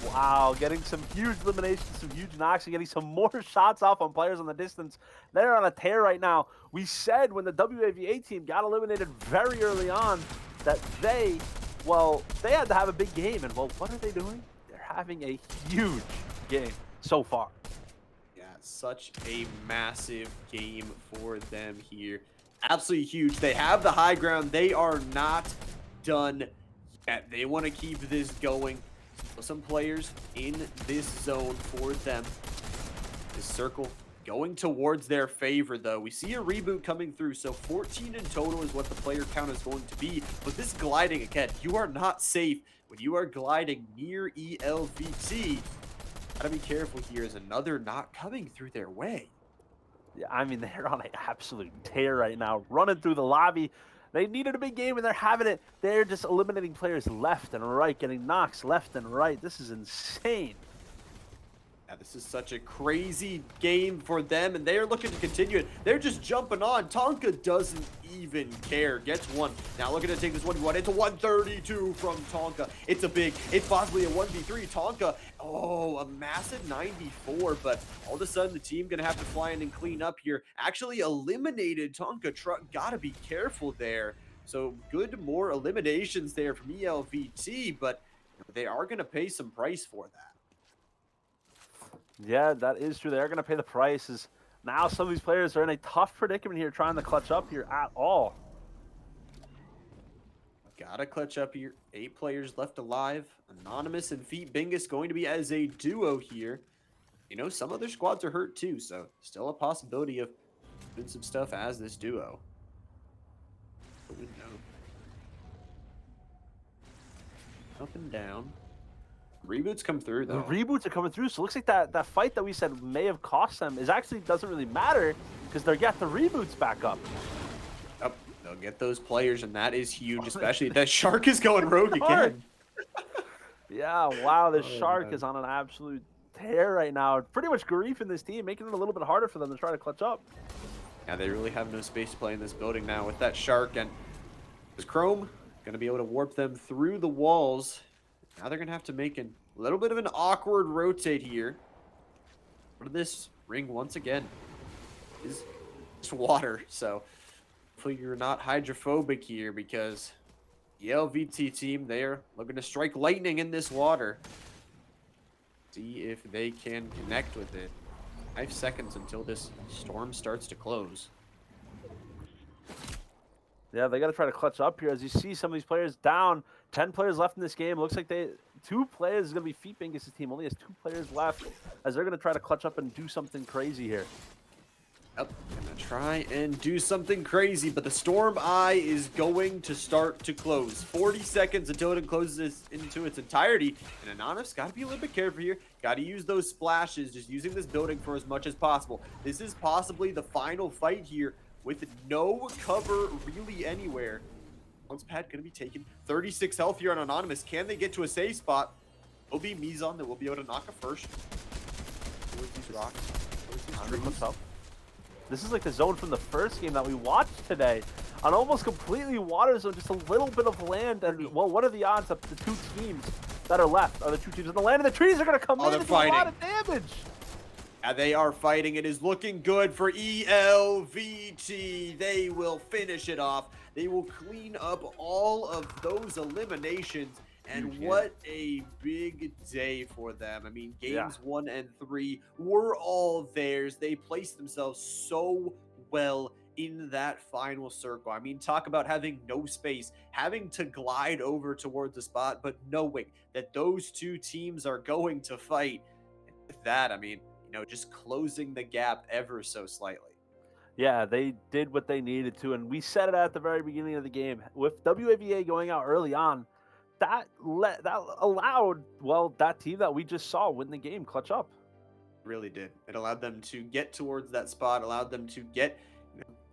Wow, getting some huge eliminations, some huge knocks, and getting some more shots off on players on the distance. They're on a tear right now. We said when the WAVA team got eliminated very early on that they had to have a big game. And, well, what are they doing? They're having a huge game so far. Yeah, such a massive game for them here. Absolutely huge. They have the high ground. They are not done yet. They want to keep this going. Some players in this zone for them. This circle going towards their favor, though. We see a reboot coming through, so 14 in total is what the player count is going to be. But this gliding, again, you are not safe when you are gliding near ELVT. Gotta be careful here. Is another not coming through their way. Yeah, I mean, they're on an absolute tear right now, running through the lobby. They needed a big game, and they're having it. They're just eliminating players left and right, getting knocks left and right. This is insane. Yeah, this is such a crazy game for them, and they are looking to continue it. They're just jumping on. Tonka doesn't even care. Gets one. Now looking to take this 1v1. It's a 132 from Tonka. It's possibly a 1v3. Tonka, oh, a massive 94, but all of a sudden the team going to have to fly in and clean up here. Actually eliminated Tonka. Truck, got to be careful there. So good, more eliminations there from ELVT, but they are going to pay some price for that. Yeah, that is true. They're going to pay the prices. Now some of these players are in a tough predicament here, trying to clutch up here at all. Gotta clutch up here. 8 players left alive. Anonymous and Feet Bingus going to be as a duo here. You know, some other squads are hurt too, so still a possibility of doing some stuff as this duo. Up and down. Reboots come through, though. The reboots are coming through, so it looks like that fight that we said may have cost them is actually doesn't really matter because they'll get the reboots back up. Oh, they'll get those players, and that is huge, especially that Shark is going rogue again. Yeah, wow, this Shark man. is on an absolute tear right now. Pretty much griefing this team, making it a little bit harder for them to try to clutch up. Yeah, they really have no space to play in this building now with that Shark, and this Chrome going to be able to warp them through the walls. Now they're going to have to make a little bit of an awkward rotate here. But this ring, once again, is just water. So hopefully you're not hydrophobic here because the LVT team, they're looking to strike lightning in this water. See if they can connect with it. 5 seconds until this storm starts to close. Yeah, they got to try to clutch up here. As you see some of these players down, 10 players left in this game. Looks like 2 players is going to be Feet Bingus' team. Only has 2 players left as they're going to try to clutch up and do something crazy here. Yep, gonna try and do something crazy, but the Storm Eye is going to start to close. 40 seconds until it closes into its entirety, and Anonymous got to be a little bit careful here. Got to use those splashes, just using this building for as much as possible. This is possibly the final fight here with no cover really anywhere. Launch pad going to be taken. 36 health here on Anonymous. Can they get to a safe spot? It'll be Mizon that will be able to knock a first. Towards these rocks. Towards these trees. This is like the zone from the first game that we watched today. An almost completely water zone, just a little bit of land. And, well, what are the odds that the 2 teams that are left are the 2 teams in the land? And the trees are going to come in and do a lot of damage. Yeah, they are fighting. It is looking good for ELVT. They will finish it off. They will clean up all of those eliminations. And what a big day for them. I mean, games 1 and 3 were all theirs. They placed themselves so well in that final circle. I mean, talk about having no space, having to glide over towards the spot, but knowing that those two teams are going to fight. And with that, I mean, just closing the gap ever so slightly. Yeah, they did what they needed to, and we said it at the very beginning of the game. With WAVA going out early on, that allowed, well, that team that we just saw win the game clutch up. Really did. It allowed them to get towards that spot, allowed them to get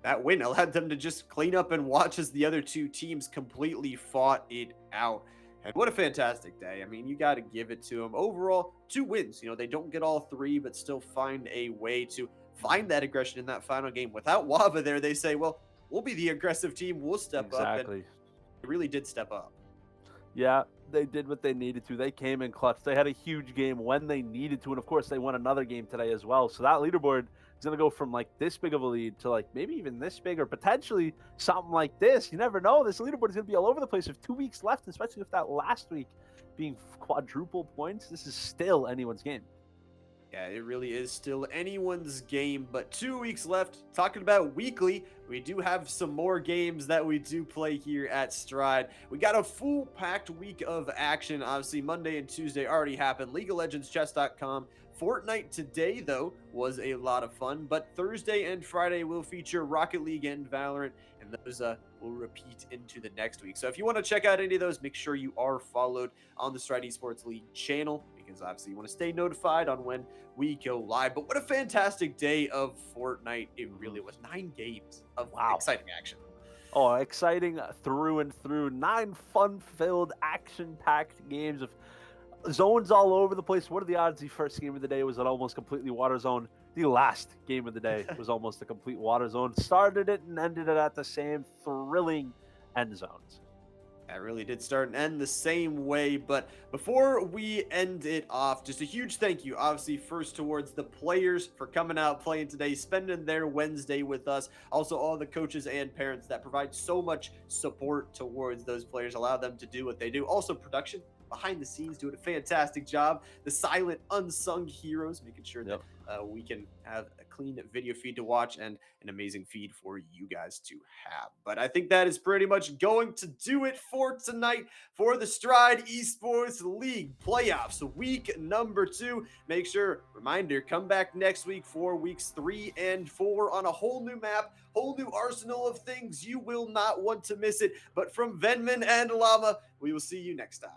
that win, allowed them to just clean up and watch as the other two teams completely fought it out. And what a fantastic day. I mean, you got to give it to them. Overall, 2 wins. They don't get all three, but still find a way to find that aggression in that final game. Without Wava there, they say, well, we'll be the aggressive team. We'll step up. And Exactly. they really did step up. Yeah, they did what they needed to. They came in clutch. They had a huge game when they needed to, and of course, they won another game today as well. So that leaderboard is going to go from like this big of a lead to like maybe even this big, or potentially something like this. You never know. This leaderboard is going to be all over the place with 2 weeks left, especially with that last week being quadruple points. This is still anyone's game. Yeah, it really is still anyone's game, but 2 weeks left. Talking about weekly, we do have some more games that we do play here at Stride. We got a full packed week of action. Obviously, Monday and Tuesday already happened. League of Legends Chess.com. Fortnite today, though, was a lot of fun, but Thursday and Friday will feature Rocket League and Valorant, and those will repeat into the next week. So if you want to check out any of those, make sure you are followed on the Stride Esports League channel, because obviously you want to stay notified on when we go live. But what a fantastic day of Fortnite it really was. 9 games of exciting action. Oh, exciting through and through. 9 fun-filled, action-packed games of zones all over the place. What are the odds the first game of the day was an almost completely water zone? The last game of the day was almost a complete water zone. Started it and ended it at the same thrilling end zones. That really did start and end the same way. But before we end it off, just a huge thank you, obviously, first towards the players for coming out, playing today, spending their Wednesday with us. Also, all the coaches and parents that provide so much support towards those players, allow them to do what they do. Also, production behind the scenes doing a fantastic job. The silent, unsung heroes, making sure that we can have a clean video feed to watch and an amazing feed for you guys to have. But I think that is pretty much going to do it for tonight for the Stride Esports League Playoffs, week number 2. Make sure, reminder, come back next week for weeks 3 and 4 on a whole new map, whole new arsenal of things. You will not want to miss it. But from Venman and Llama, we will see you next time.